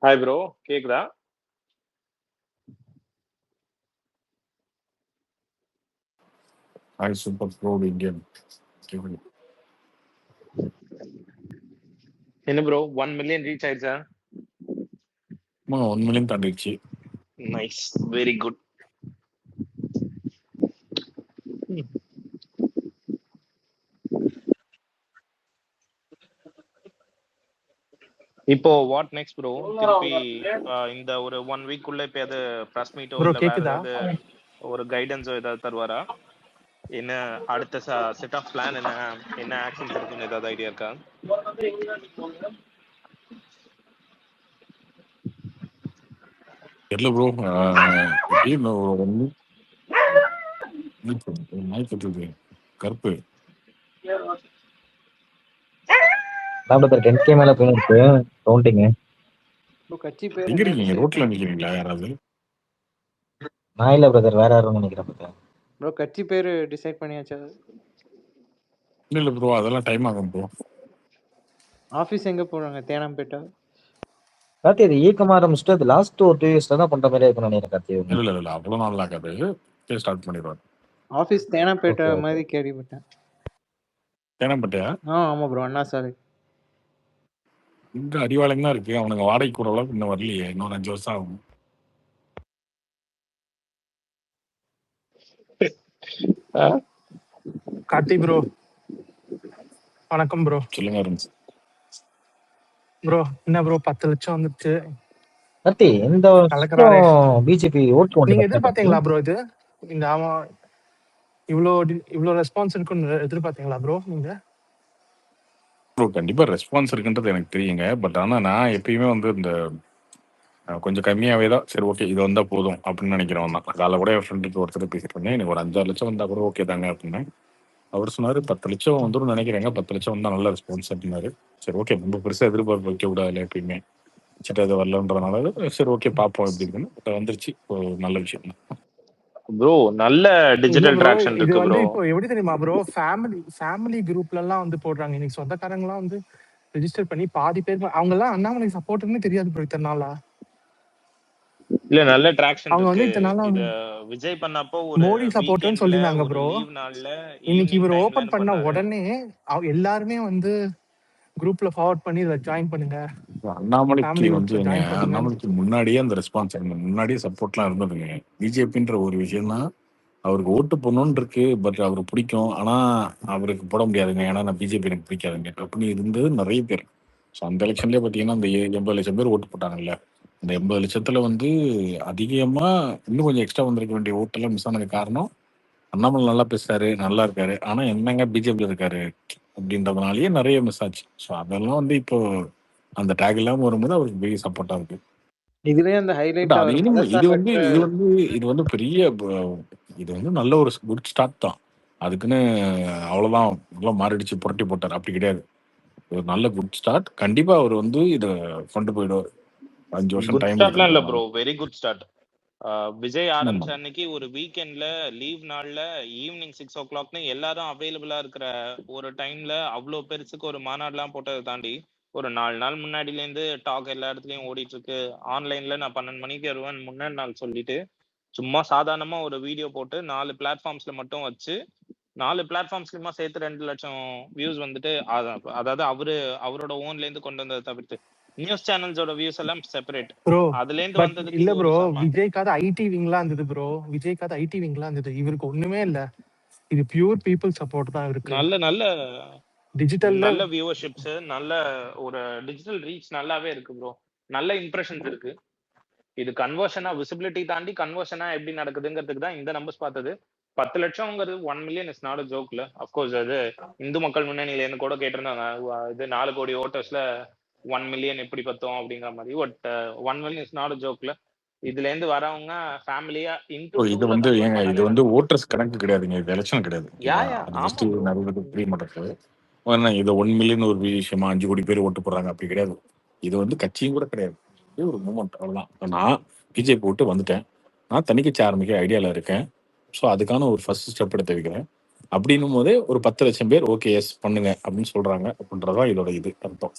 Hi bro, கேக்குதா? I super pro Indian. என்ன bro 1 million reach ஆயிடுச்சா? 1 million தாண்டிடுச்சு. Nice, very good. இப்போ வாட் நெக்ஸ்ட் ப்ரோ? திருப்பி இந்த ஒரு 1 வீக்குள்ள இப்ப அது பிரஸ் மீட்டோ ப்ரோ இல்ல வேற கேக்குதா? ஏதாவது ஒரு கைடன்ஸோ ஏதாவது தருவாரா? என்ன அடுத்த செட் ஆஃப் பிளான் என்ன ஆக்ஷன்ஸ் இருக்குன்னு ஏதாவது ஐடியா இருக்கா? தெரியல ப்ரோ. எப்படியும் ஒரு நாய் கத்துது கருப்பு. நான் பிரதர் 10K மேல போயிருக்கு கவுண்டிங். ப்ரோ கட்சி பேர் எங்க என்ன இருக்கீங்க? டிசைட் ரோட்ல பண்ணிருக்கீங்க? நிக்கிறீங்களா யாராவது? நான் இல்ல பிரதர், வேற யாரும் நினைக்கிறேன் பிரதர். ப்ரோ கட்சி பேர் டிசைட் பண்ணியாச்சா? இல்ல ப்ரோ, அதெல்லாம் டைம் ஆகும் ப்ரோ. ஆபீஸ் எங்க போறாங்க? தேனாம்பேட்டா. கார்த்தி அது ஈக்கமா ஆரம்பிச்சுட்டு அது லாஸ்ட் ஒரு 2 இயர்ஸ்ல தான் பண்ற மாதிரி இருக்கும்னு நினைக்கிறேன் கார்த்தி. இல்ல அவ்வளவு நாள் ஆகாது. ஸ்டார்ட் பண்ணிடுவாரு. Office Teynampet Okay, okay. மாதிரி கேள்விப்பட்டேன். தேனாம்பேட்டையா? ஆமா ப்ரோ, அண்ணா சாலை. இங்க அறிவாலயம் தான் இருக்கு. அவனுங்க வாடகை கூட அளவுக்கு இன்னும் வரலையே. இன்னொரு 5 வருஷம் ஆகும். கார்த்தி ப்ரோ வணக்கம் ப்ரோ. சொல்லுங்க அருண். ப்ரோ என்ன ப்ரோ 10 லட்சம் வந்துருச்சு. கார்த்தி இந்த கலக்கறாரே. பிஜேபி ஓட்டு நீங்க ஒன்று எதிர்பார்த்தீங்களா ப்ரோ இது? இந்த ஆமா இவ்வளோ ரெஸ்பான்ஸ் இருக்குன்னு எதிர்பார்த்தீங்களா ப்ரோ நீங்க? ப்ரோ கண்டிப்பா ரெஸ்பான்ஸ் இருக்குன்றது எனக்கு தெரியுங்க. பட் ஆனா நான் எப்பயுமே வந்து இந்த கொஞ்சம் கம்மியாவே தான் சரி ஓகே இது வந்தா போதும் அப்படின்னு நினைக்கிறவன் தான். காலை கூட என் ஃப்ரெண்டுக்கு ஒருத்தர் பேசிட்டு இருந்தேன். எனக்கு ஒரு 5-6 லட்சம் வந்தா கூட ஓகே தாங்க அப்படின்னு. அவர் சொன்னாரு 10 லட்சம் வந்துடும் நினைக்கிறேங்க, 10 லட்சம் வந்தா நல்ல ரெஸ்பான்ஸ் அப்படின்னாரு. சரி ஓகே, ரொம்ப பெருசா எதிர்பார்ப்பு வைக்க விடாது எப்பயுமே. சரி அது வரலன்றதுனால சரி ஓகே பார்ப்போம் எப்படி இருக்குன்னு. பட் வந்துருச்சு, ஒரு நல்ல விஷயம் தான். ப்ரோ நல்ல இல்ல டிஜிட்டல் ப்ரோ, ட்ராக்ஷன் இது இருக்கு வந்து ப்ரோ. இப்போ எப்படி தெரியுமா ப்ரோ, ஃபேமிலி குரூப்ல எல்லாம் வந்து போடுறாங்க. இன்னைக்கு சொந்தக்காரங்களாம் வந்து ரெஜிஸ்டர் பண்ணி பாதி பேர் அவங்க எல்லாம் அண்ணாமலை சப்போர்ட்னு தெரியாது ப்ரோ இத்தனை நாளா. இல்ல நல்ல ட்ராக்ஷன் அவங்க இருக்கு. வந்து இத்தனை நாளா இத விஜய் பண்ணப்போ ஒரு மோடி சப்போர்ட்னு வீக்கெண்ட்ல சொல்லியிருந்தாங்க ஒரு ப்ரோ. லீவ் நாள்ல இன்னைக்கு ஈவினிங் இவர் டைம்ல ஓபன் பண்ண பண்ணாரு. உடனே எல்லாருமே வந்து குரூப்ல ஃபார்வர்ட் பண்ணி இதை ஜாயின் பண்ணுங்க, அண்ணாமலைக்கு ஃபேமிலி வந்து குரூப்ல ஜாயின் பண்ணுங்க. அண்ணாமலைக்கு முன்னாடியே அந்த ரெஸ்பான்ஸ் முன்னாடியே சப்போர்ட்லாம் இருந்ததுங்க. பிஜேபின்ற ஒரு விஷயம் தான் அவருக்கு ஓட்டு போடணும்னு இருக்கு. பட் அவருக்கு பிடிக்கும், ஆனா அவருக்கு போட முடியாதுங்க ஏன்னா நான் பிஜேபி எனக்கு பிடிக்காதுங்க அப்படின்னு இருந்தது நிறைய பேர். ஸோ அந்த எலெக்ஷன்லேயே பார்த்தீங்கன்னா அந்த 80 லட்சம் பேர் ஓட்டு போட்டாங்கல்ல. அந்த 80 லட்சத்துல வந்து அதிகமா இன்னும் கொஞ்சம் எக்ஸ்ட்ரா வந்திருக்க வேண்டிய ஓட்டெல்லாம் மிஸ் ஆனதுக்கு காரணம் அண்ணாமலை நல்லா பேசுறாரு, நல்லா இருக்காரு, ஆனா என்னங்க பிஜேபியில் இருக்காரு அப்படின்றதுனாலயே நிறைய மிஸ் ஆச்சு. ஸோ அதெல்லாம் வந்து இப்போ அந்த டேக் இல்லாம வரும்போது அவருக்கு பெரிய சப்போர்ட்டா இருக்கு. இதுலயே அந்த பட் ஹைலைட்டா அது வரும் இனிமே மதர் இது வந்து பெரிய இது வந்து நல்ல ஒரு குட் ஸ்டார்ட் தான். அதுக்குன்னு அவ்வளவுதான் எல்லாம் மாறிடுச்சு புரட்டி போட்டார் அப்படி கிடையாது. ஒரு நல்ல குட் ஸ்டார்ட். கண்டிப்பா அவர் வந்து இதை கொண்டு போயிடுவார். 5 வருஷம் குட் டைம் ஸ்டார்ட்லாம் இல்ல இருக்கு. Bro, very good start. Vijay ஆமா ஆரம்பிச்ச அன்னைக்கு ஒரு வீக்கெண்ட்ல லீவ் நாள்ல ஈவினிங் 6 o'clock எல்லாரும் அவைலபிளா இருக்கிற ஒரு டைம்ல அவ்வளோ பெருசுக்கு ஒரு மாநாடுலாம் போட்டதை தாண்டி ஒரு 4 நாள் முன்னாடில இருந்து டாக் எல்லா இடத்துலயும் ஓடிட்டு இருக்கு. ஆன்லைன்ல நான் 12 மணிக்கு வருவேன் முன்னாடி நாள் சொல்லிட்டு சும்மா சாதாரணமா ஒரு வீடியோ போட்டு 4 பிளாட்ஃபார்ம்ஸ்ல மட்டும் வச்சு 4 பிளாட்ஃபார்ம்ஸ்லயுமா சேர்த்து 2 லட்சம் வியூஸ் வந்துட்டு அதாவது அவரோட ஓன்ல இருந்து கொண்டு வந்ததை தவிர்த்து நியூஸ் சேனல்ஸோட வியூஸ் எல்லாம் செப்பரேட். ப்ரோ அதுல இருந்து பட் வந்ததுக்கு இல்ல இது ப்ரோ, ஒரு செம. விஜய்க்காவது ஐடி விங்லாம் இருந்தது ப்ரோ. விஜய்க்காவது ஐடி விங்லாம் இருந்தது, இவருக்கு ஒண்ணுமே இல்ல. இது பியூர் பீப்புள் சப்போர்ட் தான் இருக்கு. நல்ல நல்ல டிஜிட்டல்ல நல்ல வியூவர்ஷிப்ஸ், நல்ல ஒரு டிஜிட்டல் ரீச் நல்லாவே இருக்கு ப்ரோ. நல்ல இம்ப்ரெஷன்ஸ் இருக்கு. இது கன்வர்ஷனா விசிபிலிட்டி தாண்டி கன்வர்ஷனா எப்படி நடக்குதுங்கிறதுக்கு தான் இந்த நம்பர்ஸ் பார்த்தது. 10 லட்சம்ங்கிறது 1 மில்லியன் இஸ் நாட் அ ஜோக்ல. அப்கோர்ஸ் அது இந்து மக்கள் முன்னணியில இருந்து கூட கேட்டிருந்தாங்க, இது 4 கோடி ஓட்டர்ஸ்ல 1 மில்லியன் எப்படி பத்தோம் அப்படிங்கிற மாதிரி. But 1 million is not a ஜோக்ல. இதுல இருந்து வரவங்க ஃபேமிலியா இன்டு இது 2ல வந்து கன்வெர்ட் ஏங்க இது பண்ணவே வந்து வேணாம். ஓட்டர்ஸ் கணக்கு கிடையாதுங்க, இது எலெக்ஷன் கிடையாது. யா ஓகேவா? யா அது ஆமா ஃபர்ஸ்ட் ப்ரோ. நிறைய பேருக்கு புரிய மாட்டேங்குது. இது 1 மில்லியன் ஒரு விஷயமா 5 கோடி பேர் ஓட்டு போடுறாங்க அப்படி கிடையாது. இது வந்து கட்சியும் கூட கிடையாது. இது ஒரு மூமெண்ட் அவ்வளவுதான். இப்ப நான் பிஜேபி விட்டு வந்துட்டேன், நான் தனி கட்சி ஆரம்பிக்க ஐடியால இருக்கேன். ஸோ அதுக்கான ஒரு ஃபர்ஸ்ட் ஸ்டெப் எடுத்து வைக்கிறேன். அப்படின்னும் போதே ஒரு 10 லட்சம் பேர் ஓகே எஸ் பண்ணுங்க அப்படின்னு சொல்றாங்க அப்படின்றதான் இதோட இது அர்த்தம்.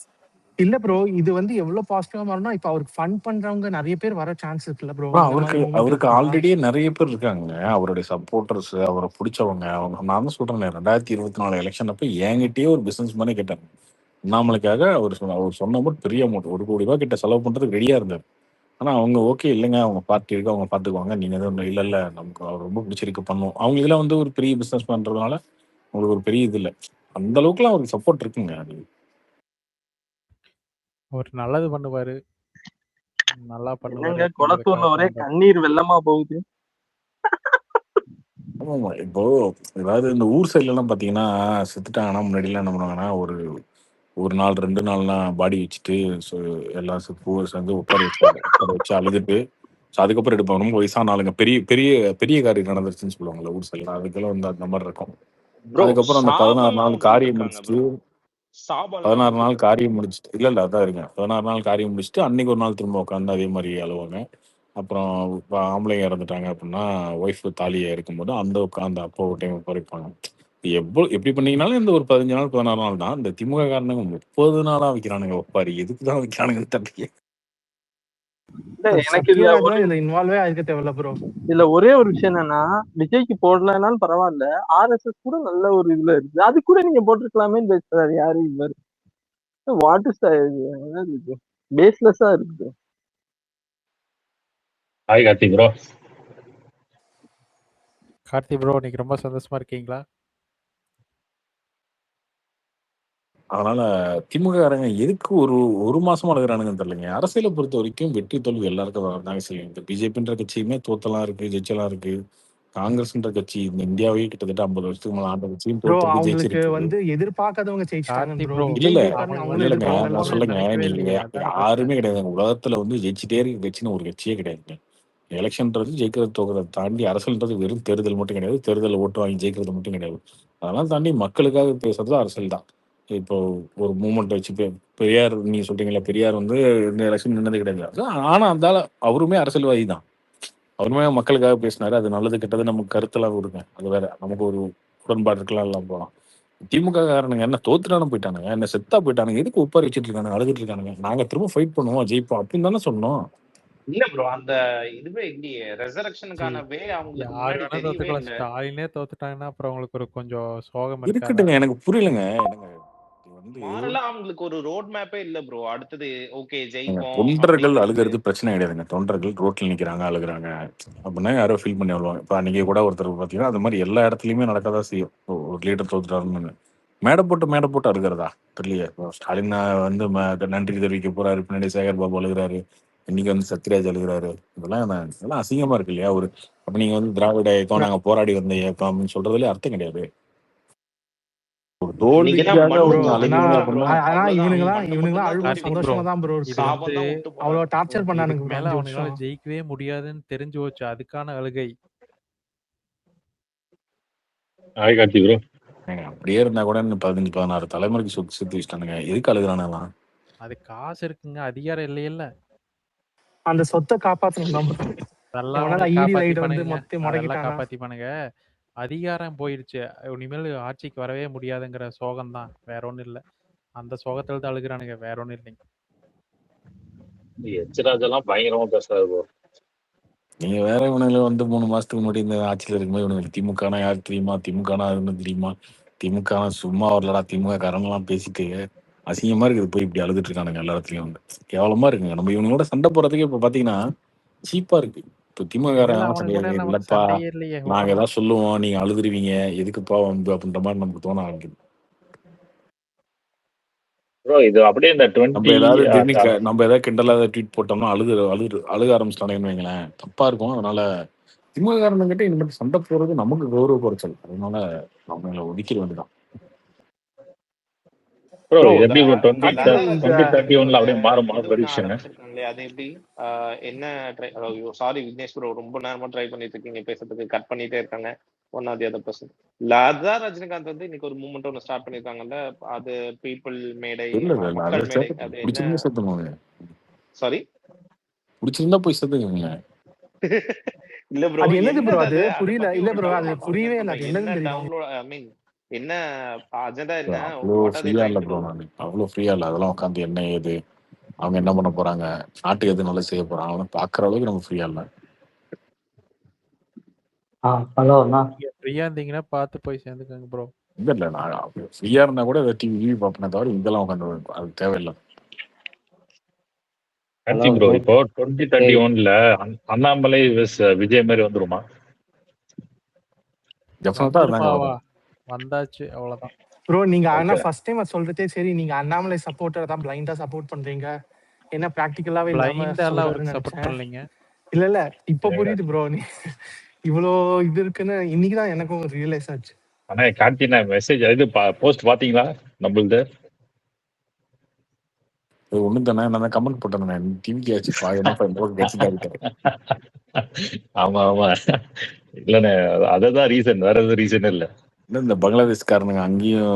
இல்ல ப்ரோ. இது வந்து எவ்வளவு பாசிட்டிவா மாறும்னா, இப்ப அவருக்கு ஃபன் பண்றவங்க நெறைய பேர் வர சான்ஸ் இருக்குல்ல ப்ரோ. இந்த அவருக்கு மாரி மூவ்மெண்ட் அவருக்கு இருக்குன்னா. ஆல்ரெடியே நிறைய பேர் இருக்காங்க. அவருடைய சப்போர்ட்டர்ஸ், அவரை பிடிச்சவங்க. அவங்க நான் தான் சொல்றேனே 2024 எலெக்ஷன் அப்ப என்கிட்டயே ஒரு பிசினஸ் மேனே கேட்டாங்க. அண்ணாமலைக்காக அவர் சொன்ன அமௌண்ட் பெரிய அமௌண்ட். 1 கோடி ரூபாய் கிட்ட செலவு பண்றதுக்கு ரெடியா இருந்தார். ஆனா அவங்க ஓகே இல்லைங்க, அவங்க பார்ட்டி இருக்கு, அவங்க பார்த்துக்குவாங்க. நீங்க எதுவும் இல்ல இல்ல நமக்கு அவர் ரொம்ப பிடிச்சிருக்கு பண்ணுவோம். அவங்க இதெல்லாம் வந்து ஒரு பெரிய பிசினஸ் பண்றதுனால உங்களுக்கு ஒரு பெரிய இது இல்ல. அந்த அளவுக்குலாம் அவருக்கு சப்போர்ட் இருக்குங்க. அது அவர் நல்லது பண்ணுவாரு. நல்லா என்னங்க பண்ணுவாரு அப்படிங்கிறதுக்காக கொளத்தூர்ல தான் ஒரே வந்தாரு. கண்ணீர் வெள்ளமா போகுது. ஆமாமா. இப்போ ஏதாவது இந்த ஊர் சைட்ல எல்லாம் பாத்தீங்கன்னா செத்துட்டாங்கன்னா முன்னாடி எல்லாம் என்ன பண்ணுவாங்கன்னா ஒரு நாள் 2 நாள்லாம் பாடி வச்சுட்டு எல்லாம் பூவை சேர்ந்து உட்கார வச்சு அழுதுட்டு அதுக்கப்புறம் எடுப்பாங்க. ரொம்ப வயசான ஆளுங்க பெரிய பெரிய பெரிய காரியம் நடந்துருச்சுன்னு சொல்லுவாங்கல்ல ஊர் சைட்ல, அதுக்கெல்லாம் வந்து அந்த மாதிரி இருக்கும். ப்ரோ அதுக்கப்புறம் அந்த 16 சாபெல்லாம் நாள் விட்டுட்டு காரியம் இருக்காங்க முடிச்சுட்டு ப்ரோ. சாபெல்லாம் 16 நாள் விட்டுட்டு காரியம் இருக்காங்க. முடிச்சுட்டு இல்ல அதான் இருங்க 16 நாள் காரியம் முடிச்சுட்டு அன்னைக்கு ஒரு நாள் திரும்ப உட்காந்து அதே மாதிரி அழுவாங்க. அப்புறம் இப்ப ஆம்பளைங்க இறந்துட்டாங்க அப்படின்னா ஒய்ஃப் தாலியை இருக்கும்போது அந்த உட்காந்து அப்போ ஒரு டைம் குறைப்பாங்க. எப்படி பண்ணீங்கனாலும் இந்த ஒரு 15 நாள் 16 நாள் தான். இந்த திமுக காரணங்க 30 நாளா வைக்கிறானுங்க ஒப்பாரி. எதுக்கு தான் வைக்கிறானுங்க தெரியல. இல்ல எனக்கு இதுல சத்யராஜ்லாம் இதுல இன்வால்வே ஆயிருக்க தேவையில்ல ப்ரோ. ஒரே ஒரு விஷயம் என்னன்னா, விஜய்க்கு போடலனாலும் பரவாயில்ல, RSS கூட நல்ல ஒரு இதுல இருக்கு. அது கூட நீங்க போட்டிருக்கலாமே பேசுறாரு யாரு இவர். வாட் இஸ் இது பேஸ்லெஸ்ஸா இருக்குது. Hi Karthi bro. Karthi bro இன்னைக்கு ரொம்ப சந்தோஷமா இருக்கீங்களா? அதனால திமுக காரங்க எதுக்கு ஒரு மாசமா அழுகுறானுங்கன்னு தெரியலங்க. அரசியலை பொறுத்த வரைக்கும் வெற்றி தோல்வி எல்லாருக்கும் வரதாங்க செய்யும். இந்த பிஜேபின்ற கட்சியுமே தோத்தலாம் இருக்கு, ஜெயிச்சலாம் இருக்கு. காங்கிரஸ்ன்ற கட்சி இந்த இந்தியாவே கிட்டத்தட்ட 50 வருஷத்துக்கு மேல ஆண்ட கட்சியும் ப்ரோ தோத்துருக்கு, அவங்களுக்கு ஜெயிச்சிருக்கு. வந்து எதிர்பார்க்காதவங்க ஜெயிச்சிட்டாங்க கார்த்தி ப்ரோ. ப்ரோ இல்ல விஜய் இல்ல ஜெயிப்பாருன்னு அவனுக்கு அவங்களும் வந்து இல்லைங்க, எதிர்பார்க்கல. நான் தோக்கணும்னு சொல்லுங்க, நினைக்கவே நீங்க இல்லையே, அதான யாருமே பிரச்சனை. கிடையாதுங்க. உலகத்துல வந்து ஜெயிச்சிட்டே இருக்க கட்சின்னு ஒரு கட்சியே கிடையாதுங்க. எலெக்ஷன்ன்றது ஜெயிக்கிறது தோக்கிறத தாண்டி அரசியல்ன்றது வெறும் தேர்தல் மட்டும் கிடையாது. தேர்தலில் ஓட்டு வாங்கி ஜெயிக்கிறது மட்டும் கிடையாது. அதெல்லாம் தாண்டி மக்களுக்காக பேசுறது அரசியல் தான். இப்போ ஒரு மூமெண்ட் வச்சு பெரியார் நீங்க சொல்றீங்களா, பெரியார் வந்து இந்த எலெக்ஷன் நின்னது கிடையாது. ஆனா அந்த அவருமே அரசியல்வாதி தான். அவருமே மக்களுக்காக பேசினாரு. அது நல்லது கெட்டது நமக்கு கருத்தெல்லாம் கொடுங்க, அது வேற. நமக்கு ஒரு உடன்பாடு இருக்கலாம், எல்லாம் போகலாம். திமுக காரனுங்க என்ன தோத்துட்டானு போயிட்டானுங்க, என்ன செத்தா போயிட்டானுங்க, எதுக்கு உப்பாரி வச்சுட்டு இருக்கானுங்க, அழுதுட்டு இருக்கானுங்க. நாங்க திரும்ப ஃபைட் பண்ணுவோம், ஜெயிப்போம் அப்படின்னு தானே சொன்னோம். இல்ல ப்ரோ, அந்த இதுவே இல்லையே. ரெசரக்ஷனுக்கான வே அவங்களுக்கு யார் முன்னாடி வேணா தெரியவே தோத்துக்கலாம். இல்ல. ஸ்டாலினே தோத்துட்டாங்கன்னா அப்புறம் உங்களுக்கு ஒரு கொஞ்சம் சோகம் இருக்காதா? இருக்கட்டுங்க, எனக்கு புரியலங்க. எனக்கு இது வந்து மாறலாம் அவங்களுக்கு ஒரு ரோட் மேப்பே இல்ல ப்ரோ. அடுத்தது ஓகே ஜெயிப்போம் தொண்டர்கள் அப்படிங்கிறது. அழுகிறது பிரச்சனை கிடையாதுங்க. தொண்டர்கள் ரோட்ல நிக்கிறாங்க அழுகுறாங்க அப்படின்னா யாரோ ஃபீல் பண்ணி வருவாங்க. இப்போ அன்னைக்கு கூட ஒருத்தர் பார்த்தீங்கன்னா அது மாதிரி எல்லா இடத்துலையுமே நடக்கதான் செய்யும். ஒரு லீடர் தோத்துட்டாருன்னு மேடை போட்டு அழுகிறதா தெரியலையே. இப்போ ஸ்டாலின் வந்து நன்றி தெரிவிக்க போறாரு, பின்னாடி சேகர் பாபு அழுகிறாரு, இன்னைக்கு வந்து சத்யராஜ் அழுகிறாரு. இதெல்லாம் அசிங்கமா இருக்கு இல்லையா? அப்ப நீங்க வந்து திராவிட இயக்கம், நாங்க போராடி வந்த இயக்கம் அப்படின்னு சொல்றதுல அர்த்தம் கிடையாது. ஒரு இன்னைக்குதான் தோல்விக்காக மண்ணு ப்ரோ அவங்க ஆனா அழுகிறீங்க தோத்துருச்சான் ப்ரோ. அப்படின்னா ஆனா அவ்வளவுதான். இவனுங்களாம் மண்ணு மட்டும் இவனுங்களாம் தான் அழுகும் கார்த்திக் ப்ரோ சந்தோஷமா தோத்துருக்கான். தான் ப்ரோ இது இருக்கு. வந்து சாபம் தான் விட்டு அவ்வளவு போறாங்க. டார்ச்சர் பண்ணானுங்க இதுக்கு ப்ரோ மேல 5 அவனுங்களால வருஷம். ஜெயிக்கவே முடியாதுன்னு தெரிஞ்சு போச்சு, அதுக்கான அழுகை. Hi Karthi bro. அப்படியே இருந்தா கூட இன்னும் 15 16 தலைமுறைக்கு சொத்து சேர்த்து வச்சுட்டானுங்க. எதுக்கு அழுகுறானுலாம்? அது காசு இருக்குங்க, அதிகாரம் இல்லையில்ல. அந்த சொத்தை காப்பாத்தணும் தான் ப்ரோ. அதெல்லாம் எவனால அவனுக்கு ஈடி ரைடு வந்து காப்பாத்திப்பானுங்க, மொத்தம் அதெல்லாம் முடக்கிட்டானா. காப்பாத்திப்பானுங்க. அதிகாரம் போயிடுச்சு, இனிமேல் ஆட்சிக்கு வரவே முடியாதுங்கிற சோகம் தான், வேற ஒண்ணும் இல்ல. அந்த சோகத்துல தான் அழுகுறானுங்க, வேற ஒண்ணும் இல்லைங்க. எச்ராஜெல்லாம் பயங்கரமா பேசுறாரு ப்ரோ. நீங்க வேற இவனுங்களை வந்து 3 மாசத்துக்கு முன்னாடி இந்த ஆட்சியில் இருக்கும்போது இவனுக்கு திமுகனா யார் தெரியுமா, திமுகனா அதுன்னு தெரியுமா, திமுக சும்மா வரலடா, திமுக காரங்கெல்லாம் பேசிட்டு அசிங்கமா இருக்குது. போய் இப்படி அழுதுட்டு இருக்கானுங்க எல்லா இடத்துலயும் வந்து. கேவலமா இருக்குங்க. நம்ம இவங்களோட சண்டை போறதுக்கே இப்ப பாத்தீங்கன்னா சீப்பா இருக்கு. இப்போ திமுக இனிமேல் காரன் அவனுக்கு கூட சண்டை நமக்கு இல்லப்பா, சண்டையே இல்லையே, நாங்க விட்டுறலாம். ஏதாவது சொல்லுவோம், நீங்க அழுதுருவீங்க, எதுக்குப்பா வந்து அப்படின்ற மாதிரி நமக்கு தோண ஆரம்பிக்குது. ப்ரோ இது அப்படியே இந்த நம்ம ஏதாவது நம்ம ஏதாவது கிண்டலாத ட்வீட் போட்டோம்னா அழுக ஆரம்பிச்சிட்டானேன்னு வைங்களேன், தப்பா இருக்கும். அதனால திமுக காரணங்கிட்ட இனிமேல் சண்டை போறது நமக்கு கௌரவ குறைச்சல். அதனால அவங்களை ஒதுக்கிட வேண்டியதான். ப்ரோ ப்ரோ எப்படி ப்ரோ அடுத்து இந்த 2031 அப்படியே மாறுமா இது பெரிய ஒண்ணு விஷயம்? ஆரம்பிச்சிருக்காங்களே, அது எப்படி? என்ன சாரி விக்னேஷ் ப்ரோ, ரொம்ப நேரமா ட்ரை பண்ணிட்டு இருக்கீங்க பேசுறதுக்கு, கட் பண்ணிட்டே இருக்காங்க. One or the other person. Latha Rajinikanth வந்து இன்னைக்கு ஒரு மூவ்மெண்ட் ஒன்று ஸ்டார்ட் பண்ணிருக்காங்கல்ல. அது பீப்புள் மேடை, இல்ல இல்ல இல்ல, அதை மக்கள் மேடை. அது என்ன? பிடிச்சிருந்தா சேர்த்துக்கோங்க, சாரி பிடிச்சிருந்தா போய் சேர்த்துக்கோங்க. இல்ல ப்ரோ, அது என்னது ப்ரோ? என்னது அது அது? அதை புரியல. பத்தி இல்ல ஒரு ப்ரோ அது டவுன்லோட் பண்ணுங்க புரியவே ப்ரோ. இல்லை. அது என்ன என்னதுன்னு தெரியல. டவுன்லோட், ஐ மீன் என்ன அஜெண்டா என்ன? அவ்வளோ வாட் ஆர் தே ஃப்ரீயா ட்ரைங் இல்லை டு ப்ரோ. டூ? நான் அவ்வளோ ஃப்ரீயா இல்லை. அதெல்லாம் உட்காந்து என்ன ஏது அவங்க என்ன பண்ண போறாங்க, நாட்டுக்கு எது நல்லா செய்ய போறாங்க அதெல்லாம் பார்க்குற அளவுக்கு நம்ம ஃப்ரீயா இல்லை. ஹலோ அண்ணா. நீங்க ஃப்ரீயா இருந்தீங்கன்னா பார்த்து போய் சேர்ந்துக்கோங்க ப்ரோ. இல்லை இல்லை, நான் ஃப்ரீயா இருந்தா கூட ஏதாவது டிவி பார்ப்பேனே தவிர இதெல்லாம் உட்காந்து அது தேவையில்லை. கார்த்தி ப்ரோ, இப்போ 2031ல அண்ணாமலை விஜய் மாதிரி வந்துருமா? டெஃபினட்டா அதாங்க வந்துருமாவா? வரும். வந்தாச்சு அவ்வளவுதான். ப்ரோ நீங்க ஆனா ஓகே. ஃபர்ஸ்ட் டைம் சொல்றதே சரி, நீங்க அண்ணாமலை சப்போர்ட்டர் தான் பிளைண்டா சப்போர்ட் பண்றீங்க, என்ன பிராக்டிக்கலாவே இல்லாம பிளைண்டா எல்லாம் அவருக்கு சொல்றாருன்னு சப்போர்ட் நினைச்சேன். பண்ணலைங்க. இல்ல இல்ல இப்ப ஏங்க, புரியுது ப்ரோ. நீ இவ்வளோ இது இருக்குன்னு இன்னைக்குதான் எனக்கும் ரியலைஸ் ஆச்சு. ஆனா கார்த்தி நான் மெசேஜ் இது போஸ்ட் பாத்தீங்களா நம்மளுது? இது ஒண்ணு தானே, நான் கமெண்ட் போட்டேன் டிவிக்கு ஆச்சு பாயமா கட்சிதான் இருக்காரு. ஆமா ஆமா, இல்லண்ணே அததான் ரீசன், வேற எதுவும் ரீசன் இல்ல. இன்னும் இந்த பங்களாதேஷ்காரனுங்க அங்கேயும்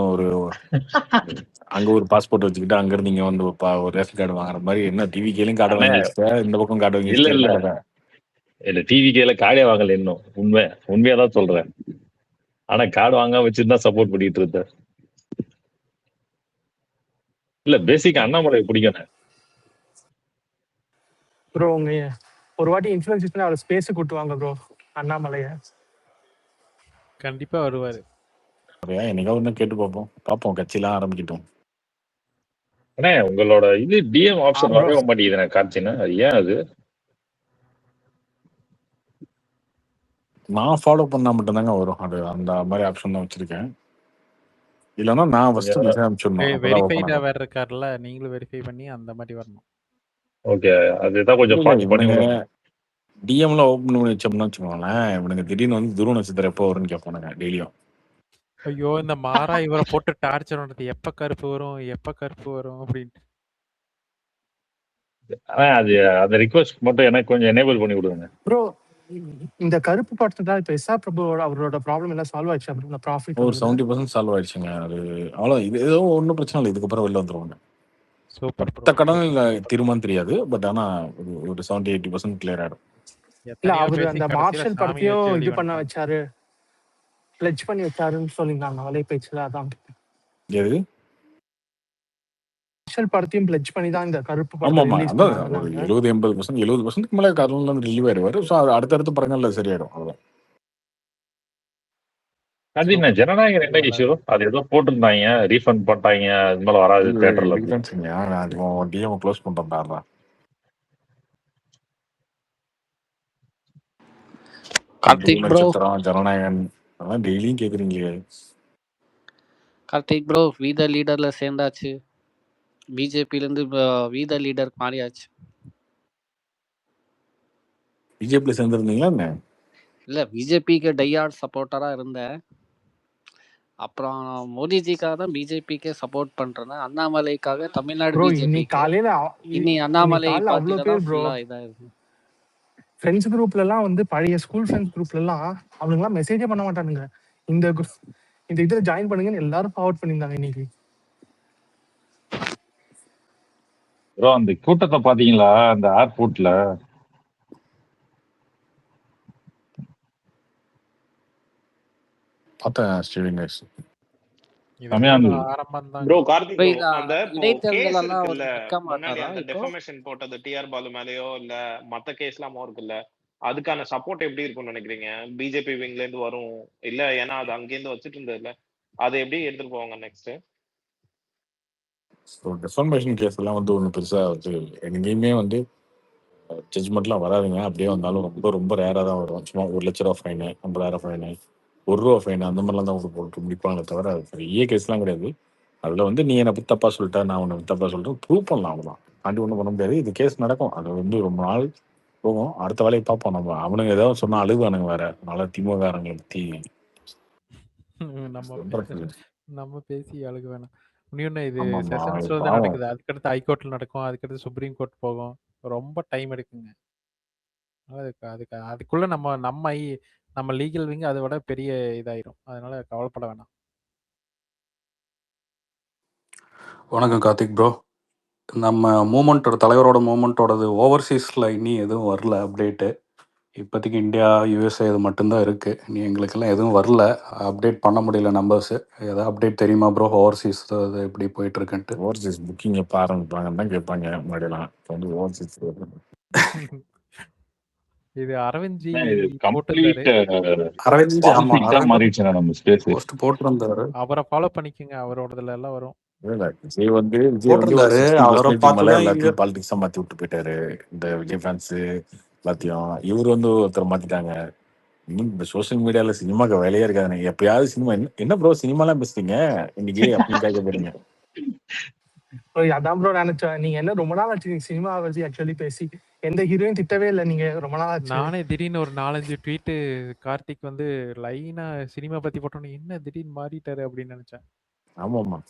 அங்க ஒரு பாஸ்போர்ட் வச்சுக்கிட்டு அங்க இருந்து இங்க வந்து ஒரு ரேஷன் கார்டு வாங்குற மாதிரி என்ன டிவி கேலையும் கார்டு அண்ணே, வாங்கி வச்சுட்டா இந்த பக்கம் கார்டு வாங்கி இல்ல இல்ல வச்சுட்டா. இல்ல, டிவி கேல கார்டே வாங்கல இன்னும். உண்மையாதான் சொல்றேன். ஆனா கார்டு வாங்காம வச்சுதான் சப்போர்ட் பண்ணிட்டு இருந்தேன். இல்ல பேசிக் அண்ணாமலை பிடிக்கணும் ப்ரோ உங்க ஒரு வாட்டி இன்ஃபுளுன்ஸ் பண்ணி அவரை ஸ்பேஸ் கூட்டுவாங்க ப்ரோ அண்ணாமலைய. கண்டிப்பா வருவாரு. என்னைக்கா ஒண்ணு கேட்டு பார்ப்போம் கட்சியெல்லாம் ஆரம்பிக்கட்டும். அண்ணே. உங்களோட இது டிஎம் ஆப்ஷன் bro. வரவே மாட்டேங்குதுண்ணே கார்த்தினா, அது ஏன் அது? நான் ஃபாலோ பண்ணா மட்டும்தாங்க வரும். அது அந்த மாதிரி ஆப்ஷன் தான் வச்சிருக்கேன். இல்லைன்னா நான் ஃபர்ஸ்ட் மெசேஜ் அனுப்பிச்சிடணும், அப்பதான் ஓப்பன் வெரிஃபைடா ஆகும். வேற இருக்காருல்ல, நீங்களும் வெரிஃபை பண்ணி அந்த மாதிரி வரணும். ஓகே, அதுதான் கொஞ்சம் பார்த்து பண்ணி விடுங்க. டிஎம்ல ஓப்பன் பண்ணி வச்சோம்னு வச்சுக்கோங்களேன், இவனுக்கு திடீர்னு வந்து துருவ நட்சத்திரம் எப்போ வரும்னு கேட்பானுங்க டெய்லியும். ஐயோ இந்த மாறா இவரை போட்டு டார்ச்சர் பண்றது, எப்ப கருப்பு வரும் அப்படின்ட்டு. ஆனா அது அந்த ரிக்வெஸ்ட் மட்டும் எனக்கு கொஞ்சம் எனேபிள் பண்ணி விடுங்க ப்ரோ இந்த கருப்பு படத்துல இப்ப எஸ்ஆர் பிரபுவோட அவரோட ப்ராப்ளம் எல்லாம் சால்வ் ஆயிடுச்சு அப்படின்னு ப்ராஃபிட் ஒரு 70% சால்வ் ஆயிடுச்சுங்க. அது அவ்வளோ இது ஏதோ ஒன்றும் பிரச்சனை இல்லை. இதுக்கப்புறம் வெளில வந்துருவாங்க. சூப்பர் மொத்த கடன் தீர்மானம் தெரியாது, பட் ஆனா ஒரு 70-80% கிளியர் ஆயிடும். இல்ல அவரு அந்த மார்ஷல் படத்தையும் இது பண்ண வச்சாரு, பிளட்ஜ் பண்ணி வச்சாருன்னு சொல்லியிருந்தாங்க வலை பேச்சுல. அதான் எது மார்ஷல் படத்தையும் பிளட்ஜ் பண்ணி தான் இந்த கருப்பு ஆமா படத்தை ஆமா, ரிலீஸ் அதான் பண்ணாங்க. ஒரு 70% மேல கருணால இருந்து ரிலீவ் ஆயிடுவாரு. ஸோ அது அடுத்தடுத்த படங்கள்ல சரியாயிடும். அவ்வளோ அது என்ன ஜனநாயகன் என்ன இஷ்யூ? அது ஏதோ போட்டிருந்தாங்க ரீஃபண்ட் பண்ணிட்டாங்க, அது மேல வராது தியேட்டர்ல. டிஎம் க்ளோஸ் பண்றேன். கார்த்திக் ப்ரோ, ஜனநாயகன் அதெல்லாம் டெய்லியும் கேக்குறீங்களே. கார்த்திக் ப்ரோ வி த லீடர்ல சேர்ந்தாச்சு. பிஜேபில இருந்து வி த லீடர் மாறியாச்சு. பிஜேபியில் சேர்ந்துருந்தீங்களா என்ன? இல்ல பிஜேபிக்கு டையார்ட் சப்போர்ட்டரா இருந்தேன். அப்புறம் மோடிஜிக்காக தான் பிஜேபிக்கே சப்போர்ட் பண்றேன். அண்ணாமலைக்காக தமிழ்நாடு பிஜேபி காலையில இனி அண்ணாமலை அவ்வளோ பேர் ப்ரோ ஃப்ரெண்ட்ஸ் குரூப்ல எல்லாம் வந்து பழைய ஸ்கூல் ஃப்ரெண்ட்ஸ் குரூப்ல எல்லாம் அவங்க எல்லாம் மெசேஜே பண்ண மாட்டானுங்க. இந்த இதுல ஜாயின் பண்ணுங்கன்னு எல்லாரும் ஃபார்வர்ட் பண்ணியிருந்தாங்க இன்னைக்கு. ப்ரோ அந்த கூட்டத்தை பாத்தீங்களா அந்த ஏர்போர்ட்ல? பார்த்தேன் ஸ்டீவிங் நைஸ். ப்ரோ கார்த்திக் ப்ரோ, அந்த இடைத்தேர்தல் கேஸ் இருக்குல்ல முன்னாடி அந்த டெஃபமேஷன் போட்டது டிஆர் பாலு மேலயோ இல்ல மத்த கேஸ்லாம் இருக்குல்ல, அதுக்கான சப்போர்ட் எப்படி இருக்கும்னு நினைக்கிறீங்க? பிஜேபி விங்ல இருந்து வரும் இல்ல? ஏன்னா அது அங்கேருந்து வச்சுட்டு இருந்ததுல, அதை எப்படி எடுத்துட்டு போவாங்க நெக்ஸ்ட்? டெஃபமேஷன் கேஸ் எல்லாம் வந்து ஒன்றும் பெருசா வந்து எங்கேயுமே வந்து ஜட்ஜ்மெண்ட்லாம் வராதுங்க. அப்படியே வந்தாலும் ரொம்ப ரொம்ப ரேராக தான் வரும். சும்மா 1 லட்ச ரூபா ஃபைனு, 50,000 ஃபைனு, ₹1 ஃபைன் அந்த மாதிரிலாம் தான் போட்டு முடிப்பாங்களே தவிர அது பெரிய கேஸ்லாம் கிடையாது. அதில் வந்து நீ என்னை பற்றி தப்பா சொல்லிட்டா, நான் உன்னை தப்பா சொல்லிட்டேன், ப்ரூவ் பண்ணலாம். அவ்வளோதான், தாண்டி ஒன்றும் பண்ண முடியாது. இது கேஸ் நடக்கும், அது வந்து ரொம்ப நாள் போகும். அடுத்த வேலையை பார்ப்போம். நம்ம அவனுங்க ஏதாவது சொன்னா அழுவானுங்க வேற. அதனால திமுககாரங்களை பற்றி நம்ம பேசி அழுக வேணாம். இன்னொன்னு இது செஷன்ஸ்ல தான் நடக்குது, அதுக்கடுத்து ஹைகோர்ட்ல நடக்கும், அதுக்கடுத்து சுப்ரீம் கோர்ட் போகும். ரொம்ப டைம் எடுக்குங்க. அதுக்குள்ள நம்ம லீகல் விங் அதை விட பெரிய இதாயிரும். அதனால கவலைப்பட வேணாம். வணக்கம் கார்த்திக் ப்ரோ. நம்ம மூமெண்ட்டோட தலைவரோட மூமெண்ட்டோடது ஓவர்சீஸில் இன்னும் எதுவும் வரல அப்டேட்டு. இப்போதைக்கு இந்தியா, யுஎஸ்ஏ இது மட்டும்தான் இருக்குது. நீ எங்களுக்கெல்லாம் எதுவும் வரல, அப்டேட் பண்ண முடியல நம்பர்ஸு. ஏதாவது அப்டேட் தெரியுமா ப்ரோ? ஓவர்சீஸ் அது எப்படி போயிட்டுருக்குன்ட்டு. ஓவர்சீஸ் புக்கிங் எப்போ ஆரம்பிப்பாங்கன்னு தான் கேட்பாங்க முன்னாடியெல்லாம். இப்போ வந்து ஓவர்சீஸ் இது அரவிந்த்ஜி இது போட்டிருந்தாரு. கம்ப்ளீட் அரவிந்த் ஆமாம், பாலிடிக்ஸா அரவிந்த் மாறிடுச்சுண்ணா நம்ம ஸ்பேஸ். போஸ்ட் போட்டிருந்தாரு அவரை ஃபாலோ பண்ணிக்கோங்க, அவரோடதுல எல்லாம் வரும். இல்ல விஜய் வந்து ஒரு போட்டிருந்தாரு. 60% அவரை பார்த்து மேல தான் எல்லாத்தையும் பாலிடிக்ஸா மாத்தி விட்டு போயிட்டாரு. இந்த விஜய் ஃபேன்ஸ் எல்லாத்தையும் இவர் வந்து ஒருத்தர் மாத்திட்டாங்க. இன்னும் இந்த சோசியல் மீடியால சினிமாக்கு வேலையே இருக்காது. எப்பயாவது சினிமா என்ன ப்ரோ சினிமாலாம் பேசுறீங்க இன்னைக்கு அப்படின்னு கேட்க போறீங்க. அதான் ப்ரோ நினைச்சேன். நீங்க என்ன ரொம்ப நாள் ஆச்சு சினிமா பத்தி ஆக்சுவலி பேசி எந்த ஹீரோயின் திட்டவே இல்லை. நீங்க ரொம்ப நாள் ஆச்சு. நானே திடீர்னு ஒரு 4-5 ட்வீட்டு கார்த்திக் வந்து லைனா சினிமா பத்தி போட்டோன்னு என்ன திடீர்னு மாறிட்டாரு அப்படின்னு நினைச்சேன். ஆமாமா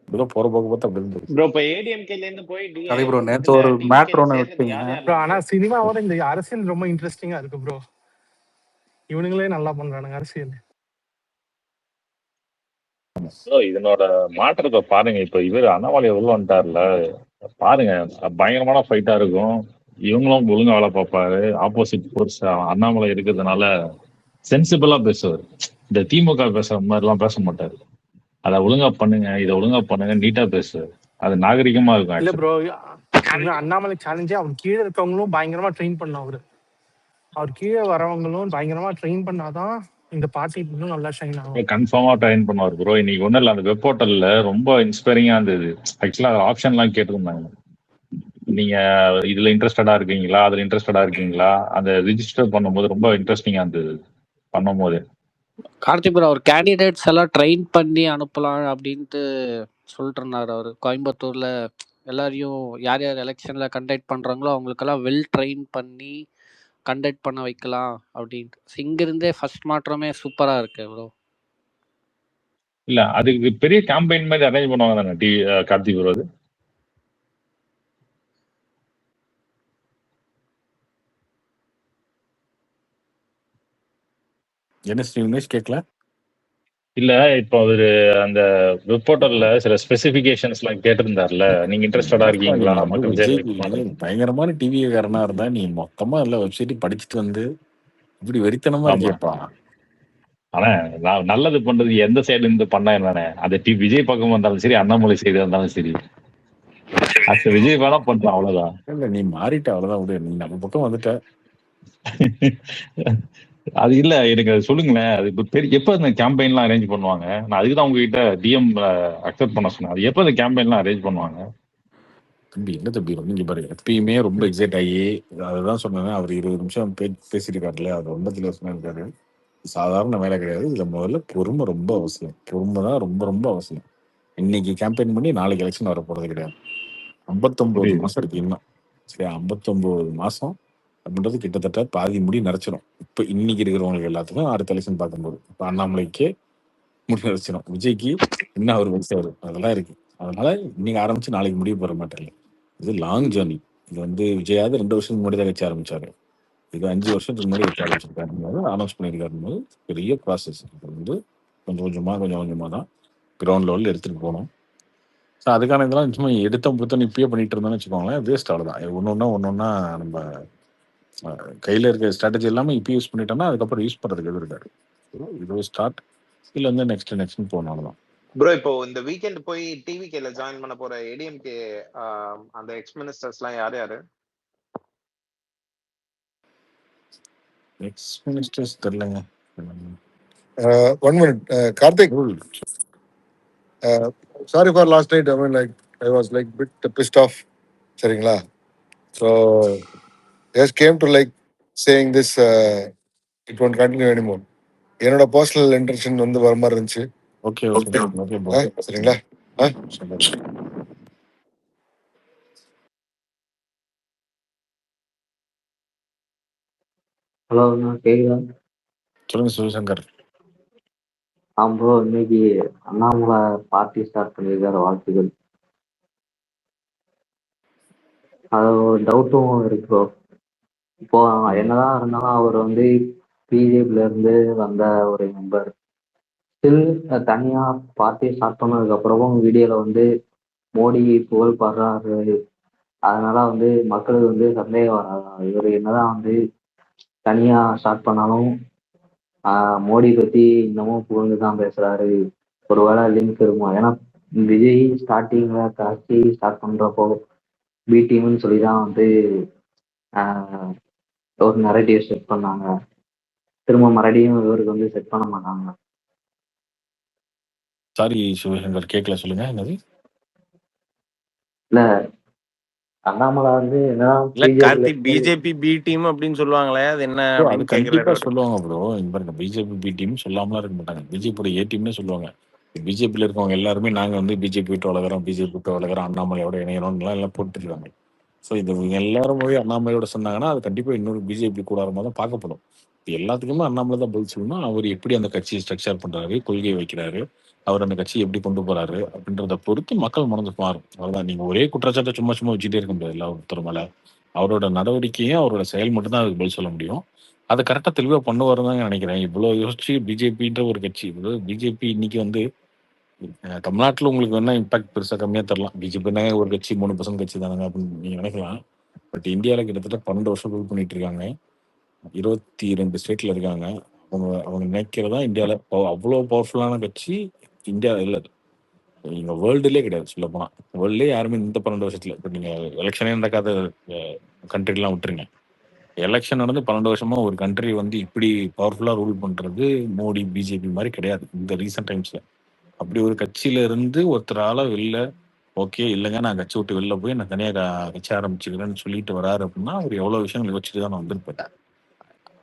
ப்ரோ போற போக்கு பார்த்தா அப்படி இருந்தது. ப்ரோ இப்போ ஏடிஎம்கேல இருந்து போய் கதை ப்ரோ நேற்று ஒரு மேட்ரு ஒன்று வச்சீங்க. ப்ரோ ஆனா சினிமாவோட இந்த அரசியல் ரொம்ப இன்ட்ரெஸ்டிங்கா இருக்கு ப்ரோ. இவனுங்களே நல்லா பண்றானுங்க அரசியல். இதனோட மாற்றத்தை பாருங்க. இப்ப இவர் அண்ணாமலை உள்ள வந்துட்டார்ல, பாருங்க பயங்கரமான ஃபைட்டா இருக்கும். இவங்களும் ஒழுங்கா வேலை பார்ப்பாரு. ஆப்போசிட் ஃபோர்ஸ் அண்ணாமலை இருக்கிறதுனால சென்சிபிளா பேசுவார். இந்த திமுக பேசுற மாதிரி எல்லாம் பேச மாட்டாரு. அதை ஒழுங்கா பண்ணுங்க, இதை ஒழுங்கா பண்ணுங்க, நீட்டா பேசுவார். அது நாகரிகமா இருக்கும். இல்ல ப்ரோ அண்ணாமலை சேலஞ்சே அவர் கீழே இருக்கவங்களும் பயங்கரமா ட்ரெயின் பண்ண அவர் கீழே வரவங்களும் பயங்கரமா ட்ரெயின் பண்ணாதான் இந்த பார்ட்டி இன்னும் நல்லா ஷைன் ஆகும். கன்ஃபார்மா ட்ரெயின் பண்ணுவார் ப்ரோ. இன்னைக்கு ஒன்றும் இல்லை, அந்த வெப் போர்ட்டல்ல ரொம்ப இன்ஸ்பைரிங்கா இருந்தது. ஆக்சுவலா ஆப்ஷன்லாம் கேட்டிருந்தாங்க. நீங்க இதுல இன்ட்ரெஸ்டடா இருக்கீங்களா, அதுல இன்ட்ரெஸ்டடா இருக்கீங்களா, அந்த ரிஜிஸ்டர் பண்ணும்போது ரொம்ப இன்ட்ரெஸ்டிங்கா இருந்தது பண்ணும் போது. கார்த்திக் ப்ரோ அவர் கேண்டிடேட்ஸ் எல்லாம் ட்ரெயின் பண்ணி அனுப்பலாம் அப்படின்ட்டு சொல்லிட்டு இருந்தார். அவர் கோயம்புத்தூர்ல எல்லாரையும் யார் யார் எலெக்ஷன்ல கண்டக்ட் பண்றாங்களோ அவங்களுக்கெல்லாம் வெல் ட்ரெயின் பண்ணி கண்டக்ட் பண்ண வைக்கலாம் அப்படின்ட்டு. இங்கிருந்தே ஃபர்ஸ்ட் மாற்றமே சூப்பரா இருக்கு ப்ரோ. இல்ல அதுக்கு பெரிய கேம்பெயின் மாதிரி அரேஞ்ச் பண்ணுவாங்க தானே கார்த்திக் ப்ரோ? அது என்ன ஸ்ரீனிவாஸ் கேட்கல. இல்ல இப்போ அவரு அந்த வெப் போர்ட்டல்ல சில ஸ்பெசிபிகேஷன்ஸ் எல்லாம் கேட்டிருந்தாருல, நீங்க இன்ட்ரெஸ்டடா இருக்கீங்களா, மக்கள் விஜய் பயங்கரமான டிவி காரனா இருந்தா நீ மொத்தமா எல்லா வெப்சைட் படிச்சுட்டு வந்து இப்படி வெறித்தனமா இருக்கேப்பா. ஆனா நான் நல்லது பண்றது எந்த சைடுல இருந்து பண்ணா என்னன்னு, அது விஜய் பக்கம் வந்தாலும் சரி, அண்ணாமலை சைடு வந்தாலும் சரி, அது விஜய் வேணா பண்றான், அவ்வளவுதான். இல்ல நீ மாறிட்ட அவ்வளவுதான் விடு, நீ நம்ம பக்கம் வந்துட்ட. அது இல்ல, எனக்கு சொல்லுங்களேன். அது எப்ப இந்த கேம்பெயின்லாம் அரேஞ்ச் பண்ணுவாங்க? நான் அதுக்குதான் உங்ககிட்ட டிஎம் அக்செப்ட் பண்ண சொன்னேன். அது எப்ப இந்த கேம்பெயின்லாம் அரேஞ்ச் பண்ணுவாங்க? தம்பி என்ன தம்பி நீங்க பாருங்க, எப்பயுமே ரொம்ப எக்ஸைட் ஆகி அதுதான் சொன்னேன். அவர் 20 நிமிஷம் பேசியிருக்காருல, அது ரொம்ப தெளிவாக இருக்காரு. சாதாரண வேலை கிடையாது. இதுல முதல்ல பொறுமை ரொம்ப அவசியம். பொறுமை தான் ரொம்ப ரொம்ப அவசியம். இன்னைக்கு கேம்பெயின் பண்ணி நாளைக்கு எலெக்ஷன் வர போறது கிடையாது. 59 மாசம் இருக்கு இன்னும். சரி, 59 மாசம் அப்படின்றது கிட்டத்தட்ட பாதி முடி நிறைச்சிடும். இப்ப இன்னைக்கு இருக்கிறவங்களுக்கு எல்லாத்துக்கும் அடுத்த எலெக்ஷன் பார்க்கும்போது இப்ப அண்ணாமலைக்கு முடி நிறைச்சிடும், விஜய்க்கு இன்னும் அவர் வயசாரு, அதெல்லாம் இருக்கு. அதனால இன்னைக்கு ஆரம்பிச்சு நாளைக்கு முடிவு போற மாட்டாங்க. இது லாங் ஜேர்னி. இது வந்து விஜயாவது 2 வருஷத்துக்கு முன்னாடி தான் வச்சு ஆரம்பிச்சாரு. இது 5 வருஷத்துக்கு முன்னாடி வச்சு ஆரம்பிச்சிருக்காரு, அனௌன்ஸ் பண்ணியிருக்காரு. பெரிய ப்ராசஸ். இது வந்து கொஞ்சம் கொஞ்சமா தான் கிரவுண்ட் லெவலில் எடுத்துட்டு போகணும். ஸோ அதுக்கான இதெல்லாம் சும்மா எடுத்தோம் இப்பயே பண்ணிட்டு இருந்தோம்னு வச்சுக்கோங்களேன், வேஸ்ட். அவ்வளோதான். ஒன்னொன்னா நம்ம கையில இருக்க ஸ்ட்ராட்டஜி எல்லாமே இப்போ யூஸ் பண்ணிட்டோம்னா அதுக்கப்புறம் யூஸ் பண்றதுக்கு எது இருக்காரு. இது ஸ்டார்ட் இல்ல வந்து நெக்ஸ்ட் போகணும், அவ்வளோதான். ப்ரோ இப்போ இந்த வீக்கெண்ட் போய் டிவிகேல ஜாயின் பண்ண போற ஏடிஎம்கே அந்த எக்ஸ் மினிஸ்டர்ஸ்லாம் யாரு? எக்ஸ் மினிஸ்டர்ஸ் தெரியலங்க. One minute, Karthik. Sorry for last night. I mean, like I was like bit pissed off, சரிங்களா? So just came to like saying this. It won't continue anymore. என்னோட personal intention வந்து வர மாதிரி இருந்துச்சு. Okay சரிங்களா? Hello கேக்குதா? சொல்லுங்க Sivasankar. Bro இன்னைக்கு அண்ணாமலை பார்ட்டி ஸ்டார்ட் பண்ணியிருக்காரு, வாழ்த்துக்கள். அது ஒரு டவுட்டும் இருக்கு ப்ரோ. இப்போ என்னதான் இருந்தாலும் அவர் வந்து பிஜேபில இருந்து வந்த ஒரு மெம்பர். ஸ்டில் தனியா பார்ட்டி ஸ்டார்ட் பண்ணதுக்கு அப்புறமும் வீடியோல வந்து மோடி புகழ் பாடுறாரு, அதனால வந்து மக்களுக்கு வந்து சந்தேகம் வராதான் இவர் என்னதான் வந்து தனியா ஸ்டார்ட் பண்ணாலும் மோடி பத்தி இன்னமும் புகழ்ந்து தான் பேசுறாரு. ஒருவேளை லிங்க் இருக்குமா? ஏன்னா விஜய் ஸ்டார்டிங்ல கட்சி ஸ்டார்ட் பண்றப்போ பி டீம்னு சொல்லி தான் வந்து ஆஹ், ஒரு நரேட்டிவ் செட் பண்ணாங்க. திரும்ப மறுபடியும் இவருக்கு வந்து செட் பண்ண மாட்டாங்க. சாரி சிவசங்கர், கேட்கல, சொல்லுங்க என்னது? இல்ல அண்ணாமலை வந்து என்னதான் இல்ல பிஜேபியில கார்த்தி, இருந்து பிஜேபி பி டீம் அப்படின்னு சொல்லுவாங்களே, அது என்ன ப்ரோ அது அப்படின்னு கண்டிப்பா கேக்குறாரு அவரு. சொல்லுவாங்க ப்ரோ. இங்க பாருங்க, பிஜேபி பி டீம் சொல்லாமலாம் இருக்க மாட்டாங்க. பிஜேபியோட ஏ டீம்னே சொல்லுவாங்க. பிஜேபியில் இருக்கவங்க எல்லாருமே நாங்க வந்து பிஜேபி விட்டு வளர்க்குறோம், பிஜேபி விட்டு வளர்க்குறோம், அண்ணாமலையோட இணையணும்லாம் எல்லாம் போட்டுருக்காங்க. ஸோ இது இவங்க எல்லாரும் போய் அண்ணாமலையோட சொன்னாங்கன்னா அது கண்டிப்பா இன்னொரு பிஜேபி கூடாரமாக தான் பார்க்கப்படும். இது எல்லாத்துக்குமே அண்ணாமலை தான் பதில் சொல்லணும். அவர் எப்படி அந்த கட்சியை ஸ்ட்ரக்சர் பண்றாரு, கொள்கையை வைக்கிறாரு, அவர் அந்த கட்சியை எப்படி கொண்டு போறாரு அப்படின்றத பொறுத்து மக்கள் மனது மாறும். அவ்வளவுதான். நீங்க ஒரே குற்றச்சாட்டை சும்மா சும்மா வச்சுட்டே இருக்க முடியாது எல்லா ஒருத்தர் மேல. அவரோட நடவடிக்கையும் அவரோட செயல் மட்டும் தான் அதுக்கு பதில் சொல்ல முடியும். அதை கரெக்டா தெளிவா பண்ணுவாருன்னு தான் நினைக்கிறேன். இவ்வளவு யோசிச்சு பிஜேபின்ற ஒரு கட்சி, பிஜேபி இன்னைக்கு வந்து தமிழ்நாட்டுல உங்களுக்கு வேணா இம்பாக்ட் பெருசா கம்மியா தரலாம். பிஜேபினா ஒரு கட்சி 3% கட்சி தானங்க அப்படின்னு நீங்க நினைக்கலாம். பட் இந்தியாவில் கிட்டத்தட்ட 12 வருஷம் ரூல் பண்ணிட்டு இருக்காங்க. 22 ஸ்டேட்ல இருக்காங்க. அவங்க அவங்க நினைக்கிறதா இந்தியாவில் அவ்வளோ பவர்ஃபுல்லான கட்சி இந்தியா இல்லை. இங்க வேர்ல்டுலேயே கிடையாது. சொல்ல போனா வேர்ல்ட்லேயே யாருமே இந்த 12 வருஷத்துல, இப்போ நீங்க எலெக்ஷனே நடக்காத கண்ட்ரிலாம் விட்டுருங்க. எலெக்ஷன் நடந்து 12 வருஷமா ஒரு கண்ட்ரி வந்து இப்படி பவர்ஃபுல்லா ரூல் பண்றது மோடி பிஜேபி மாதிரி கிடையாது இந்த ரீசெண்ட் டைம்ஸ்ல. அப்படி ஒரு கட்சியில இருந்து ஒருத்தரால வெளில ஓகே இல்லைங்க நான் கட்சி விட்டு வெளில போய் நான் தனியாக கட்சி ஆரம்பிச்சுக்கிறேன்னு சொல்லிட்டு வராரு அப்படின்னா அவர் எவ்வளவு விஷயங்கள் யோசிச்சுட்டு தான் நான் வந்திருப்பேன்.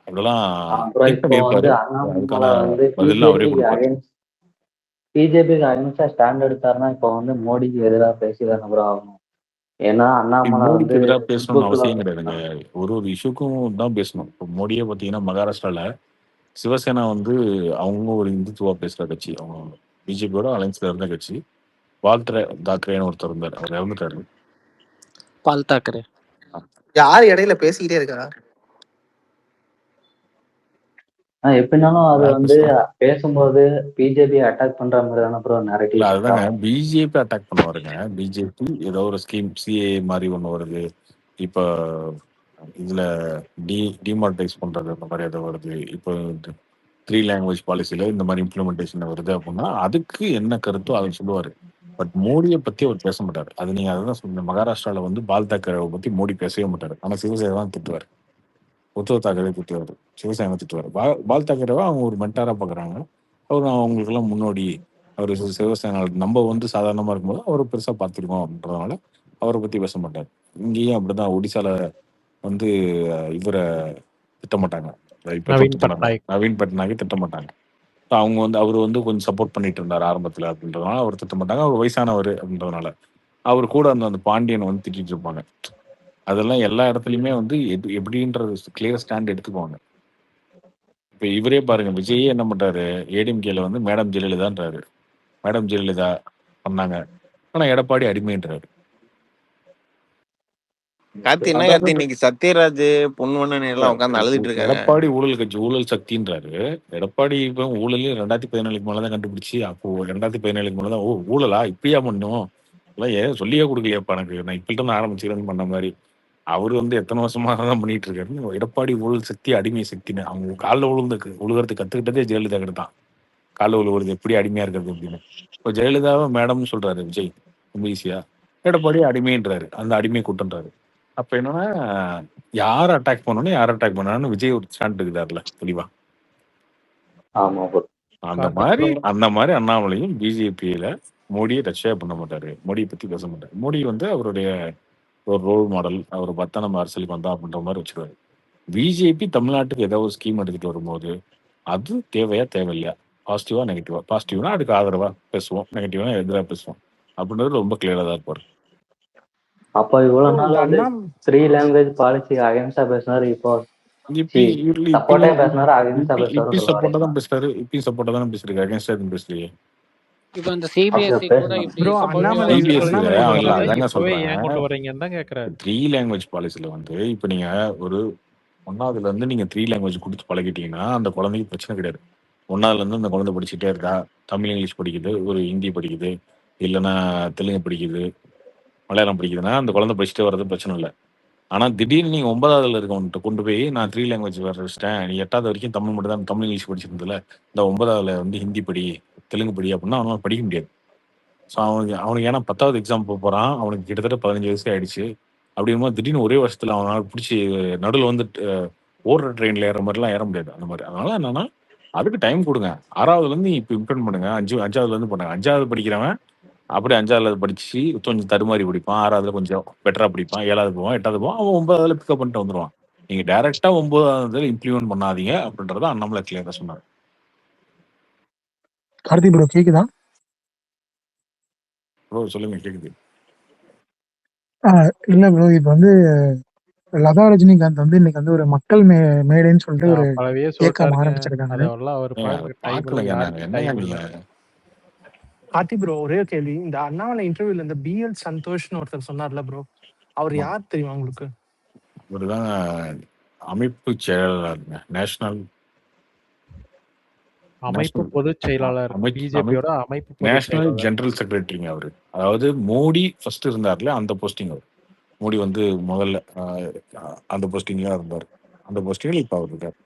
அதெல்லாம் அப்புறம் திங்க் இப்போ வந்து பண்ணியிருப்பாரு. அதுக்கான அண்ணாமலை வந்து பதிலாம் அவரே கொடுப்பாரு. பிஜேபிக்கு அகைன்ஸ்டா ஸ்டாண்ட் எடுத்தாருன்னா இப்போ வந்து மோடிக்கு எதிராக பேசிதானே அப்புறம் ஆகணும். ஏன்னா அண்ணாமலை மோடிக்கு வந்து எதிராக பேசணும்னு ஃபேஸ்புக்ல அவசியம் கிடையாதுங்க. ஒரு ஒரு இஷ்யூக்கும் தான் பேசணும். இப்போ மோடியே பார்த்தீங்கன்னா மகாராஷ்டிரால சிவசேனா வந்து அவங்க ஒரு இந்துத்துவா பேசுற கட்சி. அவங்க பிஜேபியோட அலைன்ஸ்ல இருந்த கட்சி. வால்டர் தாக்கரேன்னு ஒருத்தர் இருந்தார், அவர் இறந்துட்டாரு. பால் தாக்கரே. யார் இடையில பேசிக்கிட்டே இருக்கா? எப்படினாலும் அது யார் வந்து பேசுறா? பேசும்போது பிஜேபி அட்டாக் பண்ற மாதிரி தானே அப்புறம் இல்ல நரேட்டிவ் செட் அதுதாங்க, ஆகும். BJP attack பண்ணுவாருங்க. பிஜேபி ஏதோ ஒரு ஸ்கீம் சிஏ மாதிரி ஒண்ணு வருது. இப்ப இதுல டிமானிட்டைஸ் பண்றது அந்த மாதிரி ஏதோ வருது. இப்போ 3 லாங்குவேஜ் பாலிசில இந்த மாதிரி இம்ப்ளிமெண்டேஷன் வருது அப்படின்னா அதுக்கு என்ன கருத்தோ அதை சொல்லுவாரு. பட் மோடியை பத்தி அவர் பேச மாட்டாரு. அது நீங்க அதான் சொன்ன மகாராஷ்டிரால வந்து பால் தாக்கரேவை பத்தி மோடி பேசவே மாட்டாரு. ஆனா சிவசேனா தான் திட்டுவாரு. உத்தவ் தாக்கரே திட்டுவாரு, சிவசேனா திட்டுவாரு. பால் தாக்கரேவை அவங்க ஒரு மென்டாரா பாக்குறாங்க. அவர் அவங்களுக்கெல்லாம் முன்னோடி. அவர் சிவசேனா நம்ம வந்து சாதாரணமா இருக்கும்போது அவர் பெருசா பார்த்துருக்கோம் அப்படின்றதுனால அவரை பத்தி பேச மாட்டார். இங்கேயும் அப்படிதான். ஒடிசால வந்து இவரை திட்ட மாட்டாங்க. இப்ப நவீன் தோத்து போனாங்க பட்நாயக். நவீன் பட்நாயக்கை திட்ட மாட்டாங்க. அவங்க வந்து அவர் வந்து கொஞ்சம் சப்போர்ட் பண்ணிட்டு இருந்தார் ஆரம்பத்துல அப்படின்றதுனால அவர் திட்ட மாட்டாங்க. அவர் வயசானவர் அப்படின்றதுனால அவர் கூட அந்த பாண்டியனை வந்து திட்டிட்டு இருப்பாங்க. அதெல்லாம் எல்லா இடத்துலயுமே வந்து எப்படின்றது கிளியர் ஸ்டாண்ட் எடுத்துக்குவாங்க. இப்ப இவரே பாருங்க, விஜயே என்ன பண்றாரு, ஏடிஎம்கேல வந்து மேடம் ஜெயலலிதான்றாரு. மேடம் ஜெயலலிதா பண்ணாங்க, ஆனா எடப்பாடி அடிமைன்றாரு. கார்த்தி, என்ன அதான் கார்த்தி, இன்னைக்கு சத்யராஜ் பொன்வண்ணன் எல்லாம் உட்காந்து அழுதுட்டு இருக்காங்க. எடப்பாடி ஊழல் கட்சி, ஊழல் சக்தின்றாரு. எடப்பாடி இப்ப ஊழல் 2017 மேலதான் கண்டுபிடிச்சு, அப்போ 2017 மேலதான் ஊழலா இப்படியா பண்ணும் எல்லாம் ஏன் சொல்லியே கொடுக்கலையாப்பா எனக்கு, நான் இப்படிட்டு தான் ஆரம்பிச்சுக்கிறேன்னு பண்ண மாதிரி. அவர் வந்து எத்தனை வருஷமா தான் பண்ணிட்டு இருக்காரு. எடப்பாடி ஊழல் சக்தி, அடிமை சக்தின்னு அவங்க காலில் உழுகிறது கத்துக்கிட்டதே ஜெயலலிதா கிட்ட தான். காலில் உழுவுறது எப்படி அடிமையா இருக்கிறது அப்படின்னு. இப்போ ஜெயலலிதாவை மேடம்னு சொல்றாரு விஜய் ரொம்ப ஈஸியா. எடப்பாடி அடிமைன்றாரு, அந்த அடிமை கூட்டன்றாரு. அப்ப என்னன்னா யார் அட்டாக் பண்ணணும், யார் அட்டாக் பண்ணான்னு விஜய் ஒரு ஸ்டாண்ட் இருக்குதாருல தெளிவா. ஆமா bro. அந்த மாதிரி அண்ணாமலையும் பிஜேபியில மோடியை டச்சே பண்ண மாட்டாரு. மோடியை பத்தி பேச மாட்டாரு. மோடி வந்து அவருடைய ஒரு ரோல் மாடல், அவர் பார்த்தா நம்ம அரசியலுக்கு வந்தா அப்படின்ற மாதிரி வச்சிருவாரு. பிஜேபி தமிழ்நாட்டுக்கு ஏதாவது ஒரு ஸ்கீம் எடுத்துட்டு வரும்போது அது தேவையா தேவையில்லையா, பாசிட்டிவா நெகட்டிவா, பாசிட்டிவ்னா அதுக்கு ஆதரவா பேசுவோம், நெகட்டிவ்னா எதிராக பேசுவோம் அப்படின்றது ரொம்ப கிளியரா தான் இருப்பாரு. அப்ப இவ்வளவு நாள் வந்து 3 லாங்குவேஜ் பாலிசி அகைன்ஸ்டா பேசினாரு. இப்போ சப்போர்ட்டே பேசினாரு, அகைன்ஸ்டா பேசுறாரு. சப்போர்ட்டா தான் பேசுறாரு. இப்பயும் சப்போர்ட்டா தானே பேசுறாரு, அகைன்ஸ்டா எதுவும் பேசலையே. இப்போ இந்த சிபிஎஸ்சி கூட இப்படி ப்ரோ support அண்ணாமலை CBSE ல அண்ணாமலை அதாங்க இப்பவே ஏன் கொண்டு சொல்றேன். வர்றீங்கன்னு தான் கேக்குறாரு. 3 லாங்குவேஜ் பாலிசில வந்து இப்ப நீங்க ஒரு 1வதுல இருந்து நீங்க 3 லாங்குவேஜ் கொடுத்து பழகிட்டீங்கன்னா அந்த குழந்தைக்கு பிரச்சனை கிடையாது. 1வதுல இருந்து அந்த குழந்தை படிச்சுட்டே இருக்கா, தமிழ் இங்கிலீஷ் படிக்குது, ஒரு ஹிந்தி படிக்குது, இல்லைன்னா தெலுங்கு படிக்குது, மலையாளம் படிக்குதுன்னா அந்த குழந்தை படிச்சுட்டு வர்றது பிரச்சனை இல்லை. ஆனா திடீர்னு நீங்க 9வதுல இருக்கவன்ட்ட கொண்டு போய் நான் 3 லாங்குவேஜ் வர வச்சுட்டேன். நீ 8வது வரைக்கும் தமிழ் மட்டும் தான் தமிழ், இங்கிலீஷ் படிச்சிருந்ததுல. இந்த 9வதுல வந்து ஹிந்தி படி, தெலுங்கு படி அப்படின்னா அவனால படிக்க முடியாது. ஸோ அவனுக்கு ஏன்னா 10வது எக்ஸாம் போறான். அவனுக்கு கிட்டத்தட்ட 15 வயசு ஆயிடுச்சு. அப்படிங்கும்போது திடீர்னு ஒரே வருஷத்துல அவனால பிடிச்சி நடுவில் வந்து ஓடுற ட்ரெயின்ல ஏற மாதிரிலாம் ஏற முடியாது அந்த மாதிரி. அதனால என்னன்னா அதுக்கு டைம் கொடுங்க. 6வதுல இருந்து இப்போ இம்ப்ளிமெண்ட் பண்ணுங்க. 5வது இருந்து பண்ணுங்க. 5வது படிக்கிறவன் அப்படியே 5வதுல படிச்சு கொஞ்சம் தடுமாறி படிப்பான். 6வதுல கொஞ்சம் பெட்டரா படிப்பான். 7வது போவான், 8வது போவான். அவன் 9வதுல பிக்கப் பண்ணிட்டு வந்துருவான். நீங்க டைரக்டா 9வதுல இம்ப்ளிமெண்ட் பண்ணாதீங்க அப்படின்றத அண்ணாமலை கிளியரா சொன்னார். கார்த்தி ப்ரோ கேக்குதா? ப்ரோ சொல்லுங்க, கேக்குது. இல்ல ப்ரோ, இப்ப வந்து லதா ரஜினிகாந்த் வந்து இன்னைக்கு வந்து ஒரு மக்கள் மேடைன்னு சொல்லிட்டு ஒரு அப்பவே இயக்கம் சொல்லிட்டாருங்க. ஆரம்பிச்சிருக்காங்க. அதெல்லாம் அவர் ஏங்க, அதை பாருங்க டைம் இல்லை, பார்க்கலங்க நான். யாருக்கும் என்னங்க டைம் நீங்க இல்லை. கார்த்தி ப்ரோ ஒரே ஒரு கேள்வி. இந்த அண்ணாமலை இன்டர்வியூல இந்த பிஎல் சந்தோஷ்னு ஒருத்தர் சொன்னார்ல ப்ரோ, அவர் ஆமா. யார் தெரியுமா உங்களுக்கு? இவருதான் அமைப்பு செயலாளருங்க. நேஷனல் அமைப்பு நேஷனல் பொதுச் செயலாளர், பிஜேபியோட அமைப்பு பொதுச் நேஷனல் செயலாளர். ஜெனரல் செக்ரட்டரிங்க அவரு. அதாவது மோடி ஃபர்ஸ்ட் இருந்தார்ல அந்த போஸ்டிங் அவர். மோடி வந்து முதல்ல அந்த போஸ்டிங்ல இருந்தார். அந்த போஸ்டிங்ல இப்ப அவர் இருக்கார்.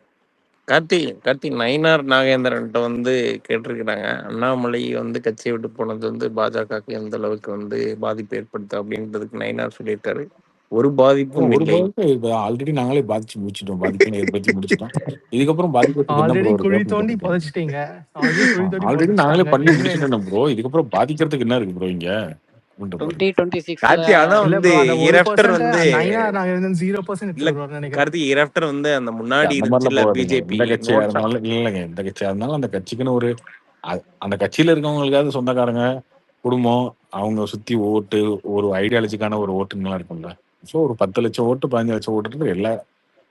கார்த்தி நயினார் நாகேந்திரன்ட்ட வந்து கேட்டிருக்கிறாங்க, அண்ணாமலை வந்து கட்சியை விட்டு போனது வந்து பாஜகவுக்கு எந்த அளவுக்கு வந்து பாதிப்பு ஏற்படுத்து அப்படின்றதுக்கு நயினார் சொல்லியிருக்காரு, ஒரு பாதிப்பும் ஒரு இல்லை. பாதிப்பு ஆல்ரெடி நாங்களே பாதிச்சு முடிச்சிட்டோம். பாதிப்பு ஏற்படுத்தி முடிச்சிட்டோம். இதுக்கப்புறம் பாதிக்கிறதுக்கு என்ன ஆல்ரெடி ப்ரோ இருக்கு குழி அப்படின்னு தோண்டி கேட்டீங்க. புதைச்சிட்டீங்க. ஆல்ரெடி நாங்களே பண்ணி முடிச்சிட்டோம் ப்ரோ. இதுக்கப்புறம் பாதிக்கிறதுக்கு என்ன இருக்கு ப்ரோ இங்க அப்படின்ற மாதிரி. 2026 கார்த்தி அதான் இல்ல வந்து ப்ரோ, அந்த இரப்டர் 1% வந்து நைனா நாங்க 0% இல்ல எடுத்துட்டு நினைக்கிறேன். கார்த்தி இரப்டர் வந்து அந்த முன்னாடி அந்த மாதிரிலாம் இருந்துச்சுல்ல போகாதீங்க. பிஜேபி எந்த கட்சியா இருந்தாலும் இல்லைங்க, எந்த கட்சியா இருந்தாலும் அந்த கட்சிக்குன்னு ஒரு அந்த கட்சியில இருக்கவங்களுக்காவது சொந்தக்காரங்க, குடும்பம், அவங்க சுத்தி ஓட்டு, ஒரு ஐடியாலஜிக்கான ஒரு ஓட்டுங்கெல்லாம் இருக்கும்ல. ஸோ ஒரு 10 லட்சம் ஓட்டு, 15 லட்சம் ஓட்டுன்றது எல்லா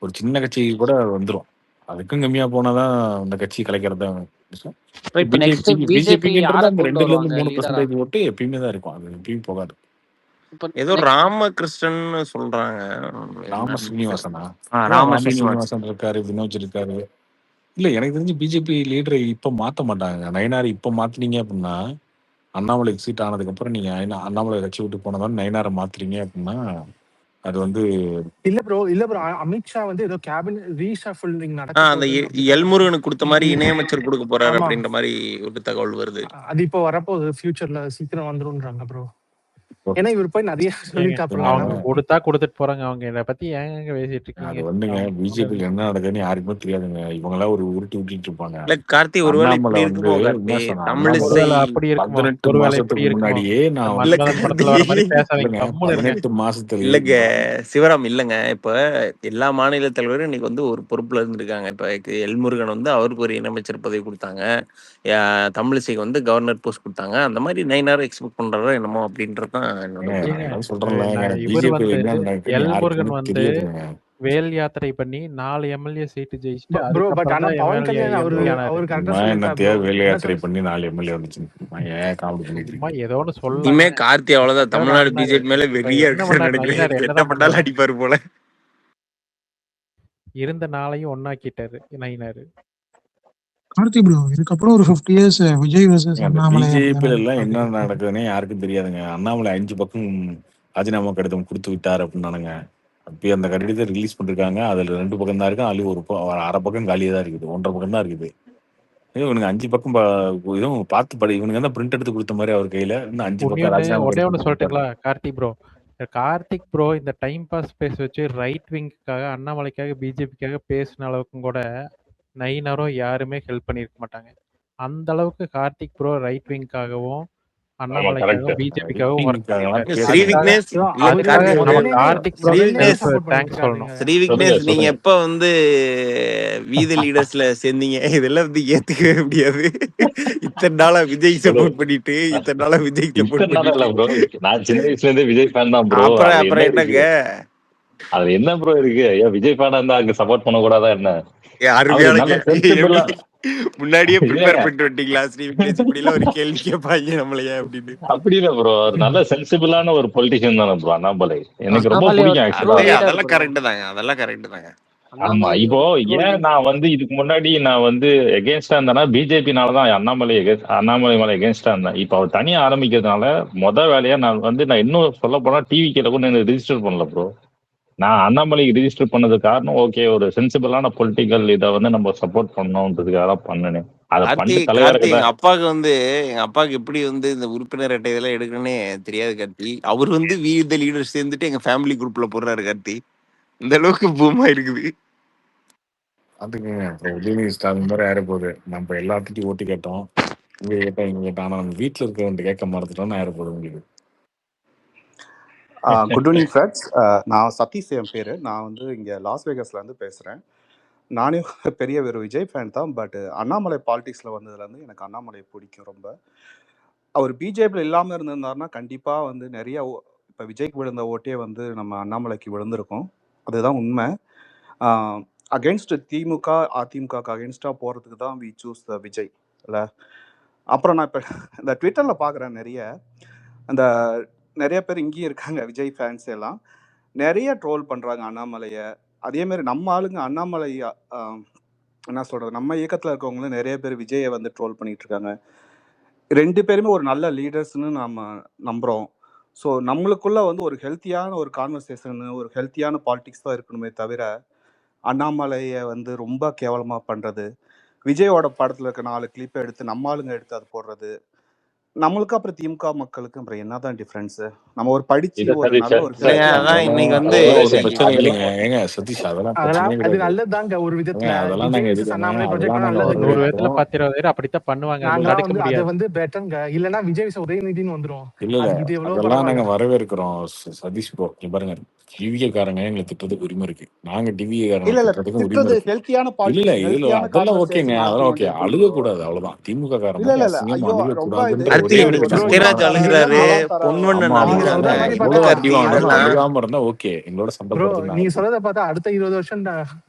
ஒரு சின்ன கட்சி கூட வந்துடும். அதுக்கும் கம்மியா போனாதான் அந்த கட்சி கலைக்கிறது தான். இப்ப next BJP பிஜேபின்றது யாரை அந்த கொண்டு 2ல வருவாங்க இருந்து லீடரா? 3% ஓட்டு எப்பயுமே தான் இருக்கும். அது எப்பயும் போகாது. இப்ப ஏதோ next ராமகிருஷ்ணன் சொல்றாங்க. ராம என்னன்னு ஸ்ரீனிவாசனா? ராம ராம ஸ்ரீனிவாசன். ஸ்ரீனிவாசன் இருக்காரு, வினோஜ் இருக்காரு. இல்ல எனக்கு தெரிஞ்சு பிஜேபி லீடரை இப்ப மாத்த மாட்டாங்க. நயனார் இப்ப மாத்துனீங்க அப்படின்னா, அண்ணாமலை எக்ஸிட் ஆனதுக்கு அப்புறம் நீங்க அண்ணாமலை கட்சி விட்டு போனதான் நயனாரை மாத்துறீங்க அப்படின்னா அது வந்து இல்ல ப்ரோ அமித்ஷா வந்து ஏதோ கேபினட் ரீஷஃபிளிங் நடக்க அந்த போகுது. எல்முருகனுக்கு கொடுத்த மாதிரி இணையமைச்சர் கொடுக்க போறாரு ஆமா, அப்படின்ற மாதிரி ஒரு தகவல் வருது. அது இப்போ வரப்போகுது. ஃபியூச்சர்ல சீக்கிரம் வந்துரும்ன்றாங்க ப்ரோ. ஏன்னா இவர் போய் நிறைய ஏங்க, சொல்லிட்டு அப்புறம் அவங்க கொடுத்தா கொடுத்துட்டு போறாங்க. அவங்க இதை பத்தி ஏங்க பேசிட்டு அது இருக்கீங்க? வந்துங்க அவங்க பிஜேபியில் என்ன நடக்குதுன்னு யாருக்குமே தெரியாதுங்க. இவங்களாம் ஒரு உருட்டி விட்டுட்டு இருப்பாங்க. இல்ல கார்த்தி, ஒருவேளை அண்ணாமலை இப்படி வந்து இருக்குமோ கார்த்தி, என்ன சொன்னா, தமிழிசை ஒருவேளை அப்படி இருக்குமோ, 18 ஒருவேளை இப்படி மாசத்துக்கு இருக்குமோ, முன்னாடியே நான் இல்ல மன்மதன் படத்துல வர மாதிரி கார்த்தி, பேசாதீங்க, இல்லைங்க, கம்முன்னு இருங்க. 18 மாசத்துல இல்லங்க சிவராம், இல்லங்க இப்ப எல்லா மாநில தலைவரும் இன்னைக்கு வந்து ஒரு பொறுப்புல இருந்திருக்காங்க. இப்ப எல்முருகன் வந்து அவருக்கு ஒரு இணையமைச்சர் பதவி கொடுத்தாங்க, தமிழிசைக்கு வந்து கவர்னர் போஸ்ட் கொடுத்தாங்க. அந்த மாதிரி நைனாரும் எக்ஸ்பெக்ட் பண்றாரோ என்னமோ அப்படின்றதுதான் என்னோட ஏங்க, நான் சொல்றேன்ல, இவர் பிஜேபியில் வந்து என்ன நடக்குதுன்னு எல்முருகன் யாருக்குமே வந்து தெரியாதுங்க. வேல் யாத்திரை பண்ணி 4 எம்எல்ஏ சீட்டு ஜெயிச்சுட்டு ப்ரோ. பட் அதுக்கப்புறம் ஆனா தான் பவன் கல்யாண் எம்பி ஆனாரு. அவர் கரெக்டா சும்மா சொல்லியிருக்காரு என்னத்தையா ப்ரோ. வேலை என்ன யாத்திரை பண்ணி 4 எம்எல்ஏ வந்துச்சு. ஏன் காமெடி பண்ணிட்டு சும்மா இருக்கீங்க? ஏதோ ஒன்று சொல்லலாங்க. இனிமே கார்த்தி அவ்வளவுதான், ஏதோ தமிழ்நாடு பண்ணாரு. பிஜேபி மேல இப்ப வெறியா என்ன இருக்குன்னு பண்ணாரு நினைக்கிறேன். நயினார்? என்ன என்னதான் பண்ணாலும் பண்ணாரு? அடிப்பாரு போல. இருந்த நாளையும் ஒன்னாக்கிட்டாரு நயினாரு. கார்த்தி ப்ரோ, இதுக்கப்புறம் ஒரு 50 years விஜய் வர்சஸ் அந்த அண்ணாமலை பிஜேபியில எல்லாம் அப்படிதானே என்ன இருக்கு. நடக்குதுன்னே யாருக்கும் தெரியாதுங்க. அண்ணாமலை 5 பக்கம் ராஜினாமா கடிதம் கொடுத்து விட்டார் அப்படின்னானுங்க. அப்பயே அந்த கடிதத்தை ரிலீஸ் பண்ணிருக்காங்க. அதுல 2 பக்கம் தான் இருக்கு. அதுல ஒரு அரை பக்கம் காலியா தான் இருக்குது. 1.5 பக்கம் தான் இருக்குது. இவனுங்க 5 பக்கம் இதுவும் பார்த்து படி. இவனுங்க தான் பிரிண்ட் எடுத்து கொடுத்த மாதிரி அவர் கையில இன்னும் 5 பக்கம் ராஜினாமா ஒன்னே கடிதம் ஒன்று சொல்லட்டுங்களா கார்த்திக் ப்ரோ இந்த டைம் பாஸ் பேச வச்சு ரைட் விங்க்காக அண்ணாமலைக்காக பிஜேபிக்காக பேசின அளவுக்கும் கூட நயினாரும் யாருமே ஹெல்ப் பண்ணியிருக்க மாட்டாங்க. அந்த அளவுக்கு கார்த்திக் ப்ரோ ரைட் விங்காகவும் அண்ணாமலைக்காகவும் பிஜேபிக்காகவும் ஒர்க் பண்ணிருக்காரு. ஸ்ரீ விக்னேஷ், கார்த்திக் ப்ரோ தேங்க்ஸ் சொல்லணும். ஸ்ரீ விக்னேஷ், நீங்க எப்ப வந்து வீத லீடர்ஸ்ல சேர்ந்தீங்க? இதெல்லாம் வந்து ஏத்துக்கவே முடியாது. இத்தனை நாளா விஜய் சப்போர்ட் பண்ணிட்டு, இத்தனை நாளா விஜய் சப்போர்ட் பண்ணிட்டு. நான் சின்ன வயசுல இருந்தே விஜய் ஃபேன் தான் ப்ரோ. அப்புறம் என்னங்க அது என்ன ப்ரோ இருக்கு? ஏன் விஜய் ஃபேனா இருந்தா அங்க சப்போர்ட் பண்ண கூடாதா என்ன? அருமையான முன்னாடியே ப்ரிப்பேர் பண்ணிட்டு வந்துட்டீங்களா ஸ்ரீ விக்னேஷ்? இப்படி எல்லாம் ஒரு கேள்வி கேட்பாங்க நம்மளையா அப்படின்னு. அப்படி இல்ல ப்ரோ, ஒரு நல்ல சென்சிபிளான ஒரு பொலிட்டிஷியன் தானே ப்ரோ அண்ணாமலை. எனக்கு ரொம்ப பிடிக்கும் ஆக்சுவலா. அதெல்லாம் கரெக்ட் தாங்க, அதெல்லாம் கரெக்ட் தாங்க. ஆமா அண்ணாமலை இப்போ ஒரு ட்ரோல் ஏன் நான் வந்து இதுக்கு முன்னாடி நான் வந்து எகேன்ஸ்டா இருந்தேன்னா பிஜேபினாலதான் அண்ணாமலை மேல எகேன்ஸ்டா இருந்தேன். இப்போ அவர் தனியா ஆரம்பிக்கிறதுனால வேலையா நான் இன்னும் சொல்ல போனா டிவி கூட நான் ரிஜிஸ்டர் பண்ணல ப்ரோ. நான் அண்ணாமலைக்கு ரிஜிஸ்டர் பண்ணது காரணம் ஓகே ஒரு சென்சிபிளான பொலிட்டிக்கல் இதை வந்து நம்ம சப்போர்ட் பண்ணணுன்றதுக்காக தான் பண்ணினேன். அதை பண்ணிட்டு தலைவருக்கு கார்த்தி, தான் எங்க அப்பாவுக்கு எப்படி வந்து இந்த உறுப்பினர் அட்டை இதெல்லாம் எடுக்கணும்னே தெரியாது கார்த்தி. அவர் வந்து வி த லீடர் சேர்ந்துட்டு எங்க ஃபேமிலி குரூப்ல போடுறாரு கார்த்தி. இந்த அளவுக்கு பூமா இருக்குது. அதுக்கு அப்புறம் உதயநிதி ஸ்டாலின் மாதிரி ஆயிர போகுது. நம்ம எல்லாத்துட்டையும் ஓட்டு கேட்டோம், இங்க கேட்டோம் இங்க கேட்டோம், ஆனா நம்ம வீட்டுல இருக்கிறவங்க கேட்க மறந்துட்டோம்னு ஆயிர போகுது உங்களுக்கு. Good evening friends. நான் சதீஷ் என் பேர். நான் வந்து இங்கே லாஸ் வேகஸ்லேருந்து பேசுகிறேன். நானே பெரிய ஒரு விஜய் ஃபேன் தான். பட் அண்ணாமலை பாலிடிக்ஸில் வந்ததுலேருந்து எனக்கு அண்ணாமலை பிடிக்கும் ரொம்ப. அவர் பிஜேபியில் இல்லாமல் இருந்திருந்தாருன்னா கண்டிப்பாக வந்து நிறைய இப்போ விஜய்க்கு விழுந்த ஓட்டே வந்து நம்ம அண்ணாமலைக்கு விழுந்திருக்கும். அதுதான் உண்மை. அகெயின்ஸ்ட் திமுக அதிமுகக்கு அகெயின்ஸ்டாக போகிறதுக்கு தான் வி சூஸ் த விஜய் இல்லை. அப்புறம் நான் இப்போ இந்த ட்விட்டரில் பார்க்குறேன் நிறைய பேர் இங்கேயும் இருக்காங்க விஜய் ஃபேன்ஸ் எல்லாம் நிறைய ட்ரோல் பண்ணுறாங்க அண்ணாமலையை. அதேமாரி நம்ம ஆளுங்க அண்ணாமலை என்ன சொல்கிறது, நம்ம இயக்கத்தில் இருக்கவங்களும் நிறைய பேர் விஜயை வந்து ட்ரோல் பண்ணிகிட்டு இருக்காங்க. 2 பேருமே ஒரு நல்ல லீடர்ஸ்னு நம்ம நம்புகிறோம். ஸோ நம்மளுக்குள்ள வந்து ஒரு ஹெல்த்தியான ஒரு கான்வர்சேஷன், ஒரு ஹெல்த்தியான பாலிடிக்ஸ் தான் இருக்கணுமே தவிர அண்ணாமலையை வந்து ரொம்ப கேவலமாக பண்ணுறது, விஜயோட படத்தில் இருக்க 4 கிளிப்பை எடுத்து நம்ம ஆளுங்க எடுத்து அது போடுறது, நம்மளுக்கு அப்புறம் திமுக மக்களுக்கு அப்புறம் என்னதான் டிஃபரன்ஸ்? நம்ம ஒரு படிச்சு ஒரு நல்ல ஒரு இன்னைக்கு வந்து ஒரு பிரச்சனை இல்லைங்க. ஏங்க சதீஷ், அதெல்லாம் பிரச்சனையே அது கிடையாது. நல்லதுதாங்க ஒரு விதத்துல. அதெல்லாம் நாங்க எதுக்கு அண்ணாமலை ப்ராஜெக்ட் அதெல்லாம் நாங்க நல்லது. 100 விதத்துல 10-20 பேர் அப்படித்தான் பண்ணுவாங்க. அது நாங்களாம் தடுக்க வந்து அதை முடியாது. வந்து பெட்டருங்க. இல்லைன்னா விஜய் உதயநிதினு வந்துரும். இல்ல அதுக்கு இது எவ்வளவு அதெல்லாம் நாங்க பரவாயில்ல. வரவேற்கிறோம் சதீஷ் ப்ரோ. இங்க பாருங்க, டிவிஏ காரங்க எங்களை திட்டத்துக்கு உரிமை இருக்கு, நாங்க டிவிஏ காரங்க இல்ல திட்டத்துக்கும் உரிமை திட்டுறது இருக்கு. ஹெல்த்தியான இல்ல பாலிடிக்ஸ், இதுல ஹெல்த்தியான அதெல்லாம் ஓகேங்க, கான்வர்சேஷன் அதெல்லாம் ஓகே. ஆர்குமெண்ட் அழுக கூடாது, அவ்வளவுதான். திமுக காரங்க இல்ல அசிங்கம் ஐயோ அழுக ரொம்ப கூடாதுன்ற இது ஒரே ஒரு ப்ரோ சத்யராஜ் அழுகிறாரு, பொன்வண்ணன் ஆமா நீங்க சொல்ற அழுகிறாங்க. மாதிரி எவ்வளவு பார்த்தா அடி வாங்கினாலும் இதெல்லாம் அழுகாம இருந்தா ஓகே. எங்களோட சண்டை ப்ரோ, போடுறது நீங்க நாங்க சொல்றத பார்த்தா அடுத்த 20 வருஷம்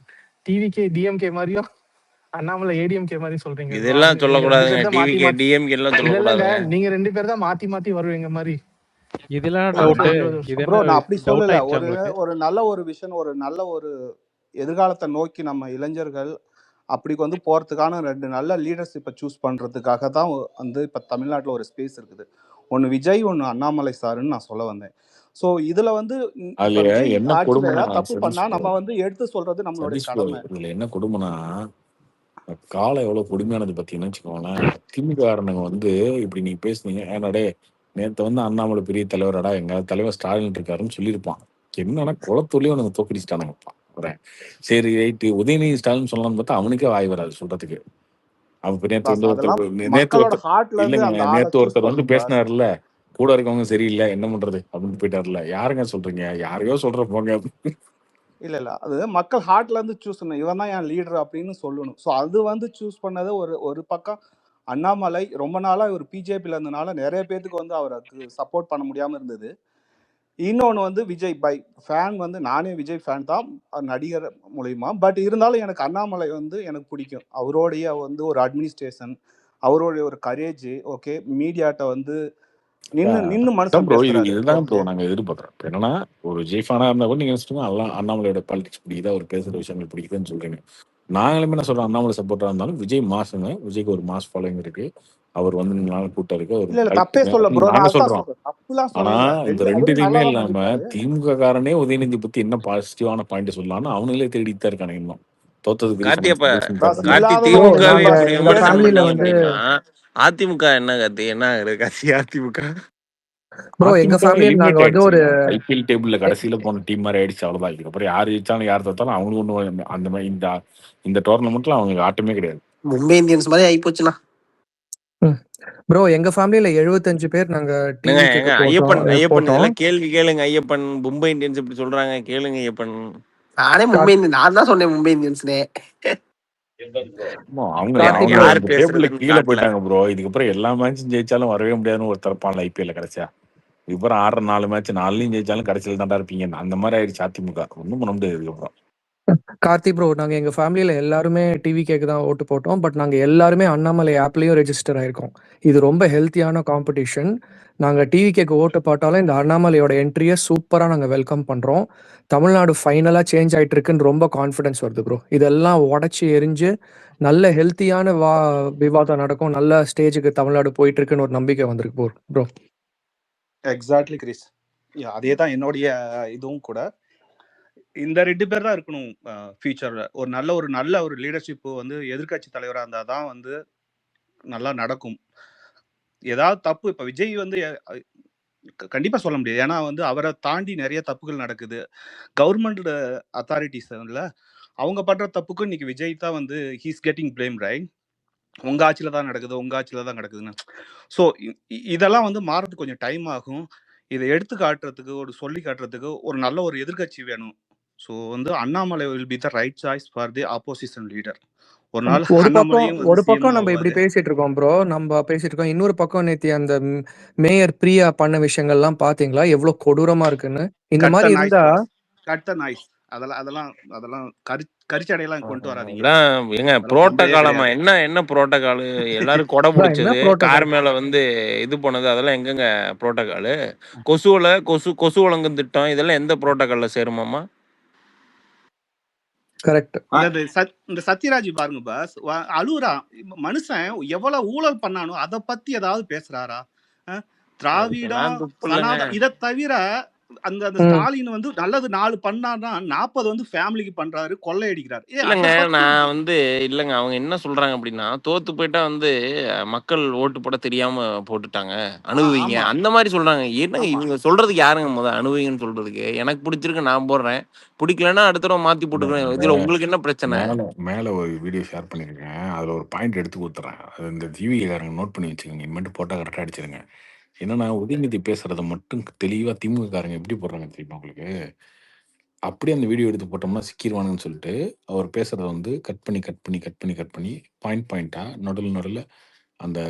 டிவிகே டிஎம்கே மாதிரியும் அண்ணாமலை ஏடிஎம்கே மாதிரி சொல்றீங்க ப்ரோ. இதெல்லாம் நீங்க 2 பேர் சொல்லக்கூடாதுங்க. தான் மாத்தி டிவிகே மாத்தி டிஎம்கே எல்லாம் இல்ல இல்லங்க, சொல்லக்கூடாதுங்க. நீங்க 2 பேர் தான் மாத்தி மாத்தி வருவீங்க மாதிரி இதெல்லாம் அடுத்த டவுட். 20 வருஷம். இது ப்ரோ என்ன நான் அப்படி டவுட் சொல்லல. ஆயிடுச்சு ஒரு உங்களுக்கு? ஒரு நல்ல ஒரு விஷன், ஒரு நல்ல ஒரு எதிர்காலத்தை நோக்கி நம்ம இளைஞர்கள் அப்படி வந்து போறதுக்கான 2 நல்ல லீடர்ஷிப்பை சூஸ் பண்றதுக்காக தான் வந்து இப்ப தமிழ்நாட்டுல ஒரு ஸ்பேஸ் இருக்குது. ஒன்னு விஜய், ஒன்னு அண்ணாமலை சாருன்னு நான் சொல்ல வந்தேன். ஸோ இதுல வந்து இப்ப அதுல விஜய் என்ன ஆட்சியில கொடுமைனா ஏதாவது தப்பு சதீஷ் பண்ணா ப்ரோ, நம்ம வந்து எடுத்து சொல்றது நம்மளுடைய சதீஷ் ப்ரோ, கடமை. இதுல என்ன கொடுமைனா காலம் எவ்வளவு கொடுமையானது பார்த்தீங்கன்னு வச்சுக்கோங்களேன். திமுக காரணங்க வந்து இப்படி நீங்க பேசுனீங்க, ஏன்னாடே நேத்து வந்து அண்ணாமலை பெரிய தலைவரடா, எங்க தலைவர் ஸ்டாலின் இருக்காருன்னு சொல்லியிருப்பான். என்னன்னா குளத்தூர்லயே அவனுக்கு தோக்கடிச்சிட்டானுங்கப்பா. சரி ரைட்டு, உதயநிதி ஸ்டாலின் சொல்லலாம்னு பார்த்தா அவனுக்கே வாய் வராது சொல்றதுக்கு. அவன் நேத்து வந்து அதெல்லாம் நேத்து மக்களோட ஒருத்தர் ஹார்ட்ல இருந்து இல்லைங்க, அந்த ஆளை நேத்து சூஸ் ஒருத்தர் வந்து பண்ணும் பாஸ். பேசினார்ல, கூட இருக்கவங்க சரியில்லை என்ன பண்றது அப்படின்னு போயிட்டாருல. யாருங்க சொல்றீங்க? யாரையோ சொல்ற போங்க. இல்ல அது மக்கள் ஹார்ட்ல இருந்து சூஸ் பண்ண இவன் தான் என் லீடர் அப்படின்னு சொல்லணும். ஸோ அது வந்து சூஸ் பண்ணது ஒரு பக்கம். அண்ணாமலை ரொம்ப நாளா இவர் பிஜேபியில் இருந்தனால நிறைய பேருக்கு வந்து அவருக்கு சப்போர்ட் பண்ண முடியாம இருந்தது. இன்னொன்று வந்து விஜய் பை ஃபேன் வந்து நானே விஜய் ஃபேன் தான் நடிகர் மூலியமா. பட் இருந்தாலும் எனக்கு அண்ணாமலை வந்து எனக்கு பிடிக்கும். அவருடைய வந்து ஒரு அட்மினிஸ்ட்ரேஷன், அவருடைய ஒரு கரேஜ், ஓகே மீடியாட்ட வந்து நின்று மனுஷன் ப்ரோ பேசுறாரு. இதுதான் ப்ரோ ஓகே நாங்க எதிர்பார்க்குறோம். இப்ப என்னன்னா ஒரு ஜெய்ஃபானா இருந்தா கூட நீங்க நினைச்சிட்டு அண்ணாமலையோட பாலிடிக்ஸ் பிடிக்குது, அவர் பேசுற விஷயங்கள் பிடிக்குதுன்னு சொல்றீங்க. நாங்களுமே என்ன சொல்றோம், அண்ணாமலை சப்போர்ட்டா இருந்தாலும் விஜய் மாசுங்க, விஜய்க்கு ஒரு மாஸ் ஃபாலோயிங் இருக்கு, அவர் வந்து நாள் கூட்டம் இருக்கு, அவர் இல்ல தப்பே சொல்ல ப்ரோ, நான் நாங்க அதுதான் சொல்றோம். சொல்றேன். தப்புலாம் ஆனா சொல்லல. இந்த அவரும் ரெண்டுலையுமே நல்லா தான் இல்லாம பண்ணிருக்காரு. திமுக காரனே உதயநிதி பத்தி என்ன பாசிட்டிவான பாயிண்ட் சொல்லலாம்னு அவனுங்களே தேடிட்டு தான் இருக்கானுங்க. இன்னும் தோத்ததுக்கு கார்த்தி ரீசன் அப்ப ரீசன் பாஸ் தேடுறாங்க. கார்த்தி இல்லாதவங்க திமுகவே பாஸ் இப்படி எங்க விமர்சனம் ஃபேமிலியில பண்ணீங்க வந்து அப்படின்னா அதிமுக என்ன கார்த்தி என்ன ஆகுது கார்த்தி அதிமுக? ப்ரோ எங்க அதிமுக ஃபேமிலியில எலிமினேட் நாங்க வந்து ஒரு ஆயிடுச்சுங்க. ஐபிஎல் டேபிள்ல கடைசியில போன டீம் மாதிரி ஆயிடுச்சு, அவ்வளவுதான். இதுக்கப்புறம் யார் ஜெயிச்சாலும் யார் தோத்தாலும் அவங்களுக்கு ஒன்றும் அந்த மாதிரி இந்த டோர்னமெண்ட்ல அவங்களுக்கு ஆட்டமே கிடையாது. மும்பை இந்தியன்ஸ் மாதிரி ஆகி போச்சுண்ணா. ப்ரோ எங்க ஃபேமிலியில 75 பேர் நாங்க என்னங்க டிவி ஏங்க ஐயப்பன் இதெல்லாம் கேள்வி கேளுங்க. ஐயப்பன் மும்பை இந்தியன்ஸ் இப்படி சொல்றாங்க கேளுங்க. ஐயப்பன் நானே மும்பை இந்தியன்ஸ், நான் தான் சொன்னேன் மும்பை இந்தியன்ஸ்னே. அவங்க கார்த்திக் அவங்க ப்ரோ யாரு இந்த டேபிள்ல பேசுறதுன்னு கீழே காட்டல. போயிட்டாங்க ப்ரோ. இதுக்கப்புறம் எல்லா மேட்சும் ஜெயிச்சாலும் வரவே முடியாதுன்னு ஒரு தரப்பான ஐபிஎல்ல கிடைச்சா. இதுக்கப்புறம் ஆடுற 4 மேட்ச் 4லையும் ஜெயிச்சாலும் கடைசியில் தாண்டா இருப்பீங்க. அந்த மாதிரி ஆயிடுச்சு அதிமுக. ஒன்றும் பண்ண முடியாது இதுக்கப்புறம். கார்த்திக் ப்ரோ நாங்க எங்க ஃபேமிலியில எல்லாருமே டிவி கேக்கு தான் ஓட்டு போட்டோம். பட் நாங்க எல்லாருமே அண்ணாமலை ஆப்லயும் ரெஜிஸ்டர் ஆயிருக்கோம். இது ரொம்ப ஹெல்த்தியான காம்படிஷன். நாங்க டிவிகேக்கு ஓட்டு போட்டாலும் இந்த அண்ணாமலையோட என்ட்ரிய சூப்பரா நாங்க வெல்கம் பண்றோம். தமிழ்நாடு ஃபைனலா சேஞ்ச் ஆயிட்டு இருக்குன்னு ரொம்ப கான்ஃபிடன்ஸ் வருது ப்ரோ. இதெல்லாம் உடைச்சு எரிஞ்சு நல்ல ஹெல்த்தியான விவாதம் நடக்கும். நல்ல ஸ்டேஜுக்கு தமிழ்நாடு போயிட்டு இருக்குன்னு ஒரு நம்பிக்கை வந்திருக்கு ப்ரோ. எக்ஸாக்ட்லி கிரிஸ். அதே தான் என்னுடைய இதுவும் கூட. இந்த 2 பேர் தான் இருக்கணும் ஃபியூச்சர்ல. ஒரு நல்ல ஒரு லீடர்ஷிப் வந்து எதிர்க்கட்சி தலைவரா இருந்தா தான் வந்து நல்லா நடக்கும். ஏதாவது தப்பு இப்ப விஜய் வந்து கண்டிப்பா சொல்ல முடியாது. ஏன்னா வந்து அவரை தாண்டி நிறைய தப்புகள் நடக்குது. கவர்மெண்ட் அத்தாரிட்டிஸ் அவங்க பண்ற தப்புக்கு இன்னைக்கு விஜய் தான் வந்து ஹீஸ் கெட்டிங் பிளேம் ரைட். உங்க ஆட்சியில தான் நடக்குதுன்னு. ஸோ இதெல்லாம் வந்து மாறதுக்கு கொஞ்சம் டைம் ஆகும். இதை எடுத்து காட்டுறதுக்கு சொல்லி காட்டுறதுக்கு ஒரு நல்ல ஒரு எதிர்க்கட்சி வேணும். ஸோ வந்து Annamalai will be the right choice for the opposition leader. ஒரு நாள் ஒரு பக்கம் நம்ம இப்படி பேசிட்டு இருக்கோம் ப்ரோ. இன்னொரு பக்கம் நேத்தி அந்த மேயர் பிரியா பண்ண விஷயங்கள்லாம் பாத்தீங்களா எவ்வளவு கொடூரமா இருக்குன்னு. இந்த மாதிரி இருந்தா அதெல்லாம் கரிச்சடையெல்லாம் கொண்டு வராதீங்க. ஏங்க புரோட்டோகாலமா என்ன புரோட்டோகால்? எல்லாரும் கொடை பிடிச்சது கார் மேல வந்து இது போனது அதெல்லாம் எங்கங்க புரோட்டோகால்? கொசு வழங்கும் திட்டம் இதெல்லாம் எந்த புரோட்டோகால்ல சேருமாமா? கரெக்ட். இந்த சத்யராஜ் பாருங்க பாஸ், அழுவுறா மனுஷன் எவ்வளவு ஊழல் பண்ணானோ அதை பத்தி ஏதாவது பேசுறாரா? திராவிடம் இதை தவிர அந்த ஸ்டாலின் வந்து நல்லது 4 பண்ணான்னா 40 வந்து ஃபேமிலிக்கு பண்றாரு, கொள்ளையடிக்கிறாரு. இல்லங்க அவங்க என்ன சொல்றாங்க அப்படின்னா, தோத்து போயிட்டா வந்து மக்கள் ஓட்டு போட தெரியாம போட்டுட்டாங்க, அனுபவிங்க அந்த மாதிரி சொல்றாங்க. என்னங்க இவங்க சொல்றதுக்கு யாருங்க அனுபவிங்கன்னு சொல்றதுக்கு? எனக்கு பிடிச்சிருக்கு நான் போடுறேன், பிடிக்கலன்னா அடுத்த தடவை மாத்தி போட்டுக்கிறேன். இதுல உங்களுக்கு என்ன பிரச்சனை? மேல ஒரு வீடியோ ஷேர் பண்ணிருக்கேன், அதுல ஒரு பாயிண்ட் எடுத்து கொடுத்துறேன். அது இந்த ஜிவிகாரங்க நோட் பண்ணி வச்சுக்கோங்க, இனிமேட்டு போட்டா கரெக்டா அடிச்சிருங்க. என்னன்னா உதயநிதி பேசுறத மட்டும் தெளிவா திமுக காரங்க எப்படி போடுறாங்க தெரியுமா உங்களுக்கு? அப்படியே அந்த வீடியோ எடுத்து போட்டோம்னா சிக்கிடுவானுன்னு சொல்லிட்டு அவர் பேசுறத வந்து கட் பண்ணி பாயிண்டா நடுவில் அந்த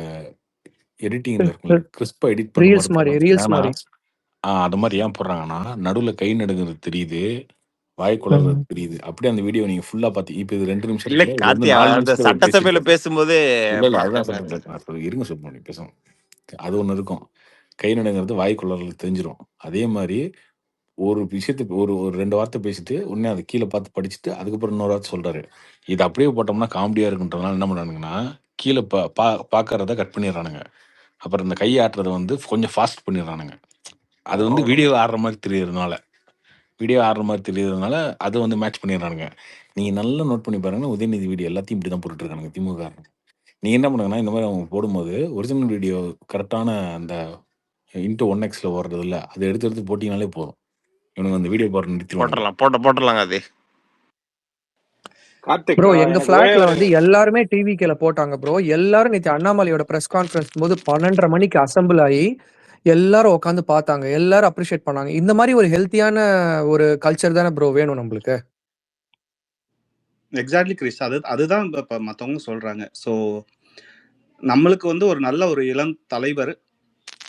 எடிட்டிங்ல இருக்கும் கிறிஸ்பா எடிட் பண்ண அது மாதிரி ஏன் போடுறாங்கன்னா நடுவில் கை நடுங்கிறது தெரியுது, வாய்க்குள்ள தெரியுது. அப்படியே அந்த வீடியோ நீங்க ஃபுல்லா பாத்தி இப்ப இது 2 நிமிஷம் சட்டசபையில பேசும்போது இருங்க சுப்மணி பேசும். அது ஒண்ணு இருக்கும், கை நடுங்கிறது வாய்க்குள்ள தெரிஞ்சிடும். அதே மாதிரி ஒரு விஷயத்துக்கு ஒரு 2 வார்த்தை பேசிட்டு உடனே அதை கீழே பார்த்து படிச்சுட்டு அதுக்கப்புறம் இன்னொரு வார்த்தை சொல்றாரு. இது அப்படியே போட்டோம்னா காமெடியா இருக்குன்றதுனால என்ன பண்ணானுங்கன்னா கீழே பாக்குறத கட் பண்ணிடுறானுங்க. அப்புறம் இந்த கையாட்டுறத வந்து கொஞ்சம் ஃபாஸ்ட் பண்ணிடுறானுங்க. அது வந்து வீடியோ ஆடுற மாதிரி தெரியறதுனால அதை வந்து மேட்ச் பண்ணிடுறானுங்க. நீங்க நல்லா நோட் பண்ணி பாருங்க, உதயநிதி வீடியோ எல்லாத்தையும் இப்படிதான் போட்டுட்டு இருக்கானுங்க திமுக. நீங்க என்ன பண்ணுங்கன்னா இந்த மாதிரி அவங்க போடும்போது ஒரிஜினல் வீடியோ கரெக்டான அந்த இன்ட்டு 1x ஓடுறது இல்லை, அதை எடுத்து போட்டீங்கனாலே போதும். இவனுக்கு அந்த வீடியோ போடுற நிறுத்தி போட்டுடலாங்க. அது ப்ரோ எங்க பிளாட்ல வந்து எல்லாருமே டிவிகேல போட்டாங்க ப்ரோ. எல்லாரும் நேற்று அண்ணாமலையோட பிரஸ் கான்ஃபரன்ஸ் போது 12:30 மணிக்கு அசம்பிள் ஆகி எல்லாரும் உட்காந்து பார்த்தாங்க, எல்லாரும் அப்ரிஷியேட் பண்ணாங்க. இந்த மாதிரி ஒரு ஹெல்த்தியான ஒரு கல்ச்சர் தானே ப்ரோ வேணும் நம்மளுக்கு. எக்ஸாக்ட்லி கிறிஸ், அதுதான் இப்ப மத்தவங்க சொல்றாங்க. ஸோ நம்மளுக்கு வந்து ஒரு நல்ல ஒரு இளம் தலைவர்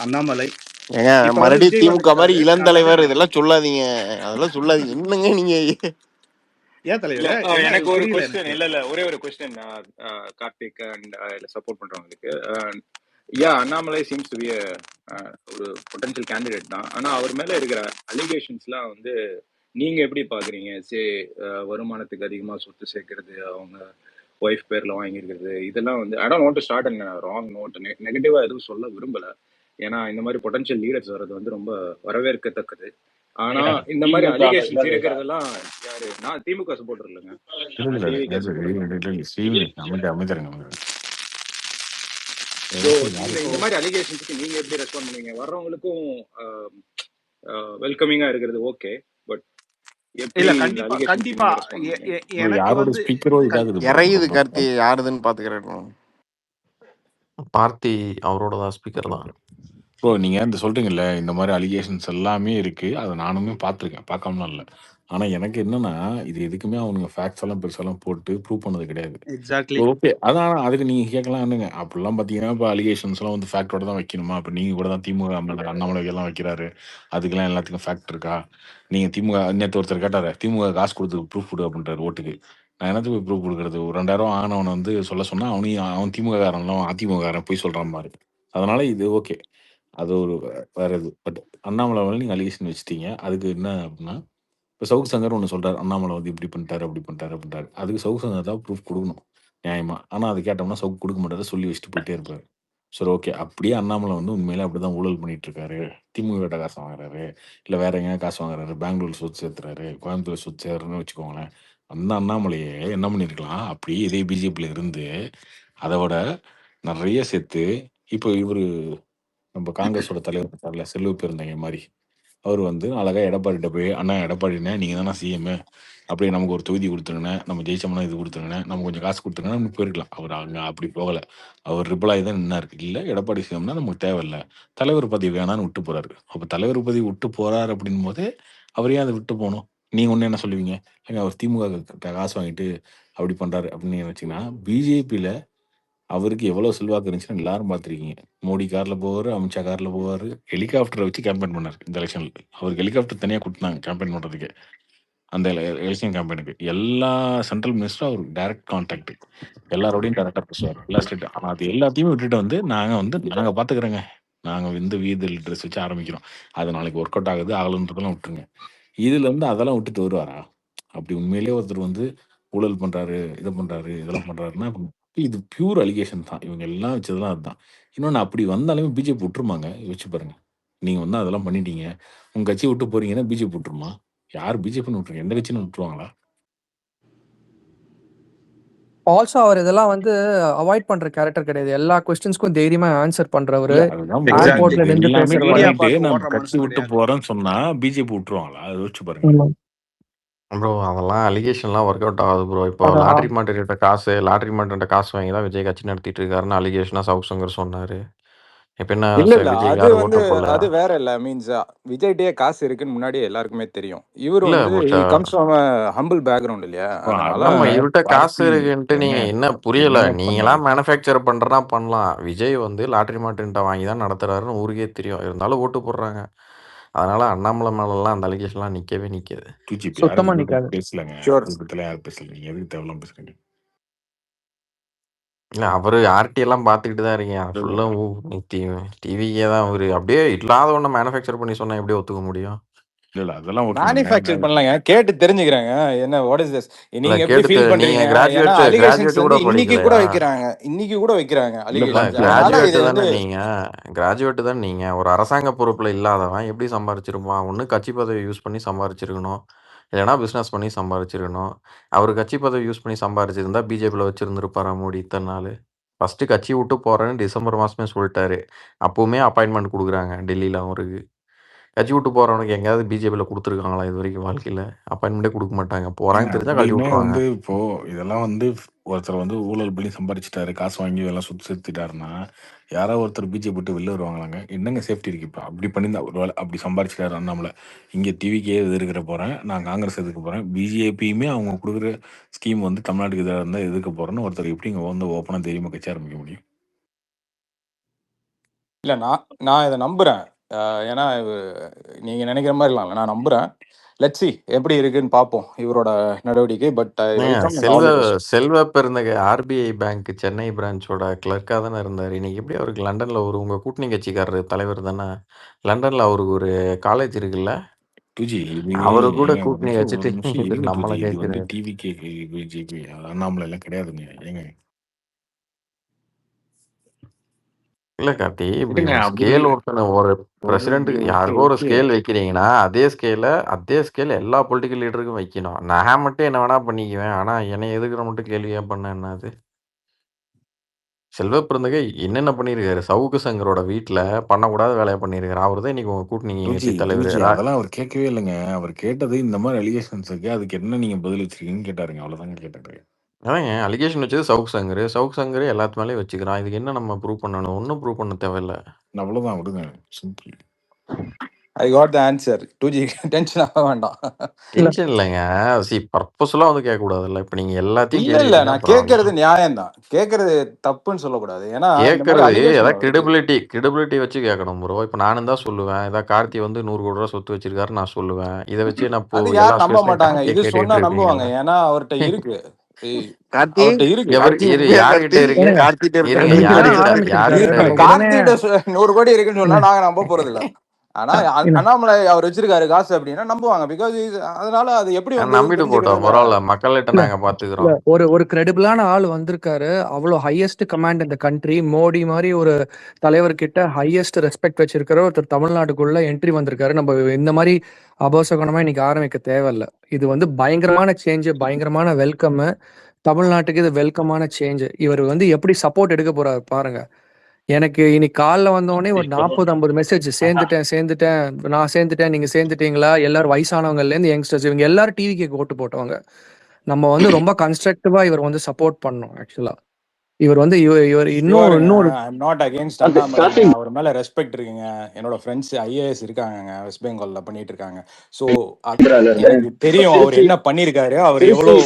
அண்ணாமலை. மறுபடியும் திமுக மாதிரி இளம் தலைவர் இதெல்லாம் சொல்லாதீங்க, அதெல்லாம் சொல்லாதீங்க. என்னங்க நீங்க ஏன் தலைவர்? எனக்கு ஒரு क्वेश्चन இல்ல ஒரே ஒரு क्वेश्चन கார்த்திக் அண்ட் சப்போர்ட் பண்றவங்களுக்கு. அண்ணாமலை சீம்ஸ் டு பி ஒரு பொட்டன்ஷியல் கேண்டிடேட் தான். ஆனா அவர் மேல இருக்கிற அலிகேஷன்ஸ்லாம் வந்து நீங்க எப்படி பாக்குறீங்க? வருமானத்துக்கு அதிகமா சொத்து சேர்க்கறது, அவங்க ஒய்ஃப் பேர்ல வாங்கியிருக்கிறது, இதெல்லாம் வந்து I don't want to start and wrong note. நெகட்டிவா எதுவும் சொல்ல விரும்பல. ஏன்னா இந்த மாதிரி பொட்டன்ஷியல் லீடர்ஸ் வர்றது வந்து ரொம்ப வரவேற்கத்தக்கது. ஆனா இந்த மாதிரி அலிகேஷன்ஸ் இருக்கிறதெல்லாம் யாரு? நான் திமுக சப்போர்ட்டர் இல்லைங்க. இந்த மாதிரி அலிகேஷன்ஸ்க்கு நீங்க எப்படி ரெஸ்பாண்ட் பண்ணுவீங்க? வர்றவங்களுக்கும் வெல்கமிங்கா இருக்கிறது ஓகே, பட் கண்டிப்பா இறையுது கார்த்தி யாருதுன்னு பாத்துக்கிறேன். பார்த்தி அவரோட தான் ஸ்பீக்கர் தான். ஸோ நீங்கள் இந்த சொல்கிறீங்கல்ல இந்த மாதிரி அலிகேஷன்ஸ் எல்லாமே இருக்குது, அதை நானுமே பார்த்துருக்கேன், பார்க்காமலாம் இல்லை. ஆனால் எனக்கு என்னன்னா இது எதுக்குமே அவனுங்க ஃபேக்ட்ஸ் எல்லாம் பெருசாலாம் போட்டு ப்ரூவ் பண்ணது கிடையாது. எக்ஸாக்ட்லி ஓகே, அதான் அதுக்கு நீங்கள் கேட்கலாம் என்னங்க அப்படிலாம் பார்த்தீங்கன்னா இப்போ அலிகேஷன்ஸ்லாம் வந்து ஃபேக்டோட தான் வைக்கணுமா? இப்போ நீங்கள் கூட தான் திமுக அண்ணாமலை எல்லாம் வைக்கிறாரு, அதுக்கெல்லாம் எல்லாத்துக்கும் ஃபேக்ட் இருக்கா? நீங்கள் திமுக நேற்று ஒருத்தர் கேட்டார், திமுக காசு கொடுத்து ப்ரூஃப் கொடு அப்படின்றாரு ஓட்டுக்கு. நான் என்னத்துக்கு போய் ப்ரூஃப் கொடுக்குறது? ஒரு 2000 ஆனவனை வந்து சொல்ல சொன்னால் அவன் திமுக காரன்லாம் அதிமுக காரன் போய் சொல்கிறான் மாதிரி. அதனால இது ஓகே. அது ஒரு வேற இது. பட் அண்ணாமலை மேல நீங்க அலிகேஷன் வச்சுட்டீங்க. அதுக்கு என்ன அப்படின்னா, இப்போ சவுக் சங்கர் ஒண்ணு சொல்றாரு. அண்ணாமலை வந்து இப்படி பண்ணிட்டாரு, அப்படி பண்ணிட்டாரு அப்படின்ட்டாரு. அதுக்கு சவுக் சங்கர் தான் ப்ரூஃப் குடுக்கணும். நியாயமா. ஆனா அது கேட்டோம்னா சவுக் குடுக்க மாட்டாரு. சொல்லி வச்சுட்டு போயிட்டே இருப்பாரு. சரி ஓகே. அப்படியே அண்ணாமலை வந்து உண்மையிலே அப்படிதான் ஊழல் பண்ணிட்டு இருக்காரு. திமுகட்ட காசு வாங்குறாரு. இல்ல வேற எங்கேயாவது காசு வாங்குறாரு. பெங்களூர் சொத்து சேர்த்துறாரு. கோயம்புத்தூர் சொத்து சேர்றாருன்னு வச்சுக்கோங்களேன். அந்த அண்ணாமலையே என்ன பண்ணியிருக்கலாம், அப்படியே இதே பிஜேபியில இருந்து அதை விட நிறைய சேர்த்து இப்போ இவரு நம்ம காங்கிரஸோட தலைவர் இருக்கார்ல, செல்வ பெருந்தகை மாதிரி அவர் வந்து அழகா எடப்பாடிட்ட போய், அண்ணா எடப்பாடிண்ணே நீங்க தானே சிஎம், அப்படியே நமக்கு ஒரு தொகுதி கொடுத்துருங்கண்ணே, நம்ம ஜெயிச்சோம்னா இது கொடுத்துருங்கண்ணே, நம்ம கொஞ்சம் காசு கொடுத்துருங்கண்ணே, நம்ம போயிருக்கலாம். அவர் அங்க அப்படி போகல. அவர் ரிப்ளாய் தான் நின்னாரு. இல்ல எடப்பாடி சிஎம்னா நமக்கு தேவையில்ல, தலைவர் பதவி வேணான்னு விட்டு போறாரு. அப்ப தலைவர் பதவி விட்டு போறாரு அப்படின் போது அவர் ஏன் அதை விட்டு போகணும்? நீங்க ஒண்ணு என்ன சொல்லுவீங்க? ஏங்க அவர் திமுக கிட்ட காசு வாங்கிட்டு அப்படி பண்றாரு அப்படின்னு நீங்க வச்சீங்கன்னா, பிஜேபியில அவருக்கு எவ்வளவு செல்வாக்கு இருந்துச்சுன்னு எல்லாரும் பார்த்திருக்கீங்க. மோடி கார்ல போவாரு, அமித்ஷா கார்ல போவாரு. ஹெலிகாப்டரை வச்சு கேம்பெயின் பண்ணாரு இந்த எலெக்ஷன்ல. அவருக்கு ஹெலிகாப்டர் தனியா குடுத்தாங்க கேம்பெயின் பண்றதுக்கு. அந்த எலெக்ஷன் கேம்பெயினுக்கு எல்லா சென்ட்ரல் மினிஸ்டரும் அவருக்கு டைரக்ட் கான்டாக்ட். எல்லாரோடையும் டைரக்டா பேசுவார். எல்லா ஸ்டேட். ஆனா அது எல்லாத்தையுமே விட்டுட்டு வந்து நாங்க பாத்துக்கிறோங்க. நாங்க வந்து வீதி லிட்டர்ஸ் வச்சு ஆரம்பிக்கிறோம். அது நாளைக்கு ஒர்க் அவுட் ஆகுது ஆகலன்றதெல்லாம் விட்டுருங்க. இதுல இருந்து அதெல்லாம் விட்டுட்டு வருவாரா? அப்படி உண்மையிலேயே ஒருத்தர் வந்து ஊழல் பண்றாரு, இதை பண்றாரு, இதெல்லாம் பண்றாருன்னா இது பியூர் அலிகேஷன் தான். இவங்க எல்லாம் வச்சதெல்லாம் அதுதான். இன்னொன்னு அப்படி வந்தாலுமே பிஜேபி விட்டுருமாங்க? யோசிச்சு பாருங்க. நீங்க வந்து அதெல்லாம் பண்ணிட்டீங்க, உங்க கட்சியை விட்டு போறீங்கன்னா பிஜேபி விட்டுருமா? யார் பிஜேபின்னு விட்டுருங்க, எந்த கட்சின்னு விட்டுருவாங்களா? ஆல்சோ அவர் இதெல்லாம் வந்து அவாய்ட் பண்ற கேரக்டர் கிடையாது. எல்லா கொஸ்டின்ஸ்க்கும் தைரியமா ஆன்சர் பண்றவரு. இல்ல அதுதான் bro. ஏர்போர்ட்ல நின்று எல்லாமே பேசுறவரு. மீடியா பண்ணிட்டு பார்த்து நம்ம ஓடுற கட்சி மனுஷன் விட்டு கிடையாது. போறோம்னு சொன்னா பிஜேபி விட்டுருவாங்களா? அதை யோசிச்சு பாருங்க. ஆமா. ப்ரோ அதெல்லாம் அலிகேஷன்லாம் ஒர்க் அவுட் ஆகுது ப்ரோ. இப்போ அதான். லாட்ரி மாட்டர்கிட்ட காசு வாங்கி தான் விஜய் கட்சி நடத்திட்டு இருக்காருன்னு அலிகேஷனா சவுக் சங்கர் சொன்னாரு. இப்போ என்ன இல்ல இல்ல விஜய் அது யாரும் வந்து ஓட்ட போடலையா? அது வேற இல்ல. மீன்ஸ் விஜய்கிட்டயே காசு இருக்குன்னு முன்னாடியே எல்லாருக்குமே தெரியும். இவர் இல்ல வந்து but comes from humble background இல்லையா, அதனால ஆமா இவர்கிட்ட காசு பார்ட்டி இருக்குன்ட்டு நீங்க ஏங்க என்ன புரியல. என்னங்க நீங்களாம் பண்ணாரு? மேனுஃபேக்சர் பண்றதா பண்ணலாம். விஜய் வந்து லாட்ரி மார்ட்டின்ட்ட வாங்கி தான் நடத்துறாருன்னு ஊருக்கே தெரியும். இருந்தாலும் ஓட்டு போடுறாங்க. அதனால அண்ணாமலை மேலலாம் அந்த அலிகேஷன்லாம் நிக்கவே நிக்காது. டிஜிபி யாரும் சுத்தமா இதை பத்தி நிக்காது. பேசலங்க. ஷூர். அதை பத்திலாம் யாரும் பேசல. நீங்க எதுக்கு தேவையில்லாம பேசுறீங்க? இல்ல அவரு ஆர்டி எல்லாம் பார்த்துக்கிட்டு தான் இருக்கேன். ஃபுல்லா டிவிக்கே தான் அவரு. அப்படியே இல்லாத ஒண்ண மேனுஃபேக்சர் பண்ணி சொன்னா எப்படி ஒத்துக்க முடியும்? இல்ல அதெல்லாம் ஓகே. மேனுஃபேக்சர் பண்ணலாங்க. கேட்டு தெரிஞ்சுக்கிறேங்க என்ன வாட் இஸ் திஸ். நீங்க இல்ல எப்படி ஃபீல் நீங்க பண்றீங்க? ஏன்னா கிராஜுவேட் அலிகேஷன்ஸ் கூட வந்து இன்னைக்கு கூட படிக்கலையா? வைக்கிறாங்க இல்ல அலிகேஷன்ஸ். பாத்தியா, அதனால கிராஜுவேட் இது தானே வந்து நீங்க. கிராஜுவேட் தான் நீங்க. ஒரு அரசாங்க பொறுப்புல இல்லாதவன் எப்படி சம்பாரிச்சிருப்பான்? ஒண்ணு கட்சி பதவி யூஸ் பண்ணி சம்பாரிச்சிருக்கணும், இல்லைன்னா பிசினஸ் பண்ணி சம்பாரிச்சிருக்கணும். அவர் கட்சி பதவி யூஸ் பண்ணி சம்பாரிச்சிருந்தா பிஜேபியில் வச்சிருந்துருப்பாரா மோடி இத்தனை நாள்? ஃபர்ஸ்ட் கட்சி விட்டு போறேன்னு டிசம்பர் மாசமே சொல்லிட்டாரு. அப்பவுமே அப்பாயின்மெண்ட் கொடுக்குறாங்க டெல்லியில அவருக்கு. கட்சி விட்டு போறவனுக்கு எங்கேயாவது பிஜேபியில் கொடுத்துருக்காங்களா இது வரைக்கும் வாழ்க்கையில? அப்பாயின்மெண்ட்டே கொடுக்க மாட்டாங்க. போறான்னு தெரிஞ்சா கழட்டி அப்படியுமே விட்டுருவாங்க. வந்து இப்போ இதெல்லாம் வந்து ஒருத்தர் வந்து ஊழல் பண்ணி சம்பாரிச்சிட்டாரு, காசு வாங்கி இதெல்லாம் சுத்தி சேர்த்துட்டாருன்னா யாராவது ஒருத்தர் பிஜேபி விட்டு வெளில வருவாங்களாங்க? என்னங்க சேஃப்டி இருக்கு? இப்போ அப்படி பண்ணியிருந்தா ஒரு வேளை அப்படி சம்பாரிச்சிட்டாரு அண்ணாமலை, இங்கே டிவிக்கே எதிர்க்கிற போறேன், நான் காங்கிரஸ் எதிர்க்க போறேன், பிஜேபியுமே அவங்க கொடுக்குற ஸ்கீம் வந்து தமிழ்நாட்டுக்கு எதிராக இருந்தால் எதிர்க்க போறேன்னு ஒருத்தர் எப்படி இங்கே வந்து ஓப்பனாக தைரியமா கட்சி ஆரம்பிக்க முடியும்? இல்ல நான் இதை நம்புறேன். ஏன்னா நீங்க நினைக்கிற மாதிரி இல்ல, நான் நம்புறேன். லெட்ஸ் சி எப்படி இருக்குன்னு பார்ப்போம் இவரோட நடவடிக்கை. But Selva Perunthagai RBI bank Chennai பிரான்ச்சோட கிளர்க்கா தானே இருந்தாரு. இன்னைக்கு எப்படி அவருக்கு லண்டன்ல உங்க கூட்டணி கட்சிக்காரர் தலைவர் தானே. லண்டன்ல அவருக்கு ஒரு காலேஜ் இருக்குல்ல, டூஜி அவரு கூட ஒரு கூட்டணி நிமிஷம் வச்சுட்டு இருங்க நம்மளை டூஜி. இது வந்து கேட்கிறாரு. டிவிகே பிஜேபி அண்ணாமலை எல்லாம் கிடையாதுங்க. ஏங்க இல்ல கார்த்தி, இப்படி இருங்க ஒரு அப்படி ஸ்கேல் ஒருத்தனை ஒரு இப்படி பிரசிடென்ட்டுக்கு ஒருத்தர் யாருக்கோ ஒரு ஓகே. ஸ்கேல் வைக்கிறீங்கன்னா அதே ஸ்கேல எல்லா பொலிட்டிக்கல் லீடருக்கும் வைக்கணும். நான் மட்டும் என்ன வேணா பண்ணிக்குவேன், ஆனா என்னை எதுக்குற மட்டும் கேள்வியா பண்ண என்னது? செல்வ பிறந்தகை என்னென்ன பண்ணியிருக்காரு? சவுக்கு சங்கரோட வீட்டுல பண்ணக்கூடாத வேலையை பண்ணியிருக்காரு. அவர் தான் இன்னைக்கு உங்க கூட்டணி டூஜி கட்சி தலைவர். டூஜி அதெல்லாம் அவர் கேட்கவே இல்லைங்க. அவர் கேட்டது இந்த மாதிரி அலிகேஷன்ஸ் இருக்கு, அதுக்கு என்ன நீங்க பதில் வச்சிருக்கீங்கன்னு கேட்டாருங்க. அவ்வளவுதாங்க கேட்டாரு. அதாங்க அலிகேஷன் வச்சது சவுக் சங்கர் எல்லாத்து மேலேயும் வச்சுக்கிறான். இதுக்கு என்ன நம்ம ப்ரூவ் பண்ணணும்? ஒன்றும் ப்ரூவ் பண்ண தேவையில்ல. அவ்வளவுதான் விடுங்க, simple. I got the answer. 2G tension ஆக வேண்டாம். டென்ஷன் இல்லைங்க. பர்பஸ்லாம் வந்து கேட்கக்கூடாதுல்ல. இப்போ நீங்க எல்லாத்தையும் இல்ல கேள்வி இல்ல கேட்டா நான் அப்புறம் கேட்கறது நியாயம் தான். கேட்கறது தப்புன்னு சொல்லக்கூடாது. ஏன்னா இந்த மாதிரி கேட்கறது அலிகேஷன் ஏதாவது வருது. கிரெடிபிலிட்டி வச்சு கேட்கணும் ப்ரோ. இப்போ நானும் தான் சொல்லுவேன், ஏதாவது கார்த்தி வந்து 100 கோடி ரூபா சொத்து வச்சிருக்காரு நான் சொல்லுவேன். இதை வச்சு நான் இப்போ அது எல்லா யாரும் நம்ப ஸ்பேஸ்லையும் மாட்டாங்க. கார்த்தியை இது கேட்டுட்டு சொன்னா நம்புவாங்க. இருப்பீங்களா? ஏன்னா அவர்கிட்ட இருக்கு. ஏய், கார்த்தி அவர்ட்ட இருக்கு. எவர் கார்த்தி இரு உண்மையா யார்கிட்ட கார்த்தி இருக்கு ஏனுங்க கார்த்திட்ட இருக்கா இருங்க இன்னைக்கு தான் யார்கிட்ட ஆரம்பிச்சிருக்காரு இருக்கு நம்ம உடனே கார்த்திகிட்ட 100 கோடி இருக்குன்னு சொன்னா இல்ல நாங்க நம்ப போறது இல்ல. ஆனா இல்ல அண்ணாமலை அவர் வச்சிருக்காரு காசு அப்படின்னா நம்புவாங்க. பிகாஸ் அதனால அது எப்படி வந்து நம்பிட்டு போட்டோம் தெரிஞ்சுக்கிறதுல பரவாயில்ல மக்கள்கிட்ட இல்ல நாங்க இல்ல பாத்துக்கிறோம். ஒரு கிரெடிபிளான ஆள் வந்திருக்காரு. அவ்வளோ ஹையஸ்ட் கமாண்ட் இந்த கண்ட்ரி. மோடி மாதிரி ஒரு தலைவர்கிட்ட ஹையஸ்ட் ரெஸ்பெக்ட் வச்சிருக்கிற ஒருத்தர் தமிழ்நாட்டுக்குள்ள என்ட்ரி வந்திருக்காரு. நம்ம இந்த மாதிரி அபோசகனமா இன்னைக்கு ஆரம்பிக்க தேவையில்ல. இது வந்து பயங்கரமான சேஞ்ச், பயங்கரமான வெல்கம். தமிழ்நாட்டுக்கு இது வெல்கமான சேஞ்ச். இவர் வந்து எப்படி சப்போர்ட் எடுக்க போறாரு பாருங்க. எனக்கு இன்னைக்கு காலைல வந்தோடனே ஒரு 40-50 மெசேஜ் சேர்ந்துட்டேன், நான் சேர்ந்துட்டேன், நீங்க சேர்ந்துட்டீங்களா, எல்லாரும் வயசானவங்கல இருந்து யங்ஸ்டர்ஸ் இவங்க எல்லாரும் டிவிக்கு ஓட்டு போட்டவங்க. நம்ம வந்து ரொம்ப கன்ஸ்ட்ரக்டிவா இவர் வந்து சப்போர்ட் பண்ணோம். ஆக்சுவலா இவர் வந்து இவர் இன்னும் ஷுவருங்க. இன்னொரு ஐ எம் நாட் அகேன்ஸ்ட் அண்ணாமலைங்க. அவர் மேல ரெஸ்பெக்ட் இருக்குங்க. என்னோட ஃப்ரெண்ட்ஸ் ஐஏஎஸ் இருக்காங்கங்க, வெஸ்ட் பெங்கால்ல பண்ணிட்டு இருக்காங்க. ஸோ எனக்கு தெரியும் அவர் என்ன பண்ணியிருக்காரு, அவர் எவ்வளோ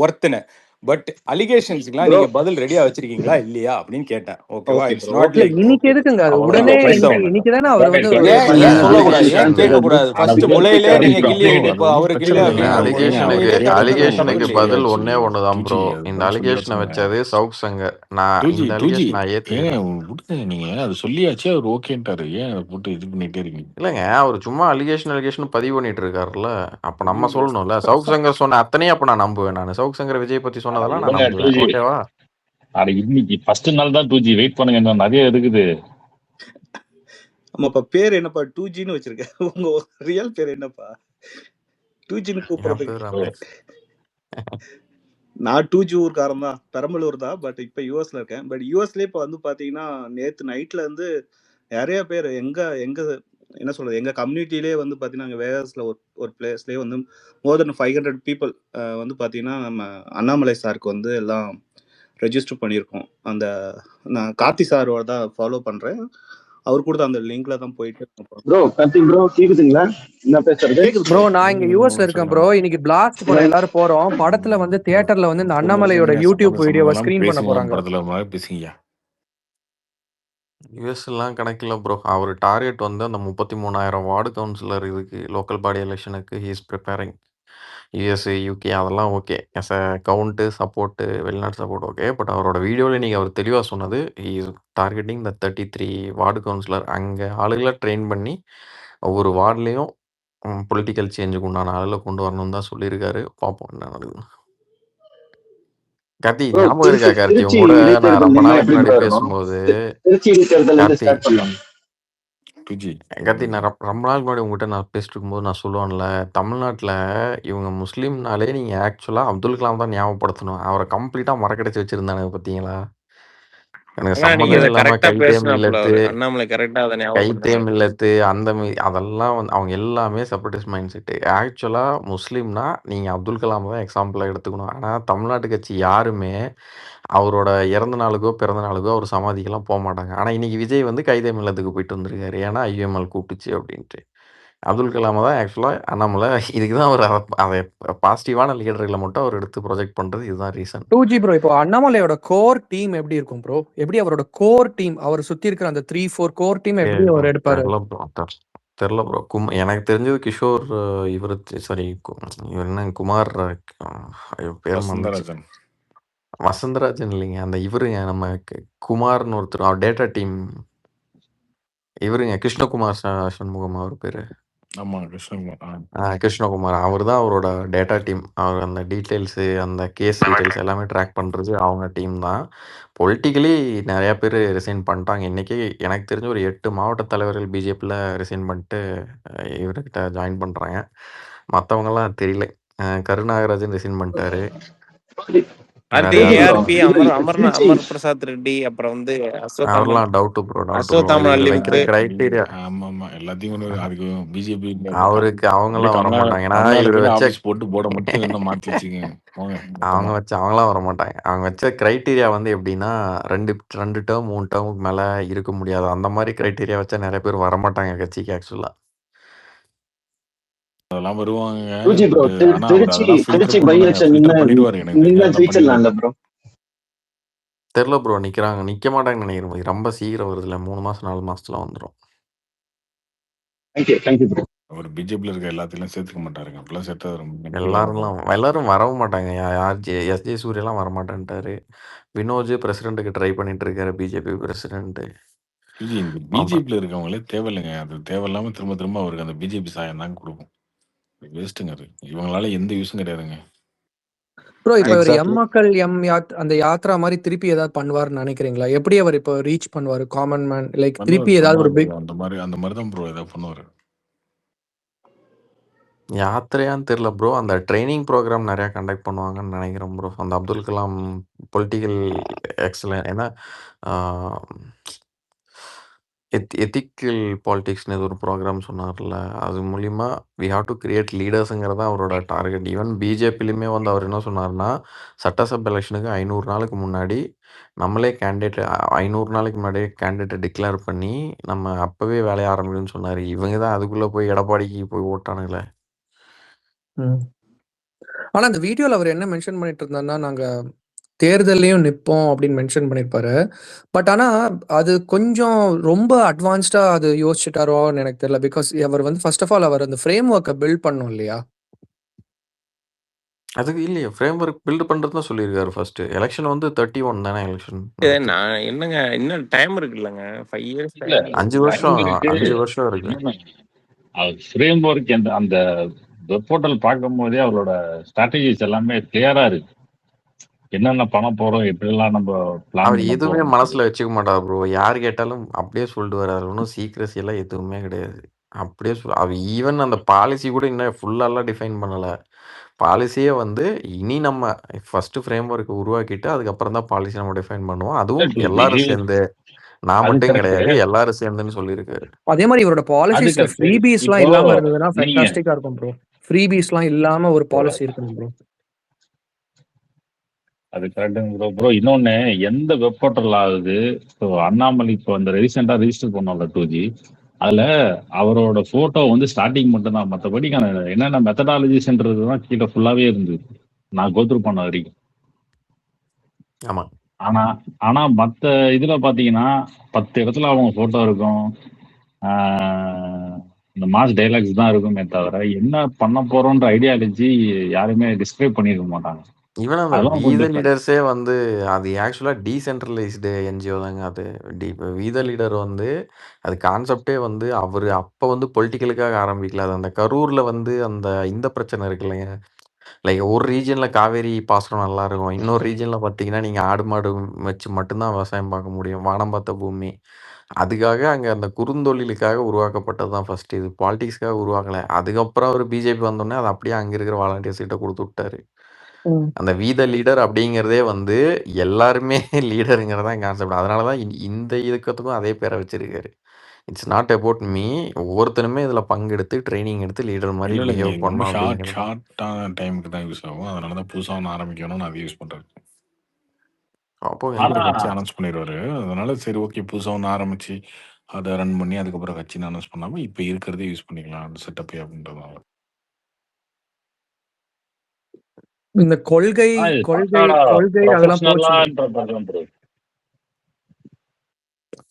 ஒர்த்துன்னு. பட் அலிகேஷன்ஸ்க்குலாம் நீங்க பதில் ரெடியா வச்சிருக்கீங்களா இல்லையா அப்படின்னு கேட்டேன். ஓகேவா? இட்ஸ் நாட் இல்ல லைக் இன்னைக்கு எதுக்குங்க அது அவ்வளோதான் உடனே பெருசவங்க. இன்னைக்கு தானே அவர் வந்து ஏன் சொல்லக்கூடாது, ஏன் கேட்கக்கூடாது? ஃபர்ஸ்ட் முளையிலே நீங்க கில்லி ப்ரோ அது இப்போ ஒன்றும் அவருக்கு பிரச்சனை இல்லை இல்லை. அப்படிங்கிற அது போது ஏங்க அலிகேஷனுக்கு முளையிலே கேட்கறதுல ஒன்றும் தப்பு அலிகேஷனுக்கு இல்லையே. பதில் சொல்லியாச்சு ஒன்னே ஒண்ணுதான் டூஜி, ப்ரோ. அது இந்த பதில் அலிகேஷனை சொல்லியாச்சுங்க. வச்சது சவுக் சங்கர். நான் டூஜி இந்த டூஜி அலிகேஷன் நான் ஏங்க ஏத்துக்கிறேன். விடுங்க, நீங்க அது சொல்லியாச்சு, அவர் ஓகேன்ட்டாரு, ஏன் அதை போட்டு இது பண்ணிட்டே இருக்கீங்க? இல்லைங்க அவர் சும்மா அலிகேஷன் பதிவு பண்ணிட்டு இருக்காருல்ல. அப்ப நம்ம சொல்லணும்ல. சவுக் சங்கர் சொன்ன அத்தனையும் அப்ப நான் நம்புவேன். நான் சவுக் சங்கர் விஜய் பத்தி சொன்னதெல்லாம் நான் விடுங்க நம்புவேன். 2G. ஓகேவா? அது இன்னைக்கு ஃபர்ஸ்ட் நாள் தான் 2G. வெயிட் பண்ணுங்க, இன்னும் நிறைய இருக்குது. ஆமாப்பா, பேர் என்னப்பா 2Gன்னு வச்சிருக்க? உங்க ரியல் பேர் என்னப்பா? 2Gன்னு என் கூப்பிடுறதுக்கு பேர் ரமேஷ். நான் 2G ஊர்க்காரன் தான், பெரம்பலூர் தான். பட் இப்போ யூஎஸ்ல இருக்கேன். பட் யூஎஸ்ல இப்போ வந்து பாத்தீங்கன்னா நேத்து நைட்ல இருந்து நிறைய பேர் எங்க எங்க என்ன சொல்றது, எங்க கம்யூனிட்டிலே வந்து பாத்தீங்கன்னா அங்கே வேகஸ்ல ஒரு பிளேஸ்லேயே வந்து மோர் தென் 500 பீப்புள் வந்து பாத்தீங்கன்னா நம்ம அண்ணாமலை சாருக்கு வந்து எல்லாம் ரெஜிஸ்டர் பண்ணியிருக்கோம். அந்த நான் கார்த்தி சாரோட தான் ஃபாலோ பண்றேன். அவர் கூட அந்த லிங்க்ல தான் போயிட்டு ப்ரோ கார்த்திக் ப்ரோ கேக்குதுங்களா என்ன பேசுறது? கேக்குது ப்ரோ ப்ரோ. நான் இங்க யூஎஸ்ல இருக்கேன் ப்ரோ. இன்னைக்கு பிளாஸ்ட் படம் எல்லாரும் போறோம். படத்துல வந்து தியேட்டர்ல வந்து இந்த அண்ணாமலையோட சொல்லுங்க, யூடியூப் சம்மந்தம் வீடியோவை இல்லாம ஸ்கிரீன் பண்ண பேசுங்க, போறாங்க. படத்துல மாதிரி பேசுங்க. யூஎஸ் எல்லாம் கணக்கில்ல ப்ரோ. அவர் டார்கெட் வந்து அந்த 33,000 வார்டு கவுன்சிலர் இதுக்கு லோக்கல் பாடி எலெக்ஷனுக்கு he is preparing. US UK அதெல்லாம் ஓகே. எஸ் அ கவுண்ட்டு சப்போர்ட்டு வெளிநாட்டு சப்போர்ட் ஓகே. பட் அவரோட வீடியோவில் நீங்கள் அவர் தெளிவாக சொன்னது he is targeting the 33 ward councillor. அங்கே ஆளுகளை ட்ரெயின் பண்ணி ஒவ்வொரு வார்டுலேயும் பொலிட்டிக்கல் சேஞ்சுக்கு உண்டான ஆளுகளை கொண்டு வரணும்னு தான் சொல்லியிருக்காரு. பார்ப்போம் என்ன நடக்குது. கார்த்தி ப்ரோ ஞாபகம் இருக்கா கார்த்தி? திருச்சி உங்க கூட நான் இடைத்தேர்தல் ரொம்ப நின்னா நாளைக்கு எப்படி முன்னாடி ப்ரோ இருக்கும்? பேசும்போது திருச்சி இடைத்தேர்தல் இருந்து கார்த்தி ஸ்டார்ட் பண்ணலாம். டூஜி கார்த்தி நான் ரொம்ப நாள் முன்னாடி உங்ககிட்ட நான் பேசிட்டு இருக்கும்போது நான் சொல்லுவேன்ல, தமிழ்நாட்டில் இவங்க முஸ்லீம்னாலே நீங்கள் ஆக்சுவலாக அப்துல் கலாம் தான் ஞாபகப்படுத்தணும். அவரை கம்ப்ளீட்டாக மறக்கடிச்சு வச்சிருந்தானுங்க பார்த்தீங்களா? எனக்கு ஆனா நீங்க சம்மந்தம் இதை இல்லாமல் கரெக்டா கைத்தே பேசினாப்புல மில்லத்து அவரு அண்ணாமலை கரெக்டா அதை கைத்தே ஞாபகப்படுத்தினாரு. மில்லத்து அந்த அதெல்லாம் வந்து அவங்க எல்லாமே செப்பரேட்டிஸ்ட் மைண்ட் செட்டு. ஆக்சுவலாக முஸ்லீம்னா நீங்கள் அப்துல் கலாம் தான் எக்ஸாம்பிளாக எடுத்துக்கணும். ஆனால் தமிழ்நாட்டு கட்சி யாருமே அவரோட இறந்த நாளுக்கோ பிறந்த நாளுக்கோ அவர் சமாதிக்கெல்லாம் போக மாட்டாங்க. ஆனால் இன்னைக்கு விஜய் வந்து கைதே மில்லத்துக்கு போயிட்டு வந்திருக்காரு. ஏன்னா ஐஎம்எல் கூப்பிட்டுச்சு அப்படின்ட்டு. அப்துல் கலாமை தான் ஆக்சுவலாக அண்ணாமலை இதுக்கு தான் அவர் அதை பாசிட்டிவான லீடர்களை மட்டும் அவர் எடுத்து ப்ரொஜெக்ட் பண்ணுறது இதுதான் ரீசன். 2G ப்ரோ இப்போ அண்ணாமலையோட கோர் டீம் எப்படி இருக்கும் ப்ரோ? எப்படி அவரோட கோர் டீம் அவர் சுத்தி இருக்கிற அந்த 3-4 கோர் டீம் எப்படி அவர் எடுப்பாரு? தெரில ப்ரோ. எனக்கு தெரிஞ்சது கிஷோர் இவர் சாரி இவர் என்ன குமார் பேர் மறந்துச்சு. வசந்தராஜன். வசந்தராஜன் இல்லைங்க, அந்த இவருங்க நம்ம குமார்னு ஒருத்தர் அவர் டேட்டா டீம் இவருங்க கிருஷ்ணகுமார் சண்முகம் அவர் பேர். ஆமாம் கிருஷ்ணகுமார். கிருஷ்ணகுமார் அவர் தான் அவரோட டேட்டா டீம். அவர் அந்த டீட்டெயில்ஸு அந்த கேஸ் டீட்டெயில்ஸ் எல்லாமே ட்ராக் பண்ணுறது அவங்க டீம் தான். பொலிட்டிக்கலி நிறையா பேர் ரிசைன் பண்ணிட்டாங்க. இன்றைக்கி எனக்கு தெரிஞ்ச ஒரு 8 மாவட்ட தலைவர்கள் பிஜேபியில் ரிசைன் பண்ணிட்டு இவர்கிட்ட ஜாயின் பண்ணுறாங்க. மற்றவங்கலாம் தெரியல. கருநாகராஜன் ரிசைன் பண்ணிட்டாரு. அது ஏஆர்பி அமர் பிரசாத் ரெட்டி அப்புறம் வந்து அவர்லாம் டவுட் ப்ரோ. வைக்கிற கிரைட்டீரியா ஆமா எல்லாத்தையும் அதுக்கு பிஜேபி அவருக்கு அவங்களாம் வர மாட்டாங்க. ஏன்னா இவர் வச்ச போட்டு போட மட்டும் என்ன மாத்தி வச்சுக்கோங்க. அவங்களாம் வர மாட்டாங்க. அவங்க வச்ச கிரைட்டீரியா வந்து எப்படின்னா 2 டேர்ம் 3 டேர்முக்கு மேல இருக்க முடியாது. அந்த மாதிரி கிரைட்டீரியா வச்சா நிறைய பேர் வரமாட்டாங்க கட்சிக்கு ஆக்சுவலா. அதெல்லாம் வருவாங்க. திருச்சி பை எலெக்ஷன் நின்னா ப்ரோ. தெரியல ப்ரோ, நிக்க மாட்டாங்கன்னு நினைக்கிறேன். ரொம்ப சீக்கிரம் வருதுல, 3 மாசம் 4 மாசத்துல வந்துடும். Thank you bro. அவர் பிஜேபியில் இருக்க எல்லாத்தையும் சேர்த்துக்க மாட்டாருங்க. அப்படிலாம் சேர்த்தா ரொம்ப எல்லாரும் வரவும் மாட்டாங்க. யார் எஸ்.ஜே. சூர்யாலாம் வரமாட்டேன்ட்டாரு. வினோஜ் பிரசிடென்ட்டுக்கு ட்ரை பண்ணிட்டு இருக்காரு, பிஜேபி பிரசிடென்ட். இந்த பிஜேபியில் இருக்கவங்களே தேவையில்லைங்க. அது தேவையில்லாம திரும்ப திரும்ப அவருக்கு அந்த பிஜேபி சாயம் தாங்க கொடுக்கும். வேஸ்ட்டுங்க அது. இவங்களால எந்த யூஸும் கிடையாதுங்க. ப்ரோ இப்போ இவர் எக்ஸாக்ட்லி. மக்கள் அந்த யாத்ரா மாதிரி திருப்பி ஏதாவது பண்ணுவார்னு நினைக்கிறீங்களா? எப்படி அவர் இப்போ ரீச் பண்ணுவார் காமன் மேன்? லைக் திருப்பி ஏதாவது ஒரு பிக் அந்த மாதிரி தான் ப்ரோ ஏதாவது பண்ணுவார். யாத்திரையான்னு தெரியல ப்ரோ. அந்த ட்ரைனிங் ப்ரோக்ராம் நிறையா கண்டக்ட் பண்ணுவாங்கன்னு நினைக்கிறேன் ப்ரோ. அந்த அப்துல் கலாம் பொலிட்டிக்கல் எக்ஸலன் ஏன்னா எத்திக்கல் பாலிடிக்ஸ்னு ஒரு ப்ரோக்ராம் சொன்னார்ல, அது மூலிமா வி ஹாவ் டு கிரியேட் லீடர்ஸுங்கிறது தான் அவரோட டார்கெட். ஈவன் பிஜேபிலையுமே வந்து அவர் என்ன சொன்னார்னா, சட்டசபை எலெக்ஷனுக்கு 500 நாளுக்கு முன்னாடி நம்மளே கேண்டிடேட் 500 நாளைக்கு முன்னாடியே கேண்டிடேட்டை டிக்ளேர் பண்ணி நம்ம அப்போவே வேலையை ஆரம்பிக்கணும்னு சொன்னார். இவங்க தான் அதுக்குள்ளே போய் எடப்பாடிக்கு போய் ஓட்டானுங்களே. ஆனா அந்த வீடியோல அவர் என்ன மென்ஷன் பண்ணிட்டு இருந்தாருன்னா, நாங்க தேர்தல்லையும் நிப்போம் அப்படின்னு மென்ஷன் பண்ணியிருப்பாரு. பட் ஆனா அது கொஞ்சம் ரொம்ப அட்வான்ஸ்டா அது யோசிச்சுட்டாரோன்னு எனக்கு தெரியல. பிகாஸ் அவர் வந்து ஃபர்ஸ்ட் ஆஃப் ஆல் அவர் அந்த ஃப்ரேம் ஒர்க்கை பில்ட் பண்ணும் இல்லையா? அதுக்கு இல்லையே ஃப்ரேம் ஒர்க் பில்ட் பண்ணுறது தான் சொல்லியிருக்காரு. ஃபர்ஸ்ட் எலெக்ஷன் வந்து 31 தானே எலெக்ஷன். நான் என்னங்க இன்னும் டைம் இருக்கு இல்லைங்க, 5 இயர்ஸ் இல்ல 5 வருஷம் டைம் இருக்கு. 5 வருஷம் இருக்கு. ஃப்ரேம் ஒர்க் அந்த வெப் போர்ட்டல் பார்க்கும் போதே அவரோட ஸ்ட்ராட்டஜிஸ் எல்லாமே கிளியரா இருக்கு. என்னென்ன பண்ண போறோம், எப்படிலாம் நம்ம பிளான் அவர் பண்ண எதுவுமே போறோம். மனசுல வச்சுக்க மாட்டார் ப்ரோ. யார் கேட்டாலும் அப்படியே சொல்லிட்டு வர்றாரு. ஒன்றும் சீக்ரஸி எல்லாம் எதுவுமே கிடையாது. அப்படியே அவர் ஈவன் அந்த பாலிசி கூட இன்னும் ஃபுல்லாலாம் டிஃபைன் பண்ணலை. பாலிசியே வந்து இனி நம்ம ஃபர்ஸ்ட் ஃப்ரேம் ஒர்க் உருவாக்கிட்டு அதுக்கப்புறம் தான் பாலிசி நம்ம டிஃபைன் பண்ணுவோம். அதுவும் எல்லாரும் சேர்ந்து, நான் அது மட்டும் கரெக்ட். கிடையாது, எல்லாரும் சேர்ந்துன்னு சொல்லியிருக்காரு. அதே மாதிரி இவரோட அது பாலிசிஸ்ல கரெக்ட். ஃப்ரீபீஸ்லாம் இப்போ இல்லாம இருந்ததுன்னா நீங்க ஃபேண்டாஸ்டிக்கா இருக்கும் ப்ரோ. ஃப்ரீபீஸ்லாம் இல்லாம ஒரு பாலிசி இருக்கணும் ப்ரோ. அது கரெக்டுங்க ப்ரோ. இன்னொன்னு எந்த வெப் போர்ட்டல் ஆகுது, ஸோ அண்ணாமலை இப்போ அந்த ரீசெண்டாக ரெஜிஸ்டர் பண்ணோம்ல 2G, அதுல அவரோட போட்டோ வந்து ஸ்டார்டிங் மட்டும்தான், மற்றபடிக்கான என்னென்ன மெத்தடாலஜிஸ்ன்றது தான் கீழே ஃபுல்லாவே இருந்தது நான் கோத்ரூ பண்ண வரைக்கும். ஆமா. ஆனா மற்ற இதுல பாத்தீங்கன்னா 10 இடத்துல அவங்க போட்டோ இருக்கும், இந்த மாஸ் டைலாக்ஸ் தான் இருக்குமே தவிர என்ன பண்ண போறோன்ற ஐடியாலஜி யாருமே டிஸ்கிரைப் பண்ணிருக்க மாட்டாங்க. ஈவன் அந்த அதெல்லாம் வீத கொஞ்சம் லீடர்ஸே வந்து அது ஆக்சுவலாக டீசென்ட்ரலைஸ்டு என்ஜிஓ தாங்க. அது வீத லீடர் வந்து அது கான்செப்டே வந்து அவர் அப்போ வந்து பொலிட்டிக்கலுக்காக ஆரம்பிக்கல. அது அந்த கரூரில் வந்து இந்த பிரச்சனை இருக்கு இல்லைங்க. லைக் ஒரு ரீஜனில் காவேரி பாசனம் நல்லா இருக்கும், இன்னொரு ரீஜனில் பார்த்தீங்கன்னா நீங்கள் ஆடு மாடு வச்சு மட்டும்தான் விவசாயம் பார்க்க முடியும், வானம் பார்த்த பூமி. அதுக்காக அங்கே அந்த குறுந்தொழிலுக்காக உருவாக்கப்பட்டது தான் ஃபர்ஸ்ட். இது பாலிடிக்ஸ்க்காக உருவாக்கலை. அதுக்கப்புறம் அவர் பிஜேபி வந்தோடனே அதை அப்படியே அங்கே இருக்கிற வாலண்டியர்ஸ்கிட்ட கொடுத்து விட்டாரு. அந்த வீத லீடர் அப்படிங்கிறதே வந்து எல்லாருமே லீடருங்கிறது தான் கான்செப்ட். அதனால தான் இந்த இயக்கத்துக்கும் அதே பேரை வச்சிருக்காரு. It's not about me. ஒவ்வொருத்தருமே இதில் பங்கெடுத்து ட்ரைனிங் எடுத்து லீடர் மாதிரி இல்லைங்க, பிஹேவ் ரொம்ப பண்ணணும் அப்படிங்கிறது. ஷார்ட்டான டைமுக்கு தான் யூஸ் ஆகும். அதனால தான் புதுசாக ஒன்று ஆரம்பிக்கணும்னு அதை யூஸ் பண்ணுறாரு. அப்போ அப்புறம் கட்சி அனௌன்ஸ் பண்ணிடுவாரு. அதனால சரி ஓகே, புதுசாக ஒன்று ஆரம்பிச்சு அதை ரன் பண்ணி அதுக்கப்புறம் கட்சின்னு அனௌன்ஸ் பண்ணாமல் இப்போ இருக்கிறதே யூஸ் பண்ணிக்கலாம் அந்த செட்டப்பே அப்படின்றதுனால. இந்த கொள்கை அதெல்லாம் போச்சு.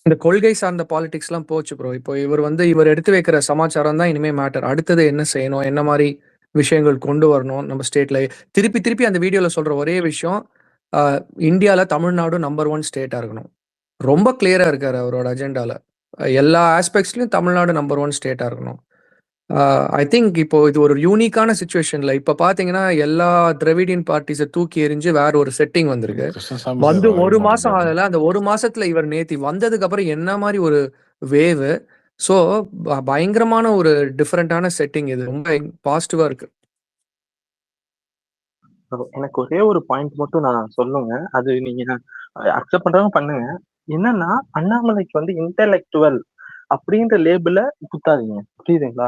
இந்த கொள்கை சார்ந்த பாலிடிக்ஸ் எல்லாம் போச்சு ப்ரோ. இப்போ இவர் எடுத்து வைக்கிற சமாச்சாரம் தான் இனிமே மேட்டர். அடுத்தது என்ன செய்யணும், என்ன மாதிரி விஷயங்கள் கொண்டு வரணும் நம்ம ஸ்டேட்ல. திருப்பி அந்த வீடியோல சொல்ற ஒரே விஷயம், இந்தியால தமிழ்நாடு நம்பர் 1 ஸ்டேட்டா இருக்கணும். ரொம்ப கிளியரா இருக்காரு அவரோட அஜெண்டால. எல்லா ஆஸ்பெக்ட்ஸ்லயும் தமிழ்நாடு நம்பர் 1 ஸ்டேட்டா இருக்கணும். ஐ திங்க் இப்போ இது ஒரு யூனிக்கான சுச்சுவேஷன்ல இப்ப பாத்தீங்கன்னா எல்லா திராவிடியன் பார்ட்டிஸை தூக்கி எறிஞ்சு வேற ஒரு செட்டிங் வந்திருக்கு. வந்து 1 மாசம் ஆகல. அந்த 1 மாசத்துல இவர் நேத்தி வந்ததுக்கு அப்புறம் என்ன மாதிரி ஒரு வேவ். ஸோ பயங்கரமான ஒரு டிஃப்ரெண்டான செட்டிங். இது ரொம்ப பாசிட்டிவா இருக்கு. எனக்கு ஒரே ஒரு பாயிண்ட் மட்டும் நான் சொல்லுங்க, அது நீங்க அக்செப்ட் பண்றவங்க பண்ணுங்க. என்னன்னா அண்ணாமலைக்கு வந்து இன்டெலெக்சுவல் அப்படின்ற லேபிள குத்தாதீங்க, புரியுதுங்களா?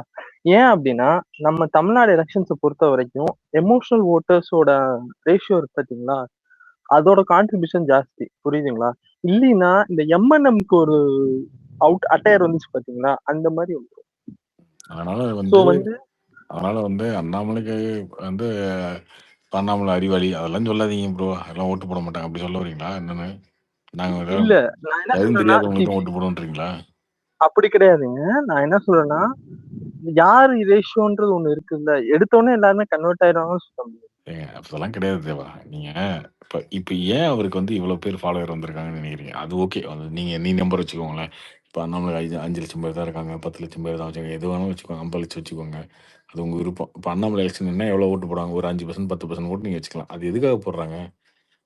ஏன் அப்படின்னா நம்ம தமிழ்நாடு எலெக்ஷன்ஸை பொறுத்த வரைக்கும் எமோஷனல் ஓட்டர்ஸோட ரேஷியோ இருக்கு பாத்தீங்களா, அதோட கான்ட்ரிபியூஷன் ஜாஸ்தி, புரியுதுங்களா? இல்லைன்னா இந்த எம்என்எம்க்கு ஒரு அட்டையர் வந்துச்சு பாத்தீங்களா, அந்த மாதிரி அதனால வந்து அண்ணாமலைக்கு வந்து அண்ணாமலை அறிவாளி அதெல்லாம் சொல்லாதீங்க ப்ரோ. அதெல்லாம் ஓட்டு போட மாட்டாங்க அப்படி சொல்ல வரீங்களா? என்னன்னு நாங்க எதுவும் தெரியாதவங்களுக்கு ஓட்டு போடுன்றீங்களா? அப்படி கிடையாதுங்க. நான் என்ன சொல்றேன்னா யாரு ரேஷியோன்றது ஒண்ணு இருக்குல்ல. எடுத்த உடனே எல்லாருமே கன்வெர்ட் ஆயிடுவாங்கன்னு சொல்ல முடியாது. ஏங்க அதெல்லாம் கிடையாது தேவா. நீங்க இப்ப இப்ப ஏன் அவருக்கு வந்து இவ்வளவு பேர் ஃபாலோவர் வந்திருக்காங்கன்னு நினைக்கிறீங்க? அது ஓகே. அது நீ நம்பர் வச்சுக்கோங்களேன். இப்ப அண்ணாமலை 5,00,000 பேர் தான் இருக்காங்க, 10,00,000 பேர் தான் வச்சுக்கோங்க, எது வேணாலும் வச்சுக்கோங்க, 50,00,000 வச்சுக்கோங்க. அது உங்க விருப்பம். இப்ப அண்ணாமலை எலெக்ஷன் எவ்வளவு ஓட்டு போடுவாங்க? ஒரு 5%, 10% ஓட்டு நீங்க வச்சுக்கலாம். அது எதுக்காக போடுறாங்க?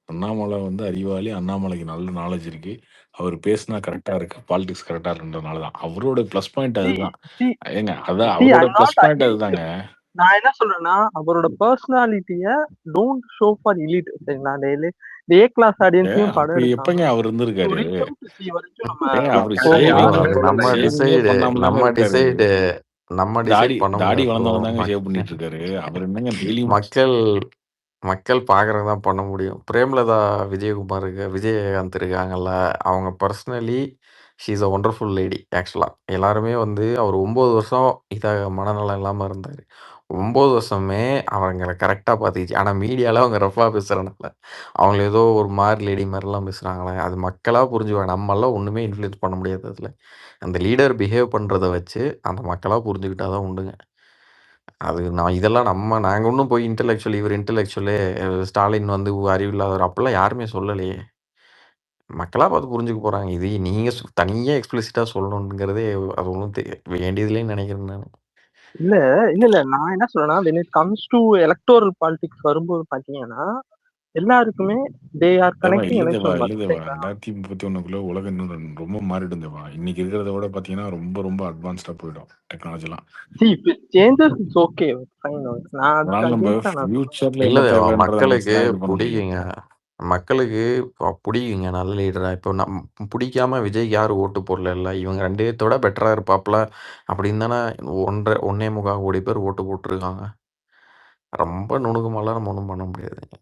அண்ணாமலை வந்து அறிவாளி, அண்ணாமலைக்கு நல்ல நாலேஜ் இருக்கு, அவர் பேசினா கரெக்டா இருக்கு, பாலிடிக்ஸ் கரெக்டா இருக்குன்றதுனால தான். அவரோட ப்ளஸ் பாயிண்ட் அதுதான். ஏங்க அதான் அவரோட I'm plus not point against. அதுதாங்க. நான் என்ன சொல்றேன்னா, அவரோட பர்சனாலிட்டிய டோன்ட் ஷோ ஃபார் எலிட். சரிங்களா? டெய்லி ஏ கிளாஸ் ஆடியன்ஸையும் படம் அப்படி எடுக்காம எப்பங்க அவர் டு இருந்திருக்காரு? ரீச் அவுட் டு சி வரைக்கும் நம்ம ஏங்க அவரு சரி ப்ரோ, போகணும். அது நம்ம ஷேவிங்கே டிசைடு பண்ணாம தாங்க நம்ம இருக்காரு. டிசைடு நம்ம தாடி டிசைட் பண்ண தாடி முடியாது ப்ரோ. வளர்ந்தவங்க தாங்க ஷேவ் பண்ணிட்டு இருக்காரு. அவர் என்னங்க டெய்லியும் மக்கள் மக்கள் பார்க்கறது தான் பண்ண முடியும். பிரேமலதா விஜயகுமாருக்கு விஜயகாந்த் இருக்காங்கல்ல, அவங்க personally she is a wonderful lady ஆக்சுவலா. எல்லாருமே வந்து அவர் 9 வருஷம் மனநலம் இல்லாம இருந்தாரு. 9 வருஷமே அவங்கள கரெக்ட்டா பார்த்துக்கிச்சு. ஆனா மீடியால அவங்க ரஃப்பா பேசுறனால, அவங்கள ஏதோ ஒரு மாரி லேடி மாரிலாம் பேசுறாங்களே, அது மக்களா புரிஞ்சுக்குவாங்க. நம்மலாம் ஒண்ணுமே இன்ஃப்ளூயன்ஸ் பண்ண முடியாது அதுல. அந்த லீடர் பிஹேவ் பண்றத வச்சு அந்த மக்களா புரிஞ்சுக்கிட்டா தான் உண்டுங்க. அது இதெல்லாம் நாங்க ஒண்ணும் போய் இவர் இன்டலெக்சுவலு ஸ்டாலின் வந்து அறிவில்லாதவர் அப்படிலாம் யாருமே சொல்லலையே. மக்களா பார்த்து புரிஞ்சுக்க போறாங்க. இது நீங்க தனியா எக்ஸ்பிளிசிட்டா சொல்லணும்ங்கிறதே அது ஒண்ணும் வேண்டியதில்லைன்னு நினைக்கிறேன் நானு. இல்ல. நான் என்ன சொல்றேன்னா, when it comes to electoral politics வரும்போது பாத்தீங்கன்னா, எல்லாருக்குமே they are தேவா connecting இல்ல தேவா election இல்ல budget. தேவா 2031க்குள்ள உலகம் இன்னும் ரொம்ப மாறிடும் தேவா. இன்னைக்கு இருக்கிறத விட பாத்தீங்கன்னா ரொம்ப ரொம்ப அட்வான்ஸ்டா போயிடும் டெக்னாலஜிலாம். See, if it changes, it's okay. Fine. நான் அதுக்கு அதனால நம்ம against நான் சொல்லல. ஃபியூச்சர்ல இல்ல என்ன தேவா, தேவைன்றத மக்களுக்கு நினைச்சுதான் இது பண்ண முடியும். பிடிக்குங்க. மக்களுக்கு பிடிக்குங்க நல்ல லீடரா. இப்போ பிடிக்காம விஜய்க்கு யாரும் ஓட்டு போடல. இவங்க 2 பேர்த்தோட பெட்டரா இருப்பாப்ல அப்படின்னு தானே 1.25 கோடி பேர் ஓட்டு போட்டுருக்காங்க. ரொம்ப நுணுக்கமாலாம் நம்ம ஒண்ணும் பண்ண முடியாதுங்க.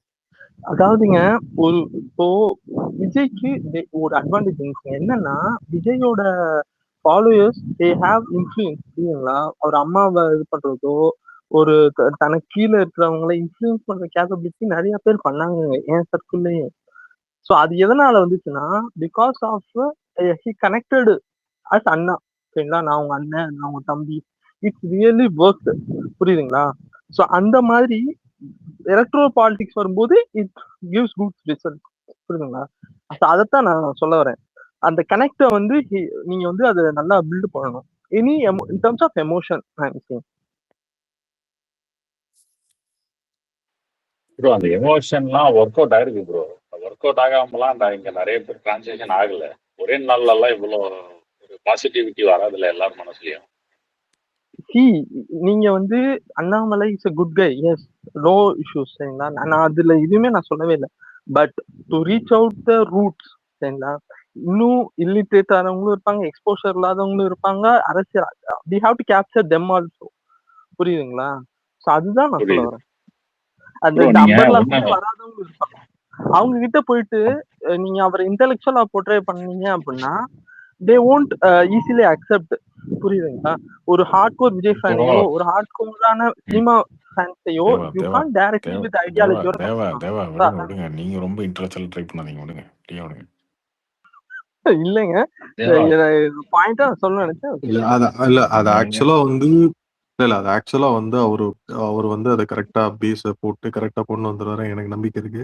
அதாவதுங்க, இப்போ விஜய்க்கு ஒரு அட்வான்டேஜ் இருந்துச்சு. என்னன்னா, விஜயோட ஃபாலோயர்ஸ் தே ஹேவ் இன்ஃப்ளூயன்ஸ். புரியுதுங்களா? அவர் அம்மாவை இது பண்றதோ, ஒரு தனக்கு கீழே இருக்கிறவங்கள இன்ஃப்ளூயன்ஸ் பண்ற கேப்பபிலிட்டி நிறைய பேர் பண்ணாங்க என் சர்க்கிள்லயும். ஸோ அது எதனால வந்துச்சுன்னா, because of he connected as அண்ணா. சரிங்களா? நான் உங்க அண்ணன், நான் உங்க தம்பி. It's really work. புரியுதுங்களா? ஸோ அந்த மாதிரி எலக்ட்ரல் பாலிடிக்ஸ் வரும்போது இட் கிவ்ஸ் குட் ரிசல்ட். புரியுதுங்களா? அதைத்தான் நான் சொல்ல வரேன். அந்த கனெக்டை வந்து நீங்க வந்து அதை நல்லா பில்ட் பண்ணணும். In terms of emotion. Bro அந்த எமோஷன்லாம் ஒர்க் அவுட் ஆயிருக்கு ப்ரோ. ஒர்க் அவுட் ஆகாமலாம் இங்க நிறைய பேர் டிரான்சாக்ஷன் ஆகல. ஒரே நாள்ல எல்லாம் இவ்வளோ ஒரு பாசிட்டிவிட்டி வராதுல்ல எல்லார் மனசுலயும். நீங்க வந்து Annamalai is a good guy. Yes, no issues. சரிங்களா? நான் அதுல எதுவுமே நான் சொல்லவே இல்லை. But to reach out the roots. சரிங்களா? இன்னும் இல்லிட்ரேட் ஆனவங்களும் இருப்பாங்க, எக்ஸ்போஷர் இல்லாதவங்களும் இருப்பாங்க. அரசியல் we have to capture them also. புரியுதுங்களா? ஸோ அதுதான் நான் சொல்ல வரேன். அந்த அம்பர்லா வராதவங்க இருப்பாங்க. அவங்க கிட்ட போயிட்டு நீங்க அவரை இன்டெலெக்சுவலா போர்ட்ரே பண்ணீங்க அப்படின்னா they won't easily accept. புரியுதுங்களா? ஒரு ஹார்ட்கோர் விஜய் ஃபேனையோ, ஒரு ஹார்ட்கோரான சினிமா ஃபேன்ஸையோ யூ கான்ட் டைரக்ட்லி வித் ஐடியாலஜியோட விடுங்க. நீங்க ரொம்ப இன்டெலெக்சுவல் ட்ரை பண்ணாதீங்க. விடுங்க. இல்லைங்க, பாயிண்டா சொல்ல நினைச்சேன். இல்ல அது ஆக்சுவலா வந்து அது ஆக்சுவலா வந்து அவர் வந்து அதை கரெக்டா பேஸ போட்டு கரெக்டா கொண்டு வந்துருவாரு. எனக்கு நம்பிக்கை இருக்கு.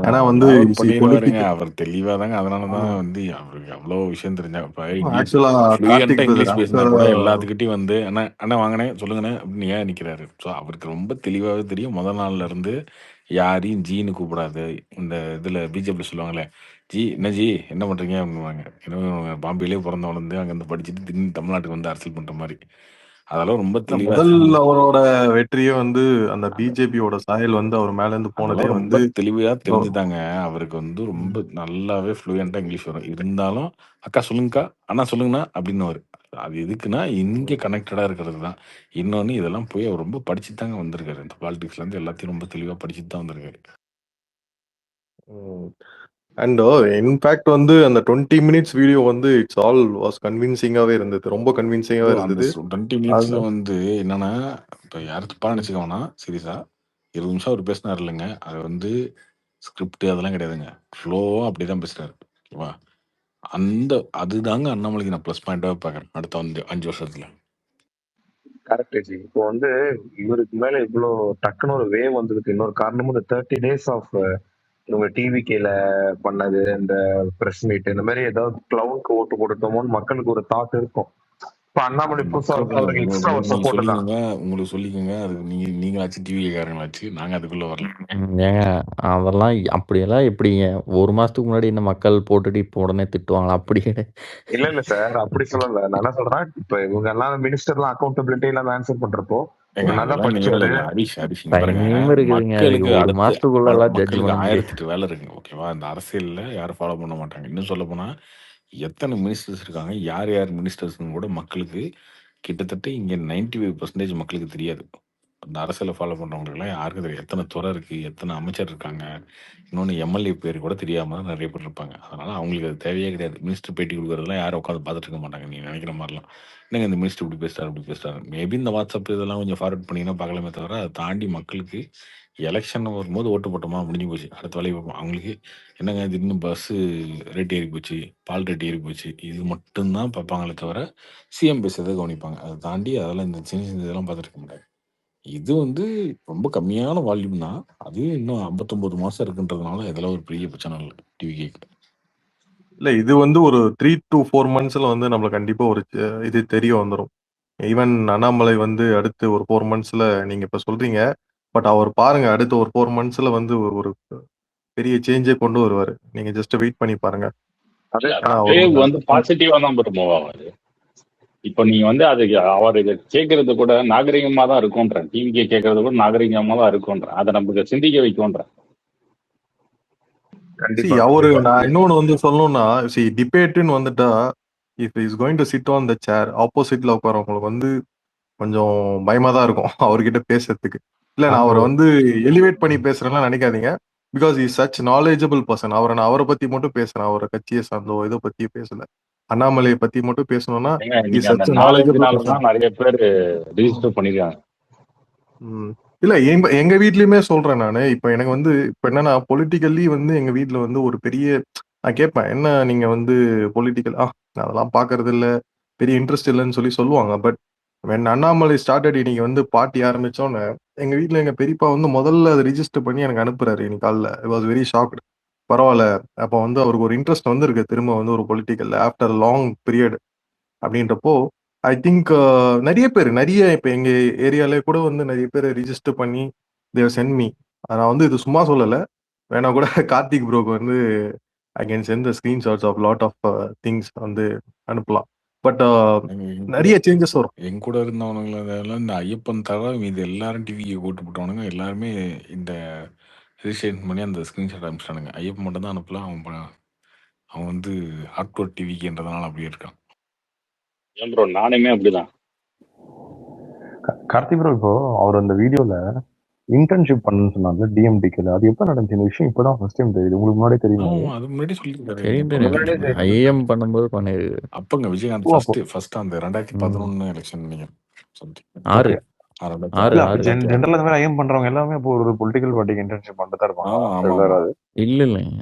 ஏன்னா வந்து அவர் தெளிவாதாங்க. அதனாலதான் வந்து அவருக்கு அவ்வளவு விஷயம் தெரிஞ்சா ஆக்சுவலா இங்கிலீஷ் பேசினா கூட எல்லாத்துக்கிட்டையும் வந்து அண்ணா வாங்கினே சொல்லுங்கண்ணே அப்படின்னு ஏன் நிக்கிறாரு. ஸோ அவருக்கு ரொம்ப தெளிவாவே தெரியும். முதல் நாள்ல இருந்து யாரையும் ஜீன்னு கூப்பிடாது. இந்த இதுல பிஜேபி சொல்லுவாங்களே, ஜி என்ன ஜி என்ன பண்றீங்க அப்படின்வாங்க. ஏன்னா பாம்பேலேயே பிறந்த வளர்ந்து அங்கிருந்து படிச்சுட்டு திடீர்னு தமிழ்நாட்டுக்கு வந்து அரசியல் பண்ற மாதிரி. அதெல்லாம் ரொம்ப தெளிவா முதல் அவரோட வெற்றியே வந்து அந்த பிஜேபியோட சாயல் வந்து அவர் மேல இருந்து போனதே வந்து ரொம்ப தெளிவா தெரிஞ்சுதாங்க. அவருக்கு வந்து ரொம்ப நல்லாவே ஃப்ளூயண்டா இங்கிலீஷ் வரும். இருந்தாலும் அக்கா சொல்லுங்கக்கா, அண்ணா சொல்லுங்கண்ணா அப்படின்னு அது எதுக்குன்னா இங்க கனெக்டடா இருக்கிறது தான். இன்னொன்னு இதெல்லாம் போய் அவர் ரொம்ப படிச்சுட்டு தாங்க வந்திருக்காரு. இந்த பாலிடிக்ஸ்ல இருந்து எல்லாத்தையும் ரொம்ப தெளிவா படிச்சுட்டு தான் வந்திருக்காரு. அண்ட் இன்ஃபேக்ட் வந்து அந்த 20 மினிட்ஸ் வீடியோ வந்து இட்ஸ் ஆல் வாஸ் கன்வின்சிங்காவே இருந்தது. ரொம்ப கன்வின்சிங்காவே இருந்தது. 20 மினிட்ஸ்ல வந்து என்னன்னா, இப்ப யாரும் தப்பா நினைச்சுக்க வேணாம். சீரியஸா 20 நிமிஷம் அவர் பேசினார் இல்லைங்க, அது வந்து ஸ்கிரிப்ட் அதெல்லாம் கிடையாதுங்க. ஃப்ளோவா அப்படிதான் பேசுறாரு. ஓகேவா? அதுதாங்க அண்ணாமலைக்கு நான் ப்ளஸ் பாயிண்டாவே பார்க்குறேன் அடுத்த வந்து 5 வருஷத்துல. Correct G. இப்போ வந்து இவருக்கு மேல இவ்வளோ டக்குன்னு ஒரு வேவ் வந்ததுக்கு இன்னொரு காரணமும் இந்த 30 டேஸ் ஆஃப் இவங்க டிவிகேல பண்ணது, இந்த பிரஸ் மீட், இந்த மாதிரி ஏதாவது கிளவுனுக்கு ஓட்டு போட்டுட்டோமோன்னு மக்களுக்கு ஒரு தாட் இருக்கும். இப்ப அது அண்ணாமலை புதுசா மக்களுக்கு அவருக்கு எக்ஸ்ட்ரா ஒரு நீங்க சப்போர்ட் தான். சொல்லிக்கோங்க, உங்களுக்கு சொல்லிக்கோங்க. அது நீங்களாச்சு டிவிக்காரங்களாச்சு, நாங்க அதுக்குள்ள வரல. ஏங்க அதெல்லாம் அப்படியெல்லாம் எப்படிங்க 1 மாசத்துக்கு முன்னாடி இந்த மக்கள் போட்டுட்டு இப்போ உடனே திட்டுவாங்களா? அப்படியே இல்ல சார், அப்படி சொல்லல. நான் என்ன சொல்றேன், இப்ப இவங்க எல்லாம் மினிஸ்டர்லாம் அக்கௌண்டபிலிட்டி இல்லாம ஆன்சர் பண்றப்போ ஏங்க இவர் நல்லா அதெல்லாம் நீங்க படிச்சவரு. இல்ல ஹரிஷ் இங்க பாருங்க, டைம் இருக்குதுங்க. அதுக்கு மக்களுக்கு 1 அடுத்து மாசத்துக்குள்ள எல்லாம் ஜட்ஜ் மக்களுக்கு பண்ண முடியாது. 1008 வேலை இருக்குங்க. ஓகேவா? இந்த அரசியல்ல யாரும் ஃபாலோ பண்ண மாட்டாங்க. இன்னும் சொல்ல போனா எத்தனை மினிஸ்டர்ஸ் இருக்காங்க, யார் யார் மினிஸ்டர்ஸ்னு கூட மக்களுக்கு கிட்டத்தட்ட இங்க 95% மக்களுக்கு தெரியாது. அந்த அரசியலை ஃபாலோ பண்றவங்களுக்குலாம் யாருக்கும் தெரியாது. எத்தனை துறை இருக்கு, எத்தனை அமைச்சர் இருக்காங்க, இன்னொன்று எம்எல்ஏ பேர் கூட தெரியாம தான் நிறைய பேர் இருப்பாங்க. அதனால அவங்களுக்கு அது தேவையே கிடையாது. மினிஸ்டர் பேட்டி கொடுக்குறதுலாம் யாரும் உட்காந்து பார்த்துட்டு இருக்க மாட்டாங்க. நீங்க நினைக்கிற மாதிரிலாம் என்னங்க இந்த மினிஸ்டர் இப்படி பேசுறாரு அப்படி பேசுறாரு. மேபி இந்த வாட்ஸ்அப் இதெல்லாம் கொஞ்சம் ஃபார்வர்ட் பண்ணிங்கன்னா பார்க்கலாமே தவிர, அதை தாண்டி மக்களுக்கு எலெக்ஷன் வரும்போது ஓட்டு போட்டோமா முடிஞ்சு போச்சு, அடுத்த வேலையை பார்ப்போம். அவங்களுக்கு என்னங்க திடீர்னு பஸ்ஸு ரேட் ஏறி போச்சு, பால் ரேட் ஏறி போச்சு, இது மட்டும்தான் பார்ப்பாங்களே தவிர சிஎம் பேசுறதை கவனிப்பாங்க. அதை தாண்டி அதெல்லாம் இந்த சின்ன சின்ன இதெல்லாம் பார்த்துட்டு இருக்க மாட்டாங்க. இது வந்து ரொம்ப கம்மியான வால்யூம் தான். அது இன்னும் 59 மாசம் இருக்குன்றதுனால இதெல்லாம் ஒரு பெரிய பிரச்சனை இல்லை டிவிக்கு. இல்ல இது வந்து ஒரு 3 to 4 மந்த்ஸ்ல வந்து நம்மளுக்கு கண்டிப்பா ஒரு இது தெரிய வந்துரும். ஈவன் அண்ணாமலை வந்து அடுத்து ஒரு 4 மந்த்ஸ்ல நீங்க இப்ப சொல்றீங்க. பட் அவர் பாருங்க அடுத்த ஒரு 4 மந்த்ஸ்ல வந்து ஒரு பெரிய சேஞ்சே கொண்டு வருவாரு. நீங்க ஜஸ்ட் வெயிட் பண்ணி பாருங்க. இல்ல வேவ் வந்து பாசிட்டிவா தான் மூவ் ஆகுது. இப்போ நீங்க வந்து அது அவர் இதை கேட்கறது கூட நாகரிகமா தான் இருக்கும்ன்றேன். டிவிக்கே கேட்கறது கூட நாகரிகமா தான் இருக்கும்ன்றேன். அதை நமக்கு சிந்திக்க வைக்கும்ன்றேன். அவரு நான் இன்னொன்னு வந்து சொல்லணும்னா டிபேட்டுன்னு வந்துட்டா if is going to sit on the chair ஆப்போசிட்ல உட்காரவங்களுக்கு வந்து கொஞ்சம் பயமா தான் இருக்கும் அவர்கிட்ட பேசுறதுக்கு. இல்ல நான் அவரை வந்து எலிவேட் பண்ணி பேசுறேன்லாம் நினைக்காதீங்க. Because is such knowledgeable person. அவரை பத்தி மட்டும் பேசுறேன். அவரை கட்சியை சார்ந்தோ இதை பத்தி பேசல. அண்ணாமலையை பத்தி மட்டும் பேசணும்னா நிறைய பேர் ரிஜிஸ்டர் பண்ணிருக்காங்க. இல்ல எங்க வீட்லயுமே சொல்றேன் நானு. இப்ப எனக்கு வந்து இப்ப என்னன்னா பொலிட்டிக்கல்லி வந்து எங்க வீட்டுல வந்து ஒரு பெரிய நான் கேட்பேன், என்ன நீங்க வந்து பொலிட்டிக்கல் அதெல்லாம் பாக்குறது இல்ல, பெரிய இன்ட்ரெஸ்ட் இல்லைன்னு சொல்லுவாங்க. பட் வென் அண்ணாமலை ஸ்டார்டட் இன்னைக்கு வந்து பார்ட்டி ஆரம்பிச்சோன்னு எங்க வீட்டுல எங்க பெரியப்பா வந்து முதல்ல அதை ரிஜிஸ்டர் பண்ணி எனக்கு அனுப்புறாரு இன்னைக்கு காலைல. I was very shocked. பரவாயில்ல, அப்போ வந்து அவருக்கு ஒரு இன்ட்ரெஸ்ட் வந்துருக்கு திரும்ப வந்து ஒரு பொலிட்டிக்கல் ஆஃப்டர் லாங் பீரியட் அப்படின்றப்போ ஐ திங்க் நிறைய இப்போ எங்க ஏரியாலே கூட வந்து நிறைய பேர் ரிஜிஸ்டர் பண்ணி தேவ் சென்ட் மீ. நான் வந்து இது சும்மா சொல்லலை, வேணா கூட கார்த்திக் ப்ரோக்கு வந்து I can send the screenshots of lot of things வந்து அனுப்பலாம். பட் நிறைய சேஞ்சஸ் வரும். என் கூட இருந்தவனுங்களெல்லாம் இந்த ஐயப்பன் தவிர இது எல்லாரும் டிவிக்கு ஓட்டு போட்டவனுங்க எல்லாருமே இந்த ரிஜிஸ்ட்ரேஷன் பண்ணி அந்த ஸ்கிரீன்ஷாட் அனுப்பிச்சானுங்க. ஐயப்பன் மட்டும் தான் அனுப்பலாம். அவன் வந்து ஹார்ட்கோர் டிவிக்குன்றதுனால அப்படியே இருக்கான். ஏன் ப்ரோ நானுமே அப்படிதான். கார்த்திக் ப்ரோ இப்போ அவர் அந்த வீடியோல இன்டர்ன்ஷிப் பண்ணணும்னு சொன்னாங்க டிஎம்டிக்கல. அது எப்ப நடந்துச்சு இந்த விஷயம்? இப்பதான் ஃபர்ஸ்ட் டைம் தெரியுது. உங்களுக்கு முன்னாடி தெரியுமா? அது முன்னாடி சொல்லிருக்காரு. ஐஎம் பண்ணும்போது பண்ணிருக்கு. அப்பங்க விஜயகாந்த் ஃபர்ஸ்ட் அந்த 2011 எலெக்ஷன் ஆறு ஜெனரல் அந்த மாதிரி ஐஎம் பண்றவங்க எல்லாமே இப்போ ஒரு பொலிட்டிக்கல் பார்ட்டிக்கு இன்டர்ன்ஷிப் பண்ணிட்டு இருப்பாங்க.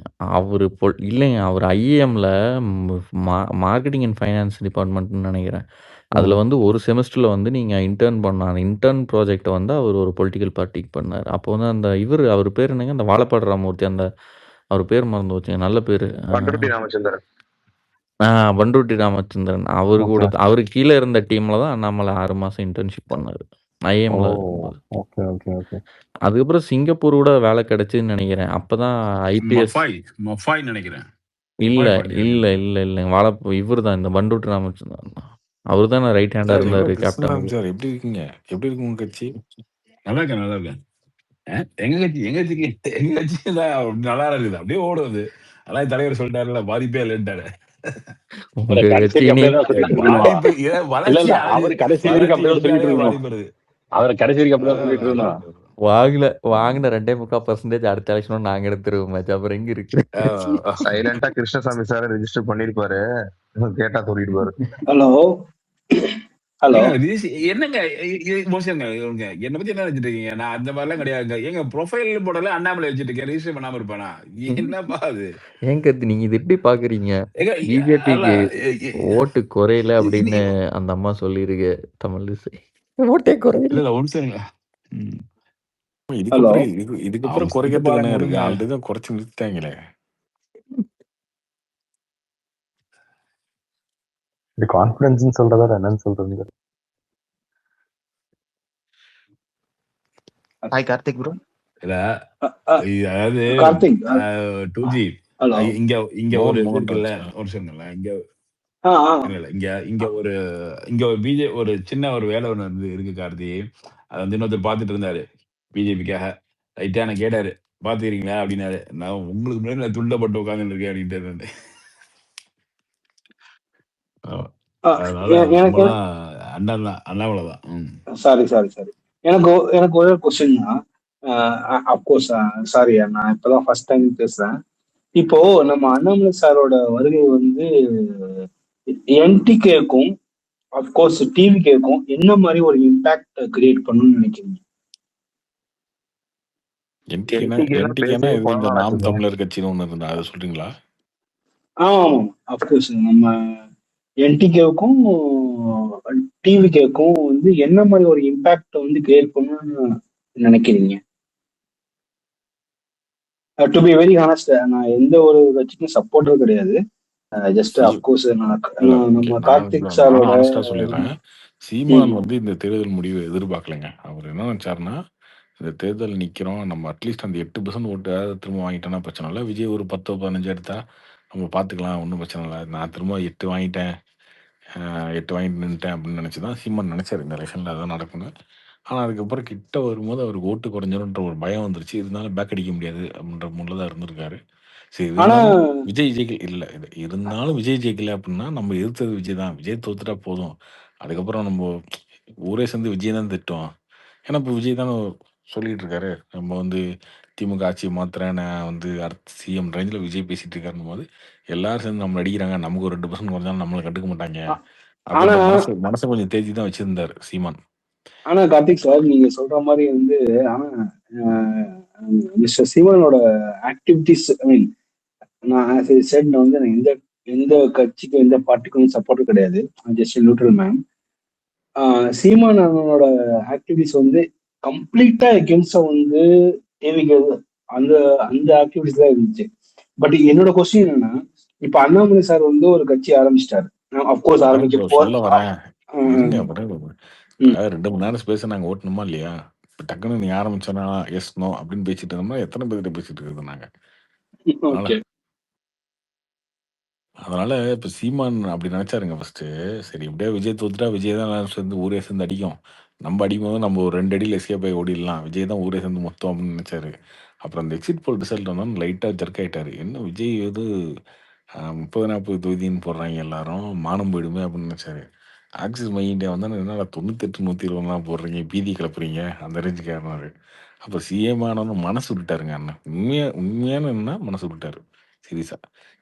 இல்லைங்க அவர் ஐஎம்ல மார்க்கெட்டிங் அண்ட் ஃபைனான்ஸ் டிபார்ட்மெண்ட்னு நினைக்கிறேன். அதுல வந்து ஒரு செமஸ்டர்ல வந்து நீங்க இன்டர்ன் பண்ணாங்க. இன்டர்ன் ப்ராஜெக்ட் வந்து அவர் ஒரு பொலிட்டிக்கல் பார்ட்டிக்கு பண்ணார். அப்போ வந்து அந்த அவர் பேர் என்னங்க, அந்த வாழப்பாடு ராமமூர்த்தி, அந்த அவர் பேர் மறந்து வச்சுங்க, நல்ல பேரு பண்ருட்டி ராமச்சந்திரன். பண்ருட்டி ராமச்சந்திரன். அவரு கூட அவருக்கு கீழே இருந்த டீம்ல தான் அண்ணாமலை 6 மாசம் இன்டர்ன்ஷிப் பண்ணாரு ஐஎம்ல. அதுக்கப்புறம் சிங்கப்பூர் கூட வேலை கிடைச்சுன்னு நினைக்கிறேன். அப்பதான் ஐபிஎஸ் நினைக்கிறேன். இல்ல இவர் தான் இந்த பண்ருட்டி ராமச்சந்திரன். அவரு தான் ரைட் ஹேண்டா இருந்தாரு கேப்டன். சார் எப்படி இருக்கீங்க? எப்படி இருக்கு உங்க கட்சி? நல்லா இருக்கேன். எங்க கட்சி நல்லா இருக்குது, அப்படியே ஓடுது. அதான் தலைவர் சொல்லிட்டாருல, பாதிப்பே இல்லைன்ட்டாரு. வாங்கின 2.25% அடுத்த எலெக்ஷன் நாங்க எடுத்துருவோம். அப்புறம் எங்க இருக்கு? சைலண்டா கிருஷ்ணசாமி சார் ரெஜிஸ்டர் பண்ணிருப்பாரு, கேட்டா சொல்லிடுவாரு. ஹலோ என்னங்க என்ன பத்தி என்ன வச்சுட்டு இருக்கீங்க? நான் அந்த மாதிரிலாம் கிடையாது. எங்க ப்ரொஃபைல் போடல அண்ணாமலை வச்சுட்டு இருக்கேன், ரெஜிஸ்டர் பண்ணாம இருப்பானா? என்னப்பா அது? ஏங்க நீங்க இது எப்படி பாக்குறீங்க? பிஜேபிக்கு ஓட்டு குறையல அப்படின்னு அந்த அம்மா சொல்லிருக்கு தமிழிசை. ஓட்டே குறையல. இல்ல இல்ல ஒன்றும் சரிங்களா. ம். ஹலோ இதுக்கப்புறம் இதுக்கப்புறம் அவங்க குறைக்கிறதுக்கு பாருங்க என்ன இருக்கு? விடுங்க. ஆல்ரெடி தான் குறைச்சி நிறுத்திட்டாங்களே. இது கான்ஃபிடன்ஸ்னு சொல்றதா என்னன்னு சொல்றது? Hi Karthik bro. இல்ல அ, அதாவது கார்த்திக் 2G ஹலோ இங்க இங்க ஒரு இது மோகன் இருக்குல்ல, ராஜ் ஒரு சொன்னல இங்க ஆ ஆ இல்ல இல்ல இங்க இங்க ஒரு ஒரு சின்ன ஒரு வேலை ஒண்ணு இருக்கு கார்த்தி. அது வந்து இன்னொருத்தர் பார்த்துட்டு இருந்தாரு பிஜேபிக்காக. லைட்டா எனக்கு கேட்டாரு, பாத்துக்கிறீங்களா அப்படின்னாரு. நான் உங்களுக்கு முன்னாடி நான் துண்டப்பட்டு உட்காந்துட்டு இருக்கேன் அப்படின்ட்டு இருந்தேன். ஆமா. ஆ, அதனால எனக்கு நம்மலாம் அண்ணாமலை தான். சாரி சாரி சாரி எனக்கு ஒரே கொஸ்டின் தான். அப்கோர்ஸ் சாரி, நான் இப்பதான் ஃபர்ஸ்ட் டைம் பேசுறேன். இப்போ நம்ம அண்ணாமலை சாரோட வருகை வந்து என்டிகேக்கும் அப்கோர்ஸ் டிவிகேக்கும் என்ன மாதிரி ஒரு இம்பாக்ட் கிரியேட் பண்ணணும்னு நினைக்கிறீங்க? என்டிகேனா இது இந்த நாம் தமிழர் கட்சின்னு ஒண்ணு இருந்தா அதை சொல்றீங்களா? ஆமாம், அப்கோர்ஸ் நம்ம என்டிகேவுக்கும் டிவிகேக்கும் வந்து என்ன மாதிரி ஒரு இம்பாக்ட் வந்து கிரியேட் பண்ணணும்னு நினைக்கிறீங்க? டு பி வெரி ஹானஸ்ட், நான் எந்த ஒரு கட்சிக்கும் சப்போர்ட்டர் கிடையாது. ஜஸ்ட் அப்கோர்ஸ் நம்ம கார்த்திக் நானும் சாரோட ஆனஸ்டா சொல்லிடுறேன். சீமான் வந்து இந்த தேர்தல் முடிவை எதிர்பார்க்கலைங்க. அவர் என்ன நினைச்சாருன்னா, இந்த தேர்தல் நிக்கிறோம், நம்ம அட்லீஸ்ட் அந்த 8% ஓட்டு திரும்ப வாங்கிட்டோம்னா பிரச்சனை இல்லை. விஜய் ஒரு 10 15 எடுத்தா நம்ம பார்த்துக்கலாம், ஒன்றும் பிரச்சனை இல்லை. நான் திரும்ப 8 வாங்கிட்டேன், 8 வாங்கிட்டு நின்றுட்டேன் அப்படின்னு நினச்சி தான் சீமான் நினைச்சாரு இந்த எலெக்ஷனில் அதான் நடக்கும்னு. ஆனால் அதுக்கப்புறம் கிட்ட வரும்போது அவருக்கு ஓட்டு குறைஞ்சிரும்ன்ற ஒரு பயம் வந்துருச்சு. இருந்தாலும் பேக் அடிக்க முடியாது அப்படின்ற மூடில் தான் இருந்திருக்காரு. சரி ஆனா இருந்தாலும் விஜய் ஜெயிக்கல இல்லை இது இருந்தாலும் விஜய் ஜெயிக்கல அப்படின்னா நம்ம எதிர்த்தது விஜய் தான். விஜய் தோத்துட்டா போதும். அதுக்கப்புறம் நம்ம ஊரே சேர்ந்து விஜய் தான் திட்டோம். ஏன்னா இப்போ விஜய் தானே சொல்லிட்டு இருக்காரு, நம்ம வந்து திமுக ஆட்சியை மாத்துறேன், நான் வந்து அடுத்த சிஎம் ரேஞ்சில் விஜய் பேசிட்டு இருக்காருன்னு போது எல்லாரும் சேர்ந்து நம்ம அடிக்கிறாங்க, நமக்கு ஒரு 2% குறைஞ்சாலும் நம்மளை கண்டுக்க மாட்டாங்க ஆனா அப்படின்ற மனசை கொஞ்சம் தேதி தான் வச்சிருந்தாரு சீமான். ஆனா கார்த்திக் சார், நீங்க சொல்ற மாதிரி வந்து ஆனா மிஸ்டர் சீமானோட ஆக்டிவிட்டிஸ், ஐ மீன் நான் said வந்து நான் எந்த எந்த கட்சிக்கும் எந்த பார்ட்டிக்கும் சப்போர்ட் கிடையாது. Just neutral man. சீமான் அண்ணனோட ஆக்டிவிட்டிஸ் வந்து கம்ப்ளீட்டா எகென்ஸ்டா வந்து டிவிக்கு அந்த அந்த ஆக்டிவிட்டிஸ் தான் இருந்துச்சு. பட் என்னோட கொஸ்டின் என்னன்னா, இப்ப அண்ணாமலை சார் வந்து ஒரு கட்சி ஆரம்பிச்சிட்டாரு. அப்கோர்ஸ் ஆரம்பிக்க சொல்ல வரேன் இருங்க. ம். அப்புறம் 2 மணி நேரம் ஸ்பேஸ் நாங்கள் ஓட்டணுமா இல்லையா? இப்போ டக்குன்னு நீ ஆரம்பிச்சோன்னா எஸ் நோ அப்படின்னு பேசிட்டு இருந்தோம்னா எத்தனை பேர்கிட்ட பேசிட்டு இருக்கிறது நாங்கள். அதனால ஓகே. அதனால இப்போ சீமான் அப்படி நினைச்சாருங்க ஃபர்ஸ்ட். சரி இப்படியே விஜய் தோத்துட்டா விஜய் தான் சேர்ந்து ஊரே சேர்ந்து அடிக்கும், நம்ம அடிக்கும்போது நம்ம ஒரு 2 அடியில் எஸ்கேப் ஆகி ஓடிடலாம், விஜய் தான் ஊரே சேர்ந்து மொத்தம் அப்படின்னு நினைச்சாரு. அப்புறம் அந்த எக்ஸிட் போல் ரிசல்ட் வந்தாலும் லைட்டாக ஜர்க் ஆயிட்டாரு. என்ன விஜய் வந்து 30 40 தொகுதின்னு போடுறாங்க எல்லாரும், மானம் போயிடுமே அப்படின்னு நினைச்சாரு. ஆக்சிஸ் மை இந்தியா வந்தால் என்னடா 98 120 போடுறீங்க, பீதி கிளப்புறீங்க, அந்த ரேஞ்சுக்கு ஏறினாரு. அப்போ சிஎம் ஆனாலும் மனசு விட்டாருங்க அண்ணன். உண்மையான என்ன மனசு விட்டாரு சீரியஸா.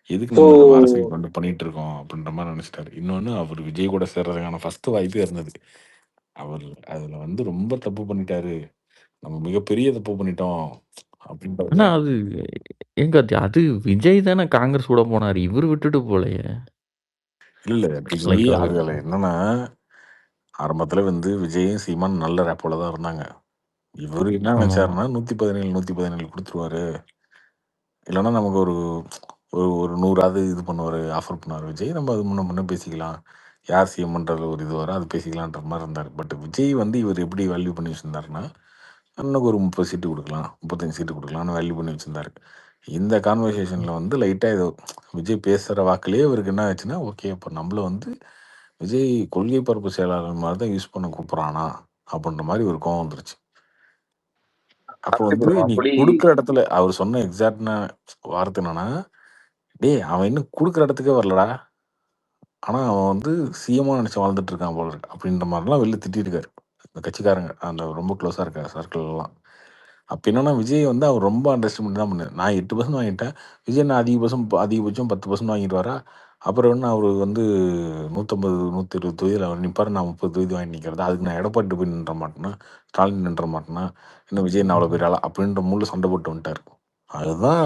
எதுக்கு ஸோ நம்ம இந்த அரசியல் வந்து பண்ணிட்டு இருக்கோம் அப்படின்ற மாதிரி நினைச்சிட்டாரு. இன்னொன்று அவர் விஜய் கூட சேர்றதுக்கான ஃபர்ஸ்ட் வாய்ப்பே இருந்தது. அவர் அதுல வந்து ரொம்ப தப்பு பண்ணிட்டாரு, நம்ம மிகப்பெரிய தப்பு பண்ணிட்டோம் அப்படின்றது. ஆனா அது ஏங்க அது விஜய் தானே காங்கிரஸ் கூட போனாரு. இவரு விட்டுட்டு போலையே. இல்ல லைக் அதுல என்னன்னா, ஆரம்பத்துல வந்து விஜயும் சீமான் நல்ல ரேப்போல தான் இருந்தாங்க. இவரு என்ன ஆமா. நினைச்சாருன்னா 117 கொடுத்துருவாரு, இல்லைன்னா நமக்கு ஒரு ஒரு 100 இது பண்ணுவார், ஆஃபர் பண்ணுவார் விஜய், நம்ம அது முன்ன பேசிக்கலாம், யார் சிஎம்ன்றது ஒரு இது வரும் அது பேசிக்கலான்ற மாதிரி இருந்தார். பட் விஜய் வந்து இவர் எப்படி வேல்யூ பண்ணி வச்சுருந்தாருன்னா, அண்ணனுக்கு ஒரு 30 சீட்டு கொடுக்கலாம், 35 சீட்டு கொடுக்கலாம்னு வேல்யூ பண்ணி வச்சுருந்தாரு. இந்த கான்வர்சேஷனில் வந்து லைட்டாக இது விஜய் பேசுகிற வாக்குலேயே இவருக்கு என்ன ஆச்சுன்னா, ஓகே இப்போ நம்மள வந்து விஜய் கொள்கை பரப்பு செயலாளர் மாதிரி தான் யூஸ் பண்ண கூப்பிட்றானா அப்படின்ற மாதிரி ஒரு கோவம் வந்துருச்சு. அப்போ வந்து நீ கொடுக்குற இடத்துல அவர் சொன்ன எக்ஸாக்ட்னா வார்த்தை என்னன்னா, டேய் அவன் இன்னும் கொடுக்குற இடத்துக்கே வரலடா, ஆனால் அவன் வந்து சிஎம்மாக நினச்சி வாழ்ந்துட்டு இருக்கான் போல இருக்கு அப்படின்ற மாதிரிலாம் வெளில திட்டிருக்காரு இந்த கட்சிக்காரங்க, அந்த ரொம்ப க்ளோஸாக இருக்க சர்க்கிள்லாம். அப்போ என்னன்னா விஜய் வந்து அவர் ரொம்ப அண்டர்ஸ்டிமேட் தான் பண்ணார். நான் 8% வாங்கிட்டேன், விஜய் நான் அதிகபட்சம் 10% வாங்கிட்டு வரா, அப்புறம் என்ன அவர் வந்து 150 120 தொகுதியில் அவர் நிற்பார், நான் 30 தொகுதி வாங்கி நிற்கிறதா, அதுக்கு நான் எடப்பாடி போய் நின்ற மாட்டேன்னா, ஸ்டாலின் நின்ற மாட்டேன்னா, இன்னும் விஜய் நான் அவ்வளோ பெரிய ஆளா அப்படின்ற மூல சண்டை போட்டு வந்துட்டார். அதுதான்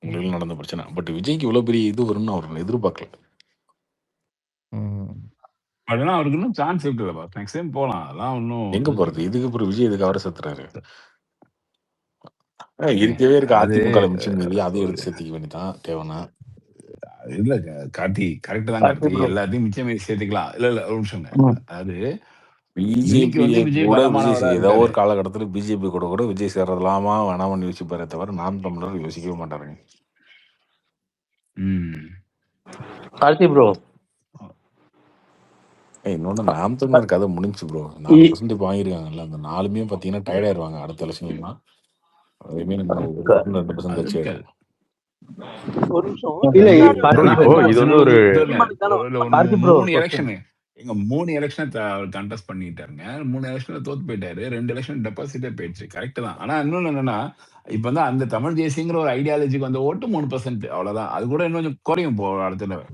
உங்களுக்கு நடந்த பிரச்சனை. பட் விஜய்க்கு இவ்வளோ பெரிய இது வரும்னு அவர் எதிர்பார்க்கல. பட் ஆனா அவருக்கு இன்னும் சான்ஸ் இருக்குல்லப்பா. நெக்ஸ்ட் டைம் போலாம். அதெல்லாம் ஒன்னும் எங்க இது போறது? இல்ல. இதுக்கு அப்புறம் விஜய் இதுக்கு அவரை செத்துறாரு. ஏங்க இருக்கவே இருக்க அது அதிமுக மிச்சம் மீதி அதையும் எடுத்து சேர்த்திக்க வேண்டியதான் தேவைன்னா. இல்ல கார்த்தி கரெக்ட் தான் கார்த்தி கார்த்தி. ப்ரோ. எல்லாத்தையும் மிச்சம் மீதி சேர்த்துக்கலாம். இல்ல ஒரு நிமிஷங்க. அதாவது இன்னைக்கு பிஜேபியை விஜய் கூட பலமானவரா ஏதோ இருக்காரு. ஒரு காலகட்டத்தில் பிஜேபி கூட விஜய் சேர்றதுலாமா வேணாமன்னு யோசிப்பாரே தவிர நாம் தமிழர் யோசிக்கவே மாட்டாருங்க. கார்த்தி ப்ரோ. இன்னொன்னு நாம் தமிழர் கதை முடிஞ்சு ப்ரோ. 4% இப்போ வாங்கியிருக்காங்கல்ல, அந்த 4மே பார்த்தீங்கன்னா டயர்ட் ஆயிடுவாங்க அடுத்த எலெக்ஷன்லாம். அதுவுமே நம்ம 1% வச்சு ஆயிடுது. ஒரு நிமிஷம். இல்ல தமிழ்நாட்டுல கார்த்தி ஆனா ப்ரோ. இன்னொன்னு இது வந்து இன்னொன்னு ஒரு வந்து இல்ல சீமானுக்கு தானே இல்ல work கார்த்தி பண்ணாரு. Bro 3 question. எலெக்ஷனு எங்க 3 எலெக்ஷன் கண்டெஸ்ட் பண்ணிட்டாருங்க. 3 எலெக்ஷன்ல தோத்து போயிட்டாரு. 2 எலெக்ஷன் டெபாசிட்டே போயிடுச்சு. கரெக்ட் தான். ஆனா இன்னொன்னு என்னன்னா, இப்ப வந்து அந்த தமிழ் தேசியங்கிற ஒரு ஐடியாலஜிக்கு வந்த ஓட்டு 3% அவ்வளவுதான். அது கூட இன்னும் கொஞ்சம் குறையும் போ அடுத்த தடவை.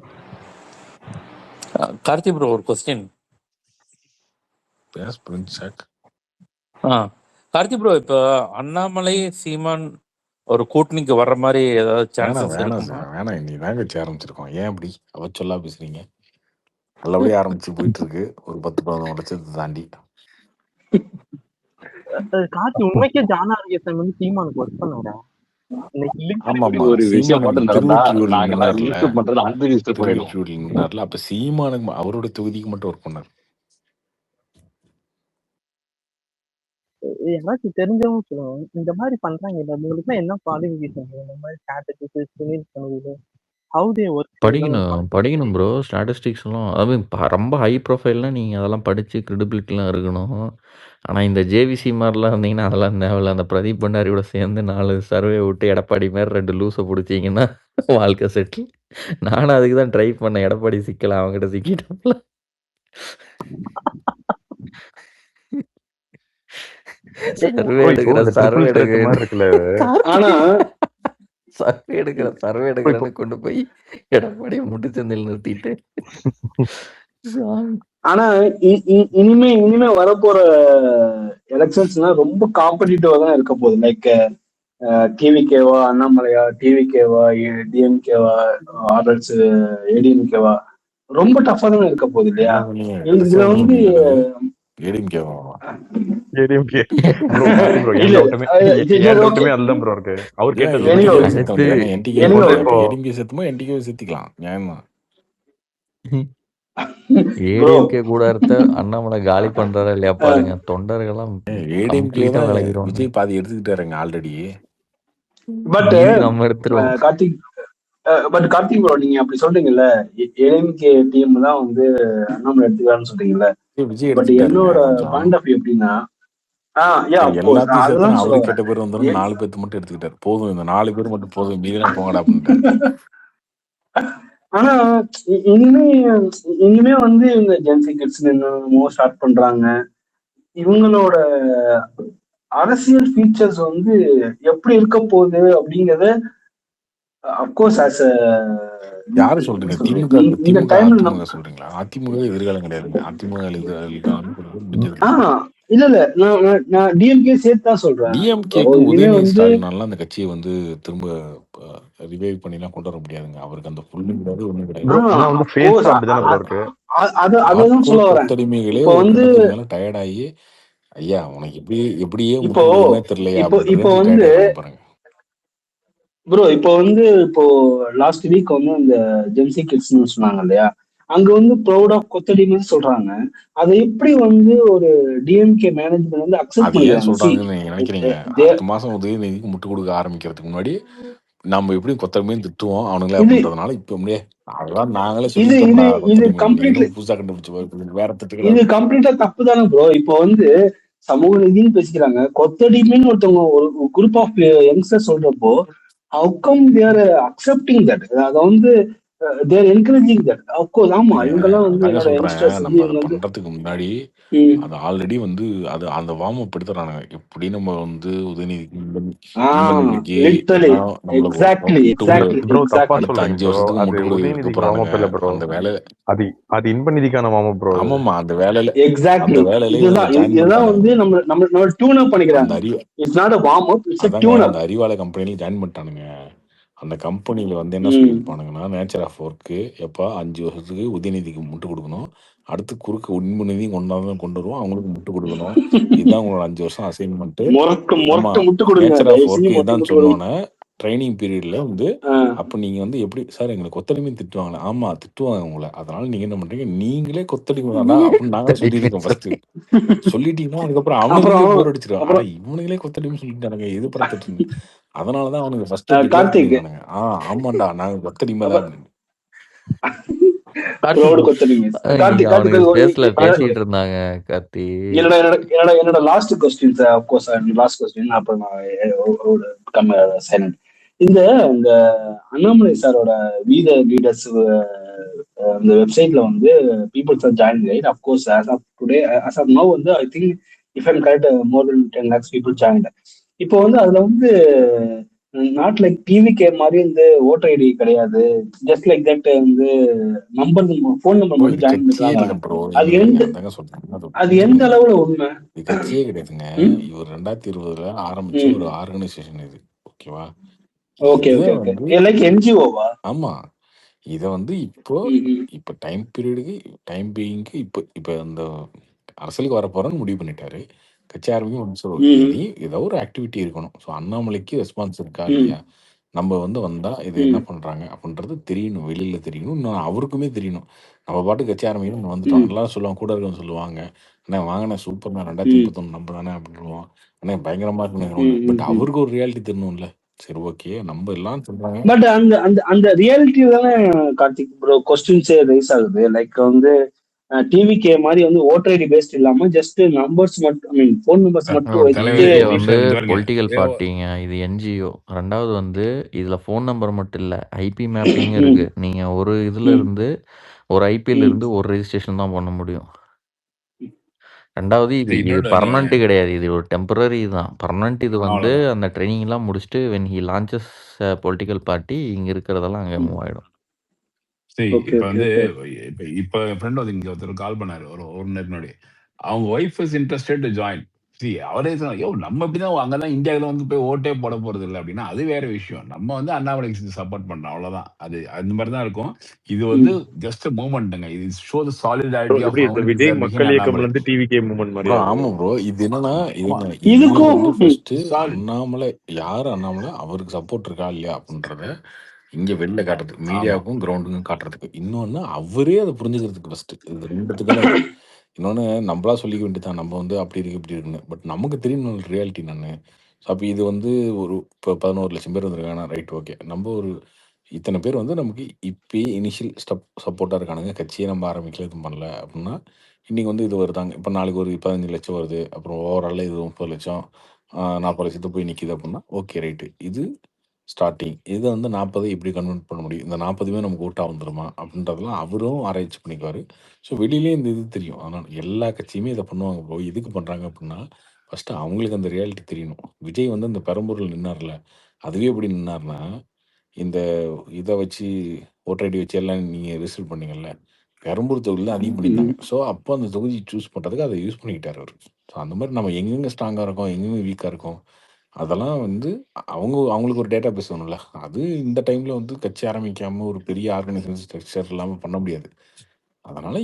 கார்த்தி ப்ரோ ஒரு கொஸ்டின். கார்த்தி ப்ரோ, இப்ப அண்ணாமலை சீமான் ஒரு கூட்டணிக்கு வர்ற மாதிரி ஏதாவது சான்சஸ் இருக்குமா? வேணாம் இன்னைக்கு தாங்க வச்சு ஆரம்பிச்சிருக்கோம். ஏன் அப்படி அவச்சொல்லா பேசுறீங்க? நல்லபடியா ஆரம்பிச்சு போயிட்டு இருக்கு. ஒரு 10-15 லட்சத்தை தாண்டி. கார்த்தி உண்மைக்கே ஜான் ஆரோக்கியசாமி வந்து சீமானுக்கு ஒர்க் பண்ணாரா? ஒரு விஷயம் திருவொற்றியூர்ல பண்றது நின்னார்ல, அப்ப சீமானுக்கு அவரோட தொகுதிக்கு மட்டும் ஒர்க் பண்ணார். எனக்கு தெரிஞ்சவங்க சொல்லுவாங்க இந்த மாதிரி பண்றாங்க. உங்களுக்கு என்ன குவாலிஃபிகேஷன்? இந்த மாதிரி ஸ்ட்ராட்டஜிஸ் ஹவு தே ஒர்க் படிக்கணும் ப்ரோ. ஸ்டாட்டிஸ்டிக்ஸ்லாம் அதாவது ரொம்ப ஹை ப்ரொஃபைல்னால் நீங்கள் அதெல்லாம் படித்து க்ரெடிபிலிட்டிலாம் இருக்கணும். ஆனால் இந்த ஜேவிசி மாதிரிலாம் இருந்தீங்கன்னா அதெல்லாம் தேவையில்ல. அந்த பிரதீப் பண்டாரியோட சேர்ந்து 4 சர்வே விட்டு எடப்பாடி மாதிரி 2 லூஸை பிடிச்சிங்கன்னா வாழ்க்கை செட்டில். நானும் அதுக்கு தான் ட்ரை பண்ணேன். எடப்பாடி சிக்கலாம், அவங்ககிட்ட சிக்கிட்டோம்ல. சர்வே எடுக்கிறேன்னு கொண்டு போய் எடப்பாடியை முட்டுச்சந்தையில் நிறுத்திட்டு. ஆனா இனிமே வரப்போற எலெக்ஷன்ஸ்னா ரொம்ப காம்படிட்டிவா தான் இருக்க போகுது. லைக் டிவிகேவா, அண்ணாமலையா, டிவிகேவா, டிஎம்கேவா, ஆர்எஸ், ஏடிஎம்கேவா, ரொம்ப டஃபா தான் இருக்க போகுது இல்லையா? இதுல வந்து ஏடிஎம்கே கூட இருந்த அண்ணாமலை காலி பண்றாரா இல்லையா பாருங்க. தொண்டர்கள்லாம் விஜய் பாதி எடுத்துக்கிட்டாருங்க ஆல்ரெடி. பட் நம்ம எடுத்துருவோம். கார்த்திக் ப்ரோ, நீங்க அப்படி சொல்றீங்கல்ல, ஏடிஎம்கே டீம் தான் வந்து அண்ணாமலை எடுத்துக்கிறான்னு சொல்றீங்கல்ல. பட் என்னோட பாயிண்ட் ஆஃப் வியூ எப்படின்னா, எல்லாத்தையும் அவரு கேட்ட பேர் வந்து 4 பேர் மட்டும் எடுத்துக்கிட்டாரு. போதும், இந்த 4 பேர் மட்டும் போதும், மீதெல்லாம் போங்கடா அப்படின்ட்டு. ஆனா இனிமே வந்து இவங்க ஜென்சி கிட்ஸ் என்னமோ ஸ்டார்ட் பண்றாங்க. இவங்களோட அரசியல் ஃபீச்சர்ஸ் வந்து எப்படி இருக்க போகுது அப்படிங்கறத அப்கோர்ஸ் ஆஸ் யாரு சொல்றீங்க? திமுக சொல்றீங்களா? அதிமுக எதிர்காலம் கிடையாது. அதிமுக இல்ல நான் டிஎம்கே சேர்த்து தான் சொல்றேன். டிஎம்கேக்கு உதயநிதி ஸ்டாலினால அந்த கட்சியை வந்து திரும்ப ரிவைவ் பண்ணிலாம் கொண்டு வர முடியாதுங்க. அவருக்கு அந்த ஃபுல்லும் கிடையாது, ஒண்ணும் கிடையாது. அதான் சொல்ல வரேன். இப்போ வந்து டயர்ட் ஆகி ஐயா உனக்கு எப்படியே தெரியலையா இப்போ வந்து பாருங்க ப்ரோ. இப்போ லாஸ்ட் வீக் வந்து இந்த ஜென்சி கிட்ஸ்னு சொன்னாங்க இல்லையா, அங்க வந்து ப்ரௌட் ஆஃப் கொத்தடிமைன்னு சொல்றாங்க. அதை எப்படி வந்து ஒரு டிஎம்கே மேனேஜ்மெண்ட் வந்து அக்செப்ட் சொல்றாங்கன்னு நினைக்கிறீங்க? அடுத்த மாசம் உதயநிதிக்கு முட்டு கொடுக்க ஆரம்பிக்கிறதுக்கு முன்னாடி நம்ம எப்படி கொத்தடிமையும் திட்டுவோம் அவனுங்களே அப்படின்றதுனால இப்ப முடியே அதெல்லாம் நாங்களே இது கம்ப்ளீட்டா தப்பு தானே ப்ரோ. இப்போ வந்து சமூக நீதினு பேசிக்கிறாங்க, கொத்தடிமைன்னு ஒருத்தவங்க ஒரு குரூப் ஆஃப் யங்ஸ்டர்ஸ் சொல்றப்போ how come they are accepting that? அத வந்து they are encouraging that. of course ஆமா, இவங்கெல்லாம் வந்து பண்றதுக்கு முன்னாடி அது ஆல்ரெடி வந்து அது அந்த வார்ம் அப் எடுத்துறாங்க. எப்படி நம்ம வந்து உதயநிதிக்கு 5 வருஷத்துக்கு முட்டு கொடுக்க போறாங்க. அந்த வேலை அது இன்பநிதிக்கான வார்ம் அப் ப்ரோ. ஆமாமா, அந்த வேலையில இதுதான் வந்து நம்ம டியூன் அப் பண்ணிக்கிறாங்க. It's not a warm up, it's a tune up. அந்த அறிவாலை கம்பெனில ஜாயின் பண்ணிட்டானுங்க. அந்த கம்பெனில வந்து என்ன சொல்லியிருப்பானுங்கன்னா, நேச்சர் ஆஃப் ஒர்க்கு எப்போ 5 வருஷத்துக்கு உதயநிதிக்கு முட்டு கொடுக்கணும், அடுத்து குறுக்கு உண்மையும் கொண்டு வருவோம், அவங்களுக்கு முட்டு கொடுக்கணும். இதுதான் உங்களோட 5 வருஷம் அசைன்மெண்ட். ஆமா, முட்டு கொடுங்க, நேச்சர் ஆஃப் தயவு செஞ்சு ஒர்க் முட்டு இதுதான் கொடுங்க. சொன்னோன்னே ட்ரைனிங் பீரியட்ல வந்து அப்போ நீங்க வந்து எப்படி சார் எங்களுக்கு கொத்தடிமை திட்டுவாங்களே, ஆமா திட்டுவாங்க உங்களை, அதனால நீங்க என்ன பண்றீங்க, நீங்களே கொத்தடிமை தானா அப்படின்னு நாங்க சொல்லியிருக்கோம் ஃபர்ஸ்ட். சொல்லிட்டீங்கன்னா அதுக்கப்புறம் அவனுங்களுக்கே போர் அடிச்சிடும். ஆனா இவனுங்களே கொத்தடிமை சொல்லிட்டானுங்க, எது படத்துட்டு, அதனாலதான் அவனுக்கு ஃபர்ஸ்ட் டிக்ளேர் கார்த்திக் பண்ணிருந்தானுங்க. ஆமாண்டா நாங்க கொத்தடிமை தான் அப்படின்னு. ரோடு கொத்தடிமை. கார்த்திக் அவனுக்கு கார்த்திக் ஸ்பேஸ்ல பேசிட்டு இருந்தாங்க கார்த்தி. என்னோட last question sir, of course last question, அப்புறம் நான் சைலண்ட். இந்த இந்த அண்ணாமலை சாரோட வீத லீடர்ஸ் அந்த வெப்சைட்ல வந்து peoples are join right. Of course as of today, as of no வந்து I think if I'm correct more then 10 lakhs people join. இப்போ வந்து அதுல வந்து நாட் லைக் டிவிகே மாதிரி வந்து ஓட்டர் ஐடி கிடையாது, ஜஸ்ட் லைக் தட் வந்து நம்பர் ஃபோன் நம்பர் ப்ரோ மட்டும் இது ஜாயின் கட்சியே இல்லை பண்ணிக்கலாம். ப்ரோ, அது இல்லைங்க எந்த அதாங்க சொல்றேன், அது அது எந்த புரிஞ்சுக்கங்க. அளவுல உண்மை? இது கட்சியே கிடையாதுங்க, இவர் 2020 ஆரம்பிச்ச ஒரு ஆர்கனைசேஷன் இது, ஓகேவா? ஓகே இதை ஓகே ஓகே, வந்து லைக் என்ஜிஓவா? ஆமா, இதை வந்து இப்போ டைம் பீரியடுக்கு டைம் பீயிங்க்கு இப்போ அந்த அரசியலுக்கு வர போறோன்னு முடிவு பண்ணிட்டாரு. கட்சி ஆரம்பிக்கும் சொல்லுவோம், இனி ஏதோ ஒரு ஆக்டிவிட்டி இருக்கணும். ஸோ அண்ணாமலைக்கு ரெஸ்பான்ஸ் இருக்கா இல்லையா, நம்ம வந்து வந்தா இது என்ன பண்றாங்க அப்படின்றது தெரியணும், வெளியில தெரியணும், இன்னும் அவருக்குமே தெரியணும். நம்ம பாட்டு கட்சி ஆரம்பிக்கணும் வந்துட்டோம், எல்லாரும் சொல்லுவாங்க, கூட இருக்கவங்க சொல்லுவாங்க, அண்ணா வாங்கின சூப்பர்ண்ணா 2031 நம்ம தானே அப்படின்னுவோம், அண்ணா பயங்கரமா இருக்குன்னு. பட் அவருக்கு ஒரு ரியாலிட்டி தெரியணும்ல. சரி ஓகே, நம்ம எல்லாம் சொல்றாங்க. பட் அந்த அந்த அந்த ரியாலிட்டி தானே கார்த்திக் ப்ரோ கொஸ்டின்ஸே ரைஸ் ஆகுது. லைக் வந்து டிவிகே மாதிரி வந்து ஓட்டர் ஐடி பேஸ்ட் இல்லாம ஜஸ்ட் நம்பர்ஸ் மட்டும், ஐ மீன் ஃபோன் நம்பர்ஸ் மட்டும் வச்சு டிவிகே வந்து பொலிட்டிக்கல் பார்ட்டிங்க, இது என்ஜிஓ. ரெண்டாவது வந்து இதுல ஃபோன் நம்பர் மட்டும் இல்ல, ஐபி மேப்பிங் இருக்கு. நீங்க ஒரு இதுல இருந்து ஒரு ஐபில இருந்து ஒரு ரெஜிஸ்ட்ரேஷன் தான் பண்ண முடியும். ரெண்டாவது இது பர்மனன்ட் கிடையாது, இது ஒரு டெம்பரரி தான். பர்மனன்ட் இது வந்து அந்த ட்ரைனிங் எல்லாம் முடிச்சுட்டு when he launches political party இங்க இருக்கிறதெல்லாம் அங்க மூவ் ஆயிடும். சரி, இப்ப வந்து இப்ப என் ஃப்ரெண்ட் வந்து இங்க ஒருத்தர் கால் பண்ணாரு ஒரு நேரம் முன்னாடி. அவங்க wife is interested to join. அவரே சொன்னார், யோ நம்ம இப்படிதான் அங்கதான் இந்தியாவில வந்து போய் ஓட்டே போட போறது இல்லை அப்படின்னா அது வேற விஷயம். நம்ம வந்து அண்ணாமலைக்கு சப்போர்ட் பண்றோம், அவ்வளவுதான். அது அந்த மாதிரி தான் இருக்கும். இது வந்து ஜஸ்ட் மூவ்மெண்ட்டுங்க. இது show the solidarity of Vijay Makkal இயக்கம்ல இருந்து டிவிகே மூவ்மெண்ட் மாதிரி. ஆமா ப்ரோ, இது என்னன்னா இதுக்கும் ஃபர்ஸ்ட் அண்ணாமலை யாரு, அண்ணாமலை அவருக்கு சப்போர்ட் இருக்கா இல்லையா அப்படின்றத இங்க வெளில காட்டுறதுக்கு, மீடியாவுக்கும் கிரவுண்டுக்கும் காட்டுறதுக்கு. இன்னொன்னு அவரே அதை புரிஞ்சுக்கிறதுக்கு ஃபர்ஸ்ட், இது ரெண்டுத்துக்குமே. இன்னொன்னு நம்மளா சொல்லிக்க வேண்டியதான், நம்ம வந்து அப்படி இருக்கு இப்படி இருக்குன்னு. பட் நமக்கு தெரியும் ரியாலிட்டி நான். ஸோ அப்போ இது வந்து ஒரு இப்போ 11 லட்சம் பேர் வந்துருக்காங்க, ரைட் ஓகே. நம்ம ஒரு இத்தனை பேர் வந்து நமக்கு இப்பயே இனிஷியல் சப்போர்ட்டாக இருக்கானுங்க, கட்சியே நம்ம ஆரம்பிக்கல இது பண்ணல அப்படின்னா இன்றைக்கி வந்து இது வருதாங்க. இப்போ நாளைக்கு ஒரு 15 லட்சம் வருது, அப்புறம் ஓவரால் இது 30 லட்சம் 40 லட்சத்தை போய் நிற்கிது அப்படின்னா ஓகே ரைட்டு, இது ஸ்டார்டிங். இதை வந்து 40 எப்படி கன்வெர்ட் பண்ண முடியும், இந்த 40மே நமக்கு ஓட்டாக வந்துடுமா அப்படின்றதெல்லாம் அவரும் ஆராய்ச்சி பண்ணிக்குவார். ஸோ வெளியிலே இந்த இது தெரியும். அதனால் எல்லா கட்சியுமே இதை பண்ணுவாங்க ப்ரோ. எதுக்கு பண்ணுறாங்க அப்படின்னா ஃபஸ்ட்டு அவங்களுக்கு அந்த ரியாலிட்டி தெரியணும். விஜய் வந்து அந்த பெரம்பூரில் நின்னார்ல, அதுவே எப்படி நின்னார்னா இந்த இதை வச்சு ஓட்டர் ஐடி வச்சு எல்லாம் நீங்கள் ரிசீவ் பண்ணீங்கல்ல, பெரம்பூர் தொகுதியில் அதிகம் பண்ணியிருந்தாங்க. ஸோ அப்போ அந்த தொகுதி சூஸ் பண்ணுறதுக்கு அதை யூஸ் பண்ணிக்கிட்டார் அவர். ஸோ அந்த மாதிரி நம்ம எங்கெங்கே ஸ்ட்ராங்காக இருக்கோம், எங்கெங்கே வீக்காக இருக்கோம், அதெல்லாம் வந்து அவங்களுக்கு ஒரு டேட்டா பேஸ் வேணும்ல. அது இந்த டைமில் வந்து கட்சி ஆரம்பிக்காமல் ஒரு பெரிய ஆர்கனைசேஷன் ஸ்ட்ரக்சர் இல்லாமல் பண்ண முடியாது. அதனால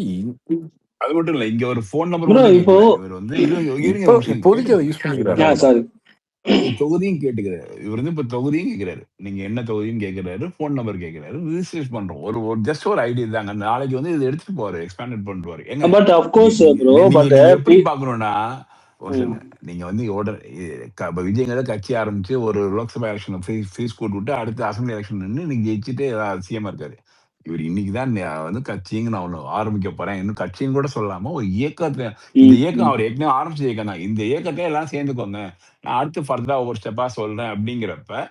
அது மட்டும் இல்ல, இங்க ஒரு போன் நம்பர் இப்போ இவர் வந்து இப்போதைக்கு அதை யூஸ் பண்ணிக்கிறாரு. தொகுதியும் கேட்டுக்கிறாரு. இவர் வந்து இப்ப தொகுதியும் கேட்கிறாரு, நீங்க என்ன தொகுதியும் கேட்கிறாரு, போன் நம்பர் கேட்கிறாரு, ரிஜிஸ்டர் பண்றோம். ஒரு ஜஸ்ட் ஒரு ஐடி தாங்க. நாளைக்கு வந்து இதை எடுத்துட்டு போவாரு, எக்ஸ்பேண்ட் பண்ணுவாரு. நீங்க எப்படி பாக்கணும்னா நீங்க வந்து விஜய் கட்சி ஆரம்பிச்சு ஒரு லோக்சபா எலெக்ஷன் ஃபீஸ் கூட்டு விட்டு அடுத்த அசம்பிளி எலெக்ஷன் நின்று நீங்க ஜெயிச்சுட்டு சிஎம் இருக்காரு. இவர் இன்னைக்குதான் வந்து கட்சிங்க நான் ஒண்ணு ஆரம்பிக்க போறேன், இன்னும் கட்சின்னு கூட சொல்லாம ஒரு இயக்கத்தை, இந்த இயக்கம் அவர் ஏற்கனவே ஆரம்பிச்ச இயக்கம் தான், இந்த இயக்கத்தை எல்லாம் சேர்ந்துக்கோங்க, நான் அடுத்து ஃபர்தரா ஒவ்வொரு ஸ்டெப்பா சொல்றேன் அப்படிங்கிறப்ப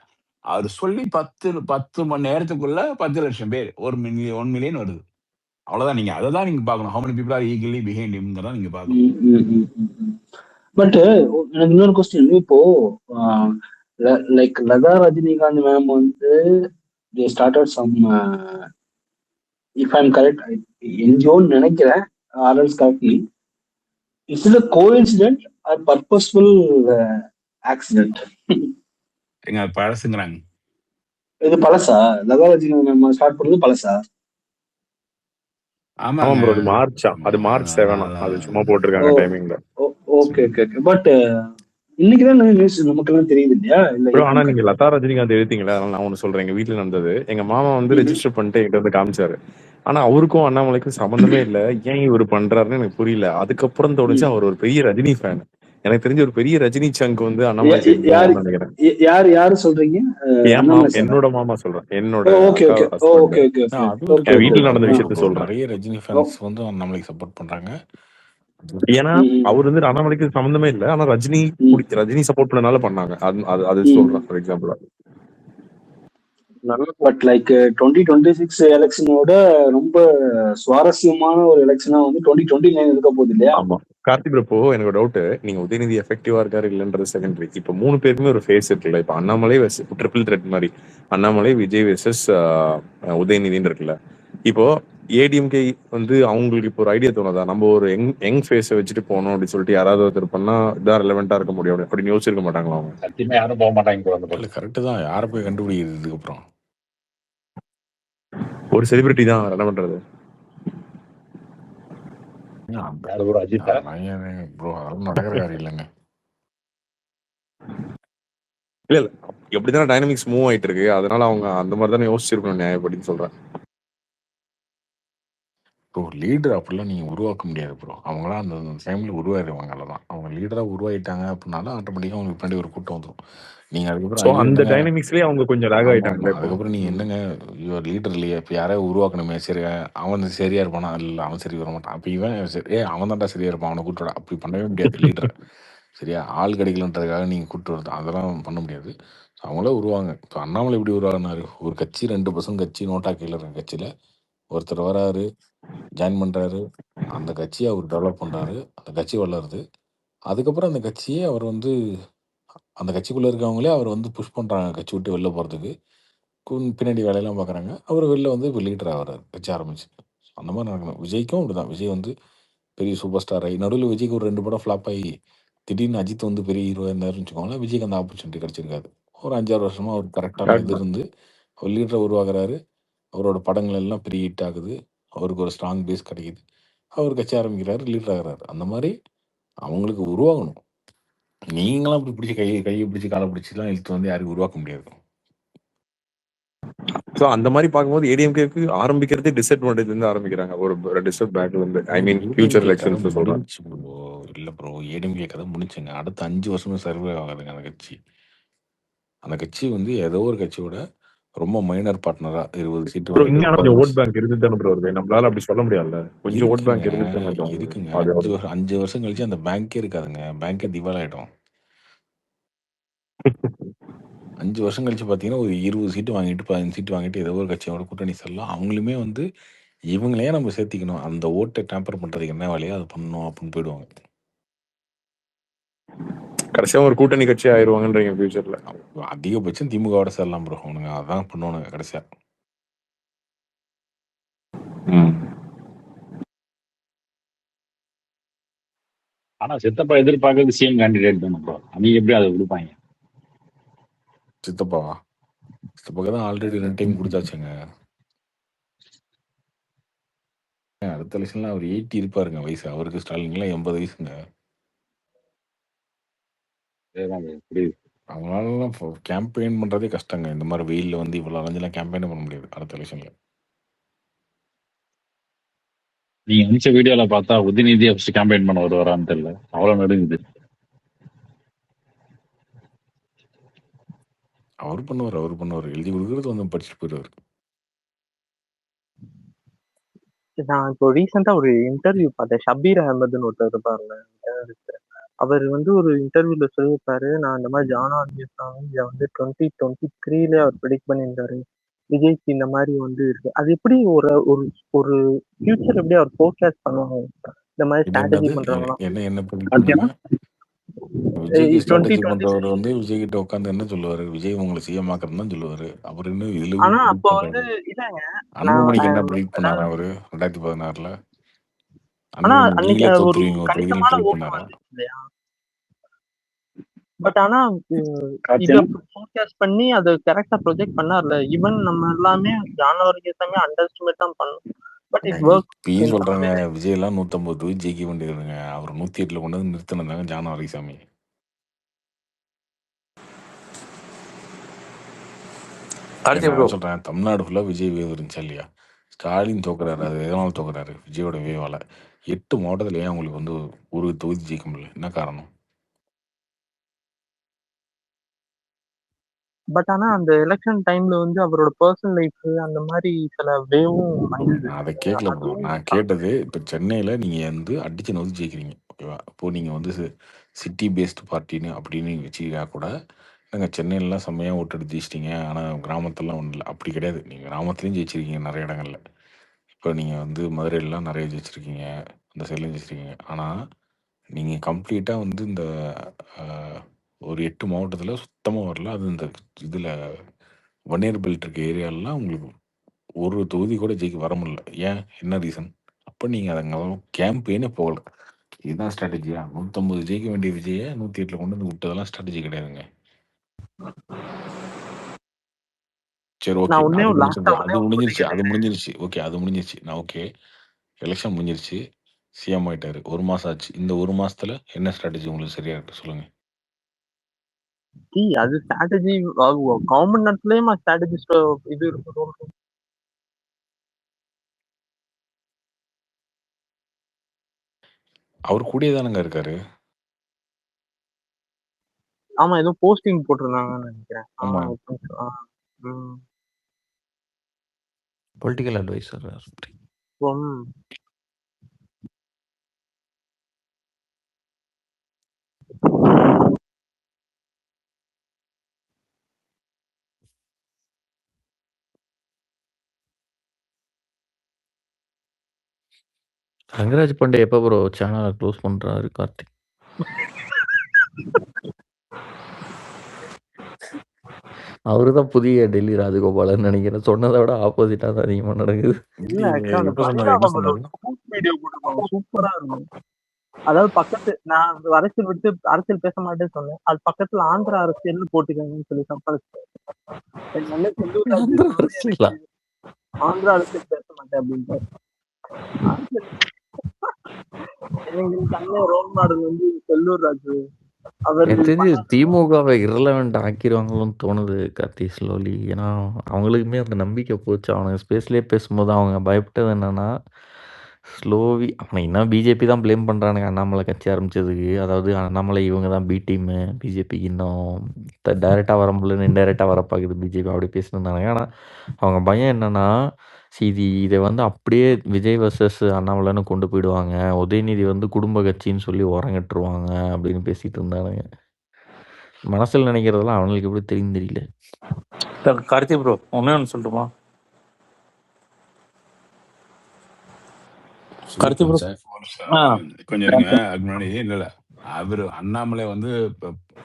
அவர் சொல்லி 10 மணி நேரத்துக்குள்ள 10 லட்சம் பேர் 1 மில்லியன் வருது. அவ்வளவுதான். நீங்க அதை தான் நீங்க பாக்கணும். how many people are eagerly behind him தான் நீங்க பாக்கணும். பட் எனக்கு இன்னொரு கொஸ்டின், இப்போ லைக் லதா ரஜினிகாந்த் மேம் வந்து they started some if I'm correct என்ஜிஓன்னு நினைக்கிறேன், or else correct me, is it a coincident or purposeful accident? எங்க பழசுங்கறாங்க. இது பழசா? லதா ரஜினிகாந்த் மேம் ஸ்டார்ட் பண்ணது பழசா? ஆமாங்க ஆமாம் ப்ரோ. அது மார்ச்சா? அது மார்ச் 7 அது சும்மா போட்டிருக்காங்க டைமிங்ல. Okay okay okay. பட் இன்னைக்கு தான் நியூஸ் நமக்கெல்லாம் தெரியுது இல்லையா? இல்ல ப்ரோ ஆனா எப்படின்னு நீங்க கண்டிப்பா. லதா ரஜினிகாந்த் எழுதிங்களா? அதனால நான் ஒண்ணு சொல்றேன். எங்க வீட்டுல நடந்தது. எங்க மாமா வந்து ரெஜிஸ்டர் பண்ணிட்டு என்கிட்ட வந்து காமிச்சாரு. ஆனா அவருக்கும் அண்ணாமலைக்கும் சம்பந்தமே இல்ல. ஏன் இவர் பண்றாருன்னு எனக்கு புரியல. அதுக்கப்புறம் தோணுச்சு அவர் ஒரு பெரிய ரஜினி ஃபேன். எனக்கு தெரிஞ்ச ஒரு பெரிய ரஜினி சங்க் வந்து அண்ணாமலை சைடு யாரு போகும்னு நினைக்கிறேன். யாரு சொல்றீங்க? என் அண்ணாமலை சார். என்னோட மாமா சொல்றேன். என்னோட ஓகே அக்கா okay husband. Okay okay okay அதுவும் ஓகே என் இருக்கு வீட்டுல ப்ரோ, நடந்த அதுவும் இருக்கு விஷயத்த ப்ரோ. சொல்றேன். நிறைய ரஜினி ஃபேன்ஸ் வந்து நம்மளுக்கு சப்போர்ட் பண்றாங்க. ஏன்னா அவர் வந்து அண்ணாமலைக்கு சம்பந்தமே இல்ல. ஆனா ரஜினி ரஜினி சப்போர்ட் பண்ணனால பண்ணாங்க. அது சொல்றேன் ஃபார் எக்ஸாம்பிள். பட் லைக் 2026 எலெக்ஷனோட ரொம்ப சுவாரஸ்யமான ஒரு எலெக்ஷனா வந்து 2029 இருக்க போகுது இல்லையா? ஆமா. கார்த்திக் ப்ரோ, இப்போ எனக்கு டவுட். நீங்க உதயநிதி எஃபெக்டிவா இருக்காரு இல்லன்றது செகண்டரி. இப்போ 3 பேருக்குமே ஒரு ஃபேஸ் இருக்குல்ல. இப்போ அண்ணாமலை ட்ரிபிள் த்ரெட் மாதிரி அண்ணாமலை, விஜய் வெர்சஸ் உதயநிதின்னு இருக்குல்ல. இப்போ ஏடிஎம்கே வந்து அவங்களுக்கு இப்போ ஒரு ஐடியா தோணுதா, நம்ம ஒரு யங் ஃபேஸை வச்சுட்டு போகணும் அப்படின்னு சொல்லிட்டு யாராவது ஒருத்தர் பண்ணா இதான் ரெலவெண்டா இருக்க முடியும் அப்படின்னு யோசிச்சிருக்க மாட்டாங்களா அவங்க? சத்தியமா யாரும் போக மாட்டாங்க. இல்லை கரெக்டு தான். யாரை போய் கண்டுபிடிக்கிறது இதுக்கப்புறம்? ஒரு செலிபிரிட்டி தான் என்ன பண்றது? ப்ரோ அதெல்லாம் நடக்கிற காரியம் இல்லைங்க. இல்ல எப்படிதான் டைனமிக்ஸ் மூவ் ஆயிட்டு இருக்கு. அதனால அவங்க அந்த மாதிரி தானே யோசிச்சிருக்கணும் நியாயப்படின்னு சொல்றேன். ப்ரோ லீடர் அப்படிலாம் நீங்கள் உருவாக்க முடியாது ப்ரோ. அவங்களாம் அந்த டைமில் உருவாயிருவாங்க. அவ்வளோதான். அவங்க லீடராக உருவாயிட்டாங்க அப்படின்னாலும் ஆட்டோமேட்டிக்காக அவங்களுக்கு பின்னாடி ஒரு கூட்டம் வந்துடும். நீங்கள் அதுக்கப்புறம் ஐயோ அந்த என்னங்க, டைனமிக்ஸ்லயே அவங்க கொஞ்சம் லேக் ஆயிட்டாங்க. அதுக்கப்புறம் நீங்கள் என்னங்க இவர் லீடர் இல்லையே, இப்போ யாரையும் உருவாக்கணுமே, சரி அவன் சரியா இருப்பானா? இல்லை அவன் சரி வர மாட்டான். அப்போ இவன் சரி அவன் தான்டா சரியா இருப்பான், அவனை கூப்பிட்டு அப்படி பண்ணவே முடியாது லீடரை. சரியா ஆள் கிடைக்கலன்றதுக்காக நீங்கள் கூப்பிட்டு வருது அதெல்லாம் பண்ண முடியாது. அவங்களே உருவாங்க. இப்போ அண்ணாமலை எப்படி உருவாகினாரு? ஒரு கட்சி 2% கட்சி நோட்டா கீழே இருக்க கட்சியில் ஒருத்தர் வராரு, ஜாயின் பண்ணுறாரு, அந்த கட்சியை அவர் டெவலப் பண்ணுறாரு, அந்த கட்சி வளருது. அதுக்கப்புறம் அந்த கட்சியே அவர் வந்து அந்த கட்சிக்குள்ளே இருக்கவங்களே அவர் வந்து புஷ் பண்ணுறாங்க கட்சி விட்டு வெளில போகிறதுக்கு. பின்னாடி வேலையெல்லாம் பார்க்குறாங்க. அவர் வெளில வந்து இப்போ லீடர் ஆகிறார் கட்சி ஆரம்பிச்சு. அந்த மாதிரி நடக்கணும். விஜய்க்கும் அப்படி தான். விஜய் வந்து பெரிய சூப்பர் ஸ்டார் ஆகி நடுவில் விஜய்க்கு ஒரு 2 படம் ஃப்ளாப் ஆகி திடீர்னு அஜித் வந்து பெரிய ஹீரோ இருந்தாருன்னு வச்சுக்கோங்களேன். விஜய்க்கு அந்த ஆப்பர்ச்சுனிட்டி கிடச்சிருக்காது. ஒரு 5-6 வருஷமாக அவர் கரெக்டான இது இருந்து அவர் லீடரை உருவாக்குறாரு. அவரோட படங்கள் எல்லாம் பெரிய ஹிட் ஆகுது. அவருக்கு ஒரு ஸ்ட்ராங் பேஸ் கிடைக்குது. அவர் கட்சி ஆரம்பிக்கிறாரு, லீடர் ஆகிறாரு. அந்த மாதிரி அவங்களுக்கு உருவாகணும். நீங்களாம் அப்படி பிடிச்சி கையை பிடிச்சி காலை பிடிச்சிலாம் இழுத்து வந்து யாரும் உருவாக்க முடியாது. சோ அந்த மாதிரி பார்க்கும்போது ஏடிஎம்கேக்கு ஆரம்பிக்கிறதே டிஸ்அட்வான்டேஜ் இருந்து ஆரம்பிக்கிறாங்க. ஒரு டிஸ்அட் பேக்ல இருந்து ஐ மீன் ஃபியூச்சர் எலெக்ஷன்ஸ் சொல்றேன். இல்லை ப்ரோ, ஏடிஎம்கே கதை முடிச்சுங்க. அடுத்த 5 வருஷமே சர்வே ஆகாதுங்க அந்த கட்சி. அந்த கட்சி வந்து ஏதோ ஒரு கட்சியோட ரொம்ப மைனர் பார்ட்னரா 20 சீட்டு ப்ரோ இங்க கொஞ்சம் ஓட் பேங்க் இருந்துட்டு தானே ப்ரோ வருது. நம்மளால அப்படி சொல்ல முடியாதுல்ல. கொஞ்சம் ஓட் பேங்க் இருக்குங்க. இருந்துட்டு 5 வருஷம் கழிச்சு அந்த பேங்கே இருக்காதுங்க. பேங்கே திவாலாயிடும். 5 வருஷம் கழிச்சு பார்த்தீங்கன்னா ஒரு 20 சீட்டு வாங்கிட்டு 15 சீட்டு வாங்கிட்டு ஏதோ ஒரு கட்சியோட கூட்டணி செல்லலாம். அவங்களுமே வந்து இவங்களையே நம்ம சேர்த்திக்கணும், அந்த ஓட்டை டேம்பர் பண்ணுறதுக்கு என்ன வேலையோ அது பண்ணணும் அப்படின்னு போயிடுவாங்க. கடைசியா ஒரு கூட்டணி கட்சி ஆயிடுவாங்கன்றீங்க ஃபியூச்சர்ல. அதிகபட்சம் திமுகவோட சேரலாம் ப்ரோ. அவனுங்க அதான் பண்ணுவானுங்க கடைசியா. ஆனா சித்தப்பா எதிர்பார்க்கறது சிஎம் கேண்டிடேட் தானே ப்ரோ. நீங்க எப்படி அதை கொடுப்பாங்க? சித்தப்பாவா? சித்தப்பாக்கு தான் ஆல்ரெடி 2 டைம் கொடுத்தாச்சுங்க. அடுத்த எலெக்ஷன்ல அவர் 80 இருப்பாருங்க வயசு. அவருக்கு ஸ்டாலின்லாம் 80 வயசுங்க. அவங்களாலாம் கேம்பெயின் பண்றதே கஷ்டங்க. இந்த மாதிரி வெயில்ல வந்து இவ்வளவு அலைஞ்செல்லாம் கேம்பெயினே பண்ண முடியாது அடுத்த எலெக்ஷன்ல. நீங்க நினைச்ச வீடியோல பார்த்தா உதயநிதி ஃபர்ஸ்ட் கேம்பெயின் பண்ண வருவாரான்னு தெரியல. அவ்வளவு நடுங்குது. அவர் பண்ணுவார். எழுதி கொடுக்கறது வந்து படிச்சுட்டு போயிடுவார். நான் இப்போ ரீசெண்டா ஒரு இன்டர்வியூ பார்த்தேன். ஷபீர் அகமதுன்னு ஒருத்தர் இருப்பாருங்க. அவர் வந்து ஒரு இன்டர்வியூல சொல்லியிருப்பாரு, நான் இந்த மாதிரி ஜானா வந்து 2023 அவர் ப்ரெடிக்ட் பண்ணியிருந்தாரு விஜய்க்கு இந்த மாதிரி வந்து இருக்கு. அது எப்படி ஒரு ஒரு ஒரு ஃபியூச்சர் எப்படி அவர் ஃபோர்காஸ்ட் பண்ணுவாங்க? இந்த மாதிரி ஸ்ட்ராட்டஜி பண்றாங்களா? என்ன பண்ணிட்டாங்க? விஜய்க்கு ஸ்ட்ராட்டஜி பண்றவர் வந்து விஜய் கிட்ட உட்காந்து என்ன சொல்லுவாரு? விஜய் உங்களை சிஎம் ஆக்குறதுன்னு தான் சொல்லுவாரு. அவர் இன்னும் இதுல ஆனா அப்போ வந்து இல்லங்க, அன்புமணிக்கு என்ன ப்ரெடிக்ட் பண்ணாரு அவரு 2016ல? ஆனா அன்புமணி அன்னைக்கு நீங்களே ஒரு தோத்துருவீங்க ஒரு தொகுதியிலும் கணிசமான ப்ரெடிக்ட் ஓட்டு பண்ணாரா? வந்துச்சு இல்லையா? பட் ஆனா இத ஃபோர்காஸ்ட் பண்ணி அது கரெக்டா ப்ரொஜெக்ட் பண்ணார்ல. ஈவன் நம்ம எல்லாமே ஜான்வரிக்கு எல்லாமே அண்டர் எஸ்டிமேட் தான் பண்ணோம். பட் இட் ஒர்க் இப்பயும் இன் சொல்றாங்க விஜய் எல்லாம் 150 தொகுதி ஜெயிக்க வேண்டியதுங்க. அவர் 108 கொண்டு வந்து நிறுத்தினாங்க ஜான ஆரிசாமி. நான் சொல்றேன் தமிழ்நாடு ஃபுல்லா விஜய் வேவ் இருந்துச்சா இல்லையா? ஸ்டாலின் தோக்குறாரு, அது எதனால தோக்குறாரு? விஜயோட வேவால. 8 மாவட்டத்துல ஏன் உங்களுக்கு வந்து ஒரு தொகுதி ஜெயிக்க முடியல? என்ன காரணம்? பட் ஆனா அந்த எலெக்ஷன் டைம்ல வந்து அவரோட பர்சனல் லைஃப் அந்த மாதிரி சில வேவும் வந்தது. நான் அதை கேட்கல ப்ரோ. நான் கேட்டது இப்போ சென்னையில நீங்க வந்து அடிச்சு நோக்கி ஜெயிக்கிறீங்க, ஓகேவா? இப்போ நீங்க வந்து சிட்டி பேஸ்டு பார்ட்டின்னு அப்படின்னு வச்சுக்கிட்டா கூட நாங்கள் சென்னையிலலாம் செம்மையாக ஓட்டு எடுத்து ஜெயிச்சிட்டிங்க, ஆனால் கிராமத்துலலாம் ஒன்றும் இல்லை. அப்படி கிடையாது. நீங்கள் கிராமத்துலேயும் ஜெயிச்சிருக்கீங்க நிறைய இடங்கள்ல. இப்போ நீங்கள் வந்து மதுரையிலலாம் நிறைய ஜெயிச்சிருக்கீங்க, அந்த சைட்லையும் ஜெயிச்சிருக்கீங்க. ஆனால் நீங்கள் கம்ப்ளீட்டாக வந்து இந்த ஒரு 8 மாவட்டத்தில் சுத்தமாக வரல. அது இந்த இதில் வன்னியர் பெல்ட் இருக்க ஏரியாலலாம் உங்களுக்கு ஒரு தொகுதி கூட ஜெயிக்க வர முடியல. ஏன்? என்ன ரீசன்? அப்போ நீங்கள் அதை கேம்பெயினே போகல. இதுதான் ஸ்ட்ராட்டஜியா? 150 ஜெயிக்க வேண்டிய விஜயை 108 கொண்டு வந்து விட்டதெல்லாம் ஸ்ட்ராட்டஜி கிடையாதுங்க. சரி, ஓகே, அது முடிஞ்சிருச்சு. ஓகே, அது முடிஞ்சிருச்சு. நான் ஓகே, எலெக்ஷன் முடிஞ்சிருச்சு, சிஎம் ஆயிட்டாரு, 1 மாசம் ஆச்சு. இந்த 1 மாசத்துல என்ன ஸ்ட்ராட்டஜி உங்களுக்கு சரியா இருக்கு சொல்லுங்க. அது ஸ்ட்ராட்டஜி கவர்மெண்ட் நடத்துலயும் ஸ்ட்ராட்டஜி இது இருக்கும். அவர் கூடயே தானங்க இருக்காரு. ஆமா, ஏதோ போஸ்டிங் போட்டிருந்தாங்கன்னு நினைக்கிறேன். ஆமா, பொலிட்டிக்கல் அட்வைசர். ரங்கராஜ் பாண்டே எப்போ ப்ரோ சேனலை க்ளோஸ் பண்றாரு கார்த்திக்? அவரு தான் புதிய டெல்லி ராஜகோபாலன் நினைக்கிறேன். சொன்னதை விட ஆப்போசிட்டா தான் அதிகமா நடக்குது. சூப்பரா இருக்கும். அதாவது பக்கத்து நான் அரசியல் பேச மாட்டேன்னு சொன்னேன், அது பக்கத்துல ஆந்திரா அரசியல் போட்டுக்கங்கன்னு சொல்லி சம்பாதிச்சேன். ஆந்திரா அரசியல் பேச மாட்டேன் அப்படின்ட்டு. எங்களுக்கு ரோல் மாடல் வந்து செல்லூர் ராஜு. எனக்கு தெரிஞ்சு திமுகவை இரலவெண்ட் ஆக்கிடுவாங்களோன்னு தோணுது கார்த்தி ஸ்லோலி. ஏன்னா அவங்களுக்குமே அந்த நம்பிக்கை போச்சு. அவனுங்க ஸ்பேஸ்லேயே பேசும்போது அவங்க பயப்பட்டது என்னன்னா, ஸ்லோவி அவனை இன்னும் பிஜேபி தான் ப்ளேம் பண்ணுறானுங்க அண்ணாமலை கட்சி ஆரம்பிச்சதுக்கு. அதாவது அண்ணாமலை இவங்க தான் பி டீமு, பிஜேபிக்கு இன்னும் டைரெக்டாக வர முடியலன்னு இன்டைரக்டாக வர பார்க்குது பிஜேபி, அப்படி பேசியிருந்தானுங்க. ஆனால் அவங்க பயம் என்னன்னா, இதை வந்து அப்படியே விஜய் வர்சஸ் அண்ணாமலைன்னு கொண்டு போயிடுவாங்க, உதயநிதி வந்து குடும்ப கட்சின்னு சொல்லி உரங்கட்டுருவாங்க அப்படின்னு பேசிட்டு இருந்தானுங்க. மனசில் நினைக்கிறதெல்லாம் அவங்களுக்கு எப்படி தெரியும் தெரியல. கார்த்தி ப்ரோ ஒன்னு சொல்லட்டுமா? கார்த்தி ப்ரோ கொஞ்சம் இருங்க. அதுக்கு முன்னாடி இல்ல அவரு அண்ணாமலை வந்து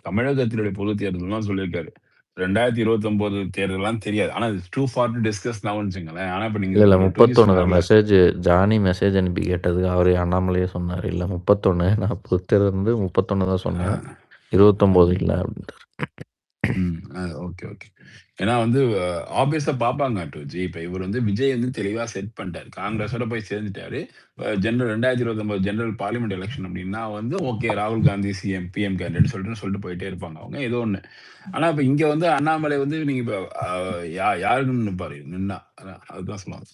தமிழகத்தினுடைய பொது தேர்தல் சொல்லியிருக்காரு. 2029 தேர்தலாம் தெரியாது. ஆனா டூ ஃபார் டு டிஸ்கஸ் நவுன்னு வச்சுங்களேன். ஆனா இப்ப நீங்க இல்ல 31 மெசேஜ் ஜானி மெசேஜ் அனுப்பி கேட்டது அவரு அண்ணாமலையே சொன்னாரு. இல்ல 31 நான் பொறுத்தது வந்து 31 தான் சொன்னேன், 29 இல்ல அப்படின்ட்டு. Okay okay. ஏன்னா வந்து ஆப்வியஸா பாப்பாங்க டூஜி. இப்ப இவர் வந்து விஜய் வந்து தெளிவா செட் பண்ணிட்டாரு, காங்கிரஸோட போய் சேர்ந்துட்டாரு. ஜெனரல் 2029 ஜெனரல் பார்லிமெண்ட் எலெக்ஷன் அப்படின்னா வந்து ஓகே ராகுல் காந்தி சிஎம் பிஎம் கேண்டிடேட் சொல்லிட்டு போயிட்டே இருப்பாங்க அவங்க ஏதோ ஒண்ணு. ஆனா இப்ப இங்க வந்து அண்ணாமலை வந்து நீங்க இப்ப யாருக்குன்னு நிப்பாரு நின்னா அதுதான் சொல்லுவாங்க.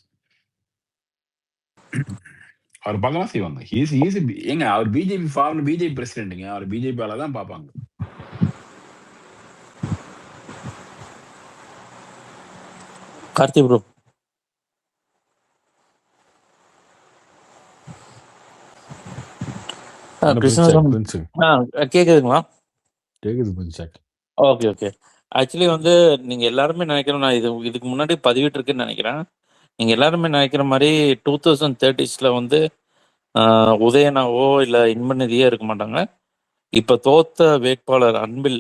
அவர் பார்க்கலாம் செய்வாங்க. ஏங்க அவர் பிஜேபி ஃபார்ம் பிஜேபி பிரசிடென்ட்டுங்க, அவர் பிஜேபியால தான் பார்ப்பாங்க. கார்த்தி ப்ரோ கேக்குதுங்களா? Okay okay. ஆக்சுவலி வந்து நீங்க எல்லாருமே நினைக்கிறோம், நான் இதுக்கு முன்னாடி பதிவிட்டிருக்குன்னு நினைக்கிறேன். நீங்க எல்லாருமே நினைக்கிற மாதிரி 2030s வந்து உதயனாவோ இல்ல இன்பநிதியோ இருக்க மாட்டாங்க. இப்ப தோத்த வேட்பாளர் அன்பில்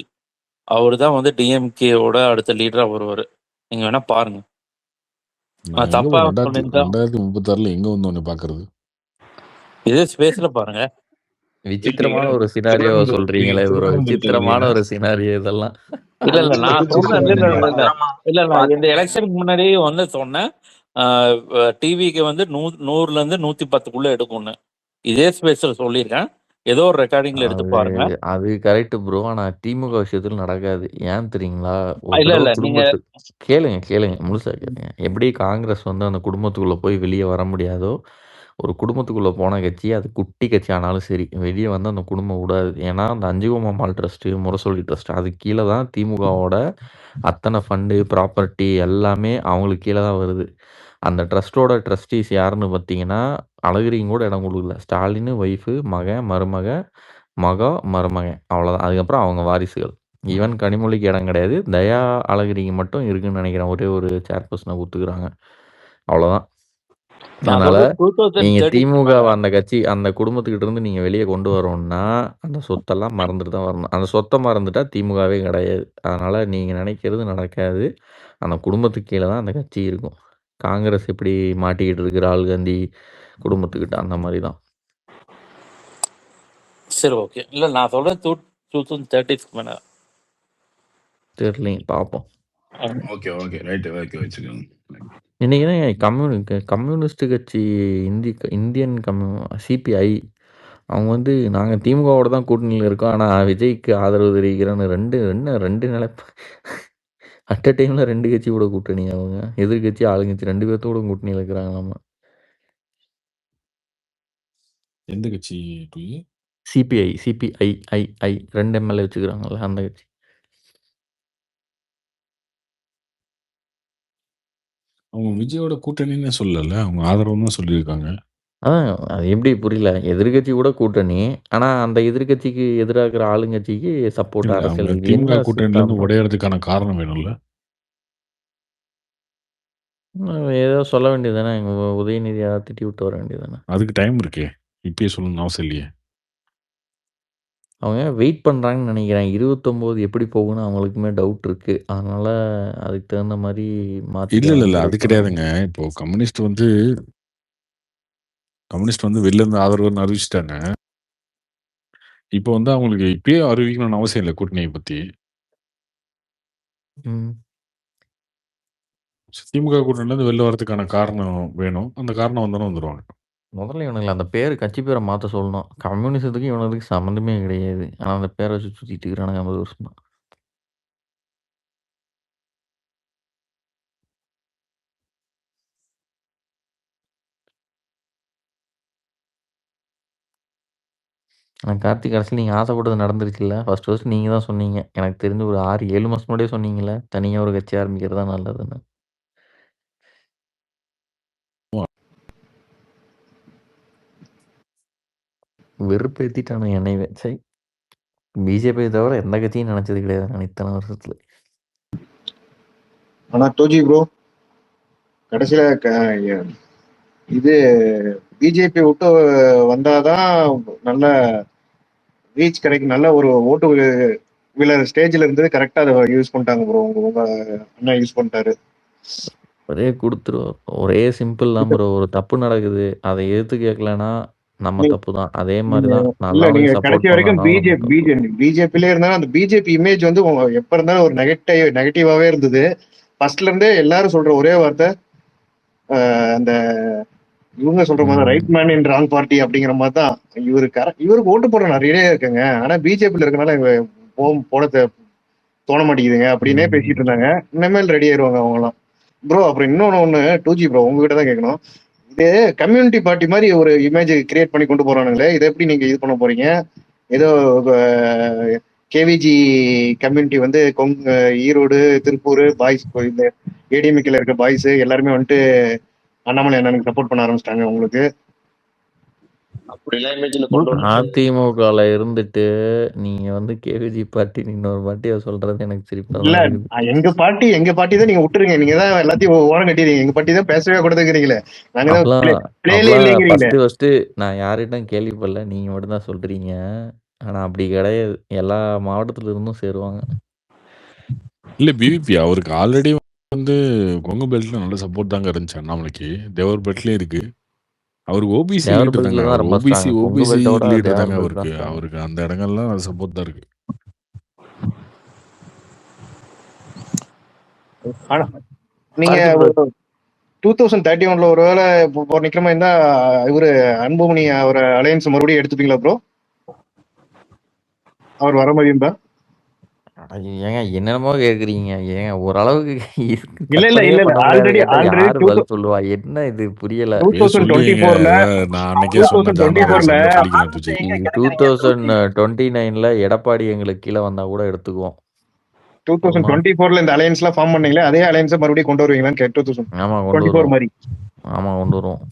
அவரு தான் வந்து டிஎம்கேவோட அடுத்த லீடரா வருவாரு. நீங்க வேணா பாருங்க. தப்பா 2036 எங்க வந்து ஒண்ணு பாக்குறது? இதே ஸ்பேஸ்ல பாருங்க. விசித்திரமான ஒரு சினாரியோ சொல்றீங்களே ப்ரோ, விசித்திரமான ஒரு சினாரியோ இதெல்லாம். இல்ல நான் சொன்னேன், இல்ல இந்த எலெக்ஷனுக்கு முன்னாடி வந்து சொன்னேன். டிவிக்கு வந்து 100லேருந்து 110க்குள்ள எடுக்கும்னு இதே ஸ்பேஸில் சொல்லியிருக்கேன். ஏதோ ஒரு ரெக்கார்டிங்ல எடுத்து அது பாருங்க. அது கரெக்ட் ப்ரோ. ஆனா திமுக விஷயத்துல நடக்காது. ஏன் தெரியுங்களா? ஒரு இல்ல தடவை இல்ல நீங்க கேளுங்க முழுசா கேளுங்க. எப்படி காங்கிரஸ் வந்து அந்த குடும்பத்துக்குள்ள போய் வெளியே வர முடியாதோ, ஒரு குடும்பத்துக்குள்ள போன கட்சி அது குட்டி கட்சி ஆனாலும் சரி, வெளியே வந்து அந்த குடும்பம் விடாது. ஏன்னா அந்த அஞ்சுகம்மாள் ட்ரஸ்ட், முரசொலி ட்ரஸ்ட் அது கீழே தான் திமுகவோட அத்தனை ஃபண்டு ப்ராப்பர்ட்டி எல்லாமே அவங்களுக்கு கீழே தான் வருது. அந்த ட்ரஸ்ட்டோட ட்ரஸ்டீஸ் யாருன்னு பார்த்தீங்கன்னா, அழகிரியும் கூட இடம் கொடுக்கல. ஸ்டாலின் ஒய்ஃபு, மகன், மருமகன் அவ்வளோதான். அதுக்கப்புறம் அவங்க வாரிசுகள். ஈவன் கனிமொழிக்கு இடம் கிடையாது. தயா அழகிரிக்கு மட்டும் இருக்குன்னு நினைக்கிறேன். ஒரே ஒரு சேர்பர்சனை கொடுத்துக்கிறாங்க. அவ்வளோதான். நான் அதனால சொல்றது நீங்க 2030 திமுக அந்த கட்சி அந்த குடும்பத்துக்கிட்ட இருந்து நீங்க வெளியே கொண்டு வரணும்னா, அந்த சொத்தெல்லாம் மறந்துட்டு தான் வரணும். அந்த சொத்தை மறந்துட்டா திமுகவே கிடையாது. அதனால நீங்க நினைக்கிறது நடக்காது. அந்த குடும்பத்துக்கு கீழே தான் அந்த கட்சி இருக்கும். காங்கிரஸ் எப்படி மாட்டிக்கிட்டு இருக்கு ராகுல் காந்தி குடும்பத்துக்கிட்ட, அந்த மாதிரி தான். சரி ஓகே. இல்ல நான் சொல்றேன் 2030க்கு மேல. தெரியலைங்க, பார்ப்போம். ஓகே ரைட் வச்சுக்கோங்க. இன்னைக்கு கம்யூனிஸ்ட் கட்சி இந்தியன் சிபிஐ அவங்க வந்து நாங்கள் திமுகவோட தான் கூட்டணியில் இருக்கோம், ஆனால் விஜய்க்கு ஆதரவு தெரிவிக்கிறோன்னு ரெண்டு நிலை அட் அ டைமில் 2 கட்சி கூட கூட்டணி. அவங்க எதிர்கட்சி ஆளுங்கட்சி 2 பேர்த்தோட கூட்டணியில் இருக்கிறாங்களாமா. எந்த கட்சி? சிபிஐ 2 எம்எல்ஏ வச்சுக்கிறாங்கல்ல அந்த கட்சி. அவங்க விஜயோட கூட்டணின்னு சொல்லல, அவங்க ஆதரவுன்னு சொல்லியிருக்காங்க. அது எப்படி புரியல? எதிர்கட்சி கூட கூட்டணி, ஆனா அந்த எதிர்கட்சிக்கு எதிராக இருக்கிற ஆளுங்கட்சிக்கு சப்போர்ட் இல்ல அவங்க அரசியல். இது திமுக என்ன கூட்டணியில இருந்து சித்தாந்தம்? உடையறதுக்கான காரணம் வேணும்ல. ஏதோ சொல்ல வேண்டியதுதானே, எங்க உதயநிதியை திட்டி விட்டு வர வேண்டியதுதானே. அதுக்கு டைம் இருக்கே, இப்பயே சொல்லணும்னு அவசியம் இல்லையே. அவங்க வெயிட் பண்றாங்கன்னு நினைக்கிறேன். 29 எப்படி போகும்னு அவங்களுக்குமே டவுட் இருக்கு. அதனால அதுக்கு தகுந்த மாதிரி இல்ல அது கிடையாதுங்க. இப்போ கம்யூனிஸ்ட் வந்து வெளில இருந்து ஆதரவுன்னு அறிவிச்சிட்டாங்க. இப்போ வந்து அவங்களுக்கு இப்பயே அறிவிக்கணும்னு அவசியம் இல்லை கூட்டணியை பத்தி. திமுக கூட்டணில இருந்து வெளில வரதுக்கான காரணம் வேணும். அந்த காரணம் வந்தாலும் வந்துருவாங்க. முதல்ல இவனுங்களை அந்த பேர் கட்சி பேரை மாற்ற சொல்லணும். கம்யூனிசத்துக்கு இவனுக்கு சம்மந்தமே கிடையாது. ஆனால் அந்த பேரை வச்சு சுற்றிட்டு இருக்கிறானுங்க 50 வருஷமா. ஆனால் கார்த்திக் கடைசியில் நீங்கள் ஆசைப்பட்டது நடந்துருச்சுல்ல. ஃபர்ஸ்ட் நீங்கள் தான் சொன்னீங்க. எனக்கு தெரிஞ்சு ஒரு 6-7 மாதம் முன்னாடியே சொன்னீங்களே, தனியாக ஒரு கட்சி ஆரம்பிக்கிறது தான் நல்லதுன்னு. வெறுப்பேற்றிட்டானு என்னை வச்சை. பிஜேபி தவிர எந்த கட்சியும் நினைச்சது கிடையாது நான் இத்தனை வருஷத்துல. ஆனா டோஜி ப்ரோ கடைசியில இது பிஜேபி விட்டு வந்தாதான் நல்ல ரீச் கிடைக்கும், நல்ல ஒரு ஓட்டு விழர் ஸ்டேஜ்ல இருந்து கரெக்டா அதை யூஸ் பண்ணிட்டாங்க ப்ரோ. உங்க அண்ணா யூஸ் பண்ணிட்டாரு. ஒரே கொடுத்துருவோம். ஒரே சிம்பிள் தான் ப்ரோ. ஒரு தப்பு நடக்குது, அதை எதிர்த்து கேட்கலன்னா நம்ம தப்பு தான். அதே மாதிரி தான் இல்ல நீங்க நல்லவனுக்கு சப்போர்ட் கடைசி வரைக்கும் பண்ணலாம். பிஜேபிலே இருந்தாலும் அந்த பிஜேபி இமேஜ் வந்து எப்ப இருந்தாலும் ஒரு நெகட்டிவாவே இருந்தது. ஃபர்ஸ்ட்ல இருந்தே எல்லாரும் சொல்ற ஒரே வார்த்தை அந்த இவங்க சொல்ற மாதிரி right man in wrong party அப்படிங்கிற மாதிரி தான். இவருக்கு ஓட்டு போடுற நிறைய இருக்குங்க. ஆனா பிஜேபியில இருக்கனால போட தோண மாட்டேங்குதுங்க அப்படின்னே பேசிட்டு இருந்தாங்க. இனிமேல் ரெடி ஆயிடுவாங்க அவங்க எல்லாம் ப்ரோ. அப்புறம் இன்னொன்னு 2G ப்ரோ உங்ககிட்ட தான் கேட்கணும். இது கம்யூனிட்டி பார்ட்டி மாதிரி ஒரு இமேஜ் கிரியேட் பண்ணி கொண்டு போறானுங்களே, இதை எப்படி நீங்க இது பண்ண போறீங்க? ஏதோ கேவிஜி கம்யூனிட்டி வந்து ஈரோடு, திருப்பூர் பாய்ஸ், இந்த ஏடிஎம்கேல இருக்க பாய்ஸ் எல்லாருமே வந்துட்டு அண்ணாமலை அண்ணனுக்கு சப்போர்ட் பண்ண ஆரம்பிச்சிட்டாங்க. உங்களுக்கு அதிமுகல இருந்துட்டு நீங்க வந்து கேவிஜி பார்ட்டி இன்னொரு பார்ட்டியை சொல்றது எனக்கு சிரிப்பா இல்ல. தான் இருக்குது. எங்க பார்ட்டி தான் நீங்க விட்டுருங்க. நீங்க தான் எல்லாத்தையும் ஓரம் கட்டிடுங்க. எங்க பார்ட்டி தான் பேசவே கூடாதுங்கிறீங்களே. நாங்க தான் பிளேலே இல்லைங்கிறீங்களே. ஃபர்ஸ்ட் நான் யார்கிட்டும் கேள்விப்படல, நீங்க மட்டும் தான் சொல்றீங்க. ஆனா அப்படி கிடையாது, எல்லா மாவட்டத்துல இருந்தும் சேருவாங்க. இல்ல பிவிபி அவருக்கு ஆல்ரெடி வந்து கொங்கு பெல்ட்ல நல்ல சப்போர்ட் தாங்க இருந்துச்சு அண்ணாமலைக்கு. தேவர் பெல்ட்லயே இருக்கு. அவருக்கு ஓபிசி லீடர் தாங்க. ஓபிசி லீடர் தாங்க அவருக்கு அந்த இடங்கள்லாம் சப்போர்ட் தான் இருக்கு. நீங்க 2031 ஒருவேளை இப்போ நிக்கிற மாதிரி இருந்தா இவரு அன்புமணி அவரை அலையன்ஸ் மறுபடியும் எடுத்துப்பீங்களா ப்ரோ? அவர் வர மாதிரி இருந்தா? அட ஏங்க என்னென்னமோ கேக்குறீங்க. ஏங்க ஓரளவுக்கு இல்ல இல்ல கற்பனையே இல்ல இல்ல பண்ண முடியாத கேட்டா ஆல்ரெடி யாரு பதில் சொல்லுவா? என்ன இது புரியல. இது சொல்லுவீங்க 2024ல நான் அன்னைக்கே சொன்னதான் நம்ம 2024ல சொல்லிக்கலாம் விஜய். இது 2029ல எடப்பாடி எங்களுக்கு கீழ வந்தா கூட எடுத்துக்குவோம். போதுமா? 2024ல இந்த அலையன்ஸ் எல்லாம் ஃபார்ம் பண்ணீங்களே அதே அலையன்ஸை மறுபடியும் கொண்டு வருவீங்களான்னு ஆமா கொண்டு 2024 வருவோம். மாதிரி. ஆமா கொண்டு வருவோம்.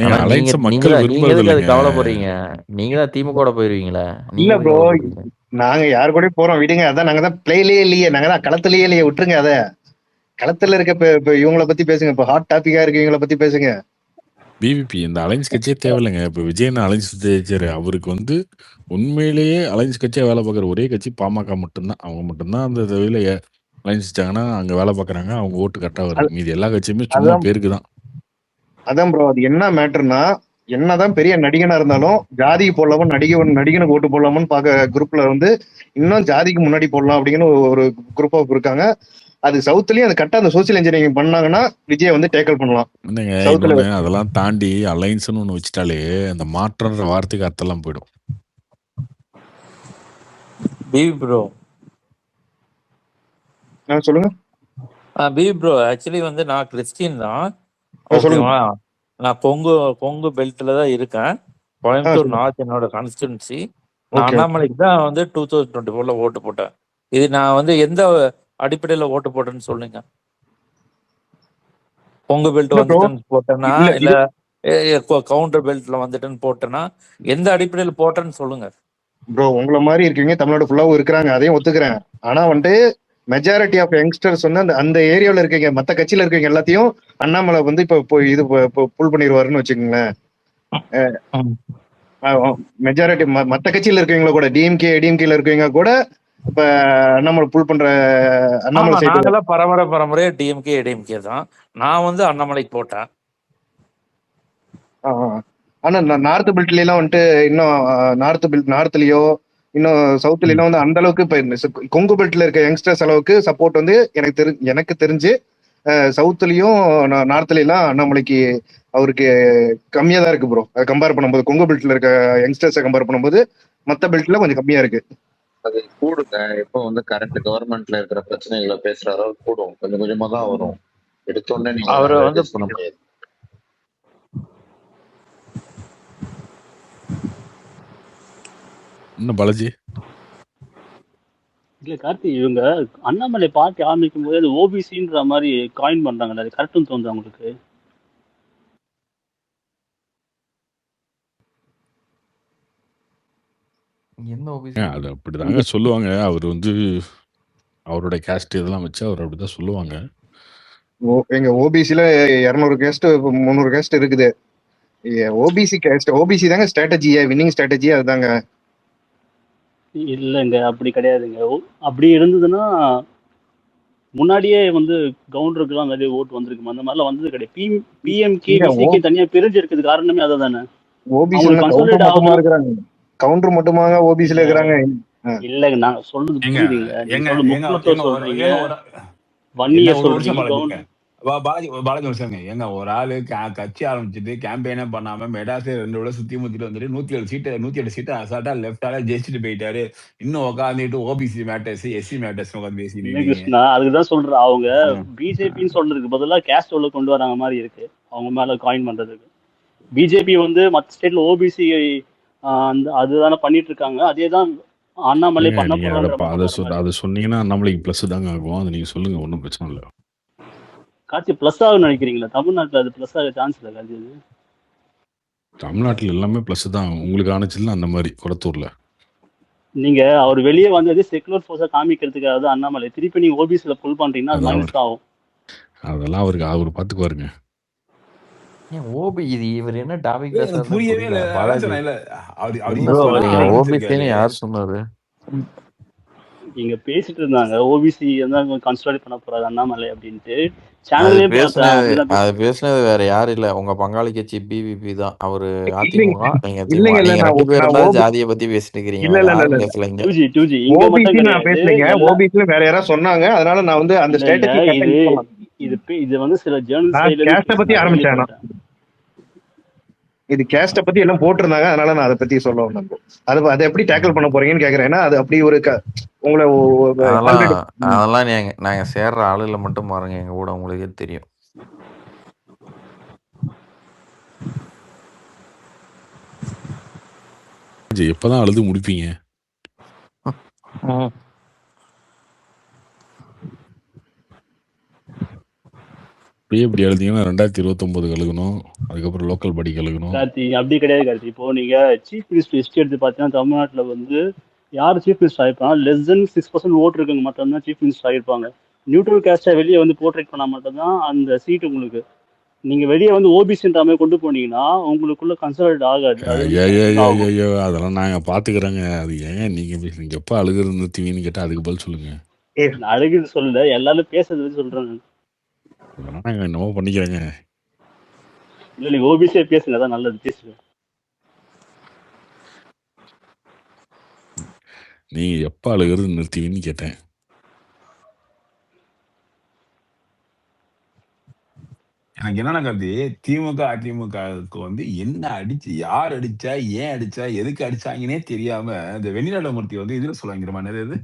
ஏங்க ஆனா நீங்க அலைன்ஸை நீங்க மக்கள் தான் நீங்க விரும்புறது எதுக்கு அது இல்லைங்க. கவலைப்படுறீங்க? நீங்க தான் திமுக போயிருவீங்களே. நீங்க இல்ல எதுக்கு ப்ரோ, கவலைப்படுறீங்க? நாங்க யாரு கூட போறோம் விடுங்க. அதான் நாங்க தான் பிளேலயே இல்லையே, நாங்க தான் களத்திலேயே இல்லையே, விட்டுருங்க. அத களத்துல இருக்க இப்ப இவங்கள பத்தி பேசுங்க. இப்ப ஹாட் டாபிக்கா இருக்கு இவங்கள பத்தி பேசுங்க. பிவிபி இந்த அலைன்ஸ் கட்சியே தேவையில்லைங்க. இப்போ விஜயன் அலைன்ஸ் ஜெயிச்சாரு. அவருக்கு வந்து உண்மையிலேயே அலைன்ஸ் கட்சியா வேலை பார்க்குற ஒரே கட்சி பாமக மட்டும்தான். அவங்க மட்டும்தான் அந்த இதில் அலைன்ஸ் வச்சாங்கன்னா அங்கே வேலை பார்க்குறாங்க. அவங்க ஓட்டு கரெக்டாக வருது. மீதி எல்லா கட்சியுமே சும்மா அதான் பேருக்கு தான். அதான் ப்ரோ, அது என்ன மேட்டர்னா, என்னதான் பெரிய நடிகனா இருந்தாலும் ஜாதிக்கு போடலாமோ நடிகனுக்கு ஓட்டு போடலாமோன்னு பாக்க குரூப்ல வந்து இன்னும் ஜாதிக்கு முன்னாடி போடலாம் அப்படிங்கிற ஒரு குரூப் ஆஃப் இருக்காங்க. அது சவுத்துலயும் அது கரெக்டா அந்த சோசியல் இன்ஜினியரிங் பண்ணாங்கன்னா விஜய் வந்து டேக்கல் பண்ணலாம். என்னங்க சவுத்துல இன்னொன்று அதெல்லாம் தாண்டி அலைன்ஸ்னு ஒன்று வச்சுட்டாலே அந்த மாற்றன்ற வார்த்தைக்கு அர்த்தம்லாம் போயிடும். பிவி ப்ரோ சொல்லுங்க. பிவி ப்ரோ ஆக்சுவலி வந்து நான் கிறிஸ்டின் தான். சொல்லுங்க. ஓகேவா? நான் கொங்கு பெல்ட்ல தான் இருக்கேன். கோயம்புத்தூர் நார்த் என்னோட கான்ஸ்டிடுவன்சி. நான் அண்ணாமலைக்கு தான் வந்து 2024ல ஓட்டு போட்டேன். இது நான் வந்து எந்த அடிப்படையில ஓட்டு போட்டேன்னு சொல்லுங்க. கொங்கு பெல்ட் வந்துட்டேன்னு போட்டேன்னா இல்ல கவுண்டர் பெல்ட்ல வந்துட்டேன்னு போட்டேன்னா எந்த அடிப்படையில போட்டேன்னு சொல்லுங்க. ப்ரோ உங்களை மாதிரி இருக்கீங்க, தமிழ்நாடு ஃபுல்லாவும் இருக்கிறாங்க, அதையும் ஒத்துக்கிறேன். ஆனா வந்துட்டு மெஜாரிட்டி ஆஃப் யங்ஸ்டர்ஸ் வந்து அந்த ஏரியாவில் இருக்கீங்க, மற்ற கட்சியில இருக்கீங்க எல்லாத்தையும் அண்ணாமலை வந்து இப்போ இது புல் பண்ணிடுவாருன்னு வச்சுக்கோங்களேன். மெஜாரிட்டி மற்ற கட்சியில இருக்கீங்களா கூட, டிஎம்கேல இருக்கீங்க கூட இப்ப அண்ணாமலை புல் பண்ற அண்ணாமலை சைடு. நாங்கெல்லாம் பரம்பரையா டிஎம்கே ஏடிஎம்கே தான். நான் வந்து அண்ணாமலைக்கு போட்டேன். ஆனா நார்த் பெல்ட்ல எல்லாம் வந்துட்டு இன்னும் நார்த்லயோ இன்னும் சவுத்லயும் வந்து அந்த அளவுக்கு இப்ப கொங்கு பெல்ட்ல இருக்க யங்ஸ்டர்ஸ் அளவுக்கு சப்போர்ட் வந்து எனக்கு தெரிஞ்சு சவுத்லயும் நார்த்ல எல்லாம் அண்ணாமலைக்கு அவருக்கு கம்மியா தான் இருக்கு ப்ரோ. கம்பேர் பண்ணும்போது கொங்கு பெல்ட்ல இருக்க யங்ஸ்டர்ஸை கம்பேர் பண்ணும்போது மத்த பெல்ட்ல கொஞ்சம் கம்மியா இருக்கு. அது கூடுங்க. எப்போ வந்து கரண்ட் கவர்மெண்ட்ல இருக்கிற பிரச்சனைகளை பேசுறாரோ கூடும். கொஞ்சம் கொஞ்சமா தான் வரும். எடுத்தோடனே நீங்க அவரை வந்து பண்ண முடியாது. இன்னும் பாலாஜி இல்ல கார்த்தி, இவங்க அண்ணாமலை பார்ட்டி ஆரம்பிக்கும் போது அது ஓபிசின்ற மாதிரி காயின் பண்றாங்க. அது கரெக்ட்னு தோணுது அவங்களுக்கு? அது அப்படிதாங்க சொல்லுவாங்க. அவர் வந்து அவருடைய கேஸ்ட் இதெல்லாம் வச்சு அவர் அப்படிதான் சொல்லுவாங்க. எங்க ஓபிசில 200 கேஸ்ட் 300 கேஸ்ட் இருக்குது. ஓபிசி கேஸ்ட் ஓபிசி தாங்க ஸ்ட்ராட்டஜியா, வின்னிங் ஸ்ட்ராட்டஜி அதுதாங்க. இல்லைங்க அப்படி கிடையாதுங்க. அப்படி இருந்ததுன்னா முன்னாடியே வந்து கவுண்டருக்குலாம் நிறைய ஓட்டு வந்திருக்குமா? அந்த மாதிரிலாம் வந்தது கிடையாது. பிஎம்கே விசிகே தனியா பிரிஞ்சு இருக்கிறது காரணமே அதை தானே. கவுண்டர் மட்டுமாக ஓபிசில இருக்கிறாங்க. இல்லங்க நான் சொல்றது புரியுதுங்க. நீங்க சொல்றது சொல்றீங்க. வன்னிய சொல்றீங்க. பாலாஜி வருஷங்க ஏங்க ஒரு ஆளு கட்சி ஆரம்பிச்சுட்டு கேம்பெயினே பண்ணாம மெடாசே 2 விட சுத்தி முத்திட்டு வந்துட்டு 107 சீட்டு அசால்ட்டா லெஃப்டால ஜெயிச்சுட்டு போயிட்டாரு. இன்னும் உட்காந்துட்டு ஓபிசி மேட்டர்ஸ் எஸ்சி மேட்டர்ஸ் உட்காந்து பேசிட்டு கிருஷ்ணா, அதுக்குதான் சொல்றேன். அவங்க பிஜேபின்னு சொல்றதுக்கு பதிலா கேஸ்ட் உள்ள கொண்டு வராங்க மாதிரி இருக்கு அவங்க மேல காயின் பண்றதுக்கு. பிஜேபி வந்து மற்ற ஸ்டேட்ல ஓபிசி அதுதானே பண்ணிட்டு இருக்காங்க. அதேதான் அண்ணாமலை பண்ண போறாங்க. அதை சொன்னீங்கன்னா அண்ணாமலைக்கு பிளஸ் தாங்க ஆகும். அதை நீங்க சொல்லுங்க, ஒன்றும் பிரச்சனை இல்லை. காட்சி பிளஸ் ஆகும் நினைக்கிறீங்களா? தமிழ்நாட்டுல அது பிளஸ் ஆக சான்ஸ் இல்லை காட்சி. அது தமிழ்நாட்டுல எல்லாமே பிளஸ் தான். உங்களுக்கு ஆனச்சுல அந்த மாதிரி குளத்தூர்ல நீங்க அவர் வெளியே வந்தது செக்குலர் ஃபோர்ஸா காமிக்கிறதுக்காக அண்ணாமலை. திருப்பி நீங்க ஓபிசில புல் பண்றீங்கன்னா அது மைனஸ் ஆகும். அதெல்லாம் அவர் பாத்துக்குவாருங்க. ஓபி இது இவர் என்ன டாபிக் புரியவே இல்ல. யார் சொன்னாரு? இங்க பேசிட்டு இருந்தாங்க ஓபிசி வந்து கன்சிடர் பண்ண போறாரு அண்ணாமலை அப்படின்ட்டு அது சேனல்லே பார்த்தேன். பேசுனது அப்படிதான் அது பேசுறாங்க. பேசுனது வேற யாரும் இல்ல உங்க பங்காளி கட்சி பிவிபி தான். அவரு இல்லைங்க அதிமுக, நீங்க திமுக. இல்லைங்க இல்ல நீங்க நான் 2 பேரும் நான் இருந்தாலும் ஓபி ஜாதியை பத்தி பேசிட்டு இருக்கிறீங்க. இல்ல வேற இல்ல இல்ல யாரும் இல்ல பேசல இங்க. டூஜி இங்க மட்டும் ஓபிசி நான் கிடையாது பேசலைங்க. எல்லா ஓபிசில வேற யாராவது சொன்னாங்க, அதனால நான் வந்து அந்த இல்ல இல்ல ஸ்டேட்டஸ்ல கரெக்டா இது யூஸ் பண்ணலாம். இது வந்து சில ஜேர்னல் நான் சைட்ல இருந்து கேஸ்ட பத்தி பேசினாங்க ஆரம்பிச்சேன். கேள்விப்பட்டேன். இது கேஸ்ட பத்தி எல்லாம் போட்டிருந்தாங்க, அதனால நான் அதை பத்தி சொல்ல வந்தேன் bro. அதை எப்படி டேக்கிள் பண்ண போறீங்கன்னு கேக்குறேன். ஏன்னா அது அப்படி ஒரு உங்களை அதெல்லாம் ஆல்ரெடி அதெல்லாம் நாங்க சேர்ற ஆளுல மட்டும் பாருங்க, எங்க கூட உங்களுக்கே தெரியும். எப்பதான் அழுது முடிப்பீங்க? இப்படியே இப்படி எழுதிங்கன்னா 2029 கழுகணும், அதுக்கப்புறம் லோக்கல் பாடி கழுகணும். கார்த்தி அப்படி கிடையாது கார்த்தி. இப்போ நீங்க சீஃப் மினிஸ்டர் ஹிஸ்டரி எடுத்து பார்த்தீங்கன்னா தமிழ்நாட்டுல வந்து யார் சீஃப் மினிஸ்டர் ஆயிருப்பாங்க, லெஸ் தென் 6% ஓட்டு இருக்கவங்க மட்டும்தான் சீஃப் மினிஸ்டர் ஆயிருப்பாங்க. நியூட்ரல் கேஸ்டை வெளியே வந்து போர்ட்ரேட் பண்ணா மட்டும்தான் அந்த சீட் உங்களுக்கு. நீங்க வெளியே வந்து ஓபிசின்ற மாதிரி கொண்டு போனீங்கன்னா உங்களுக்குள்ள கன்சல்ட் ஆகாது. அது வந்து conflict ஆகும். ஐயோ அதெல்லாம் நாங்க பாத்துக்கிறோங்க. அது ஏன் நீங்க பேசுறீங்க? எப்ப அழுகுறது நிறுத்துவீங்கன்னு கேட்டா அதுக்கு பதில் சொல்லுங்க. நான் அழகுன்னு சொல்லல, எல்லாரும் பேசுறது வச்சு சொல்றேன் நான். அதெல்லாம் நாங்க என்னமோ பண்ணிக்கிறேங்க. இல்ல நீங்க ஓபிசியே பேசுங்க, அதான் நல்லது. பேசுங்க. நீங்க எப்ப அழுகுறது நிறுத்துவீங்கன்னு கேட்டேன். எனக்கு என்னன்னா கருதி, திமுக அதிமுகவுக்கு வந்து என்ன அடிச்சு, யார் அடிச்சா, ஏன் அடிச்சா, எதுக்கு அடிச்சாங்கன்னே தெரியாம இந்த வெண்ணிலாடமூர்த்தி வந்து இதுல சொல்லுவாங்க என்னது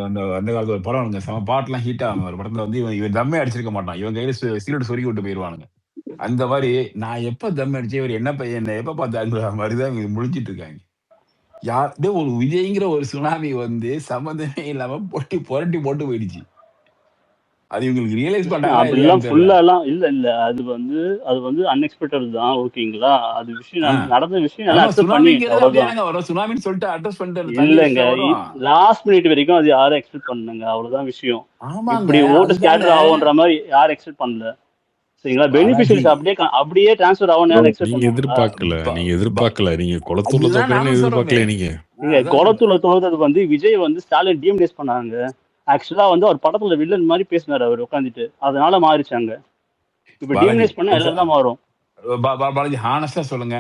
அந்த அந்த காலத்துல ஒரு படம் செம பாட்டுலாம் ஹீட் ஆகும். ஒரு படத்துல வந்து இவன் தம்மே அடிச்சிருக்க மாட்டான், இவன் கையில சீரோடு சொருகி விட்டு போயிடுவானுங்க. அந்த மாதிரி நான் எப்ப தம் அடிச்சேன், இவர் என்ன பையன் என்ன எப்ப பார்த்தாங்கிற மாதிரிதான் இவங்க முடிச்சிட்டு இருக்காங்க. யாருதே ஒரு விஜய்ங்கிற ஒரு சுனாமி வந்து சம்மந்தமே இல்லாம புரட்டி போட்டு போயிடுச்சு. அது இவங்களுக்கு ரியலைஸ் பண்றாங்களா அப்படிலாம் இல்லையான்னு தெரியல. ஃபுல்லா எல்லாம் இல்ல அது வந்து அன்எக்ஸ்பெக்டட் தான். ஓகேங்களா, அது விஷயம் நடந்த விஷயம் எல்லாம் அக்செப்ட் பண்ணி சுனாமிங்கிறது அவ்வளவுதான். அப்படியே வரும். சுனாமின்னு சொல்லிட்டு அட்ரஸ் பண்ணிட்டு தண்ணி இல்லங்க, வச்சுட்டா வரும். லாஸ்ட் மினிட் வரைக்கும் அது யாரும் எக்ஸ்பெக்ட் பண்ணுங்க, அவ்வளவுதான் விஷயம். ஆமாங்க, இப்படி ஓட்டு அதுதாங்க ஸ்கேட்டர் ஆகுன்ற மாதிரி யாரும் எக்ஸ்பெக்ட் பண்ணல. சரிங்களா, பாலாஜி. பெனிஃபிஷியல்ஸ் அப்படியே டிரான்ஸ்ஃபர் ஆகணும் யாரும் எக்ஸ்பெக்ட் நீங்க பண்ணுவாங்களா? எதிர்பார்க்கல. நீங்க குளத்தூர்ல அதுதான் தோக்கலன்னு நானும் சொல்றேனே. எதிர்பார்க்கல நீங்க. நீங்க குளத்தூர்ல தோணுறது வந்து விஜய் வந்து ஸ்டாலின் டிஎம்டேஸ் பண்ணாங்க. ஆக்சுவலா வந்து அவர் படத்துல வில்லன் மாதிரி பேசினாரு அவர் உட்காந்துட்டு, அதனால மாறிச்சாங்க. இப்ப பாலாஜி டிஎம்டேஸ் பண்ணா எல்லாம் தான் மாறும். பாலாஜி ஹானஸ்டா சொல்லுங்க.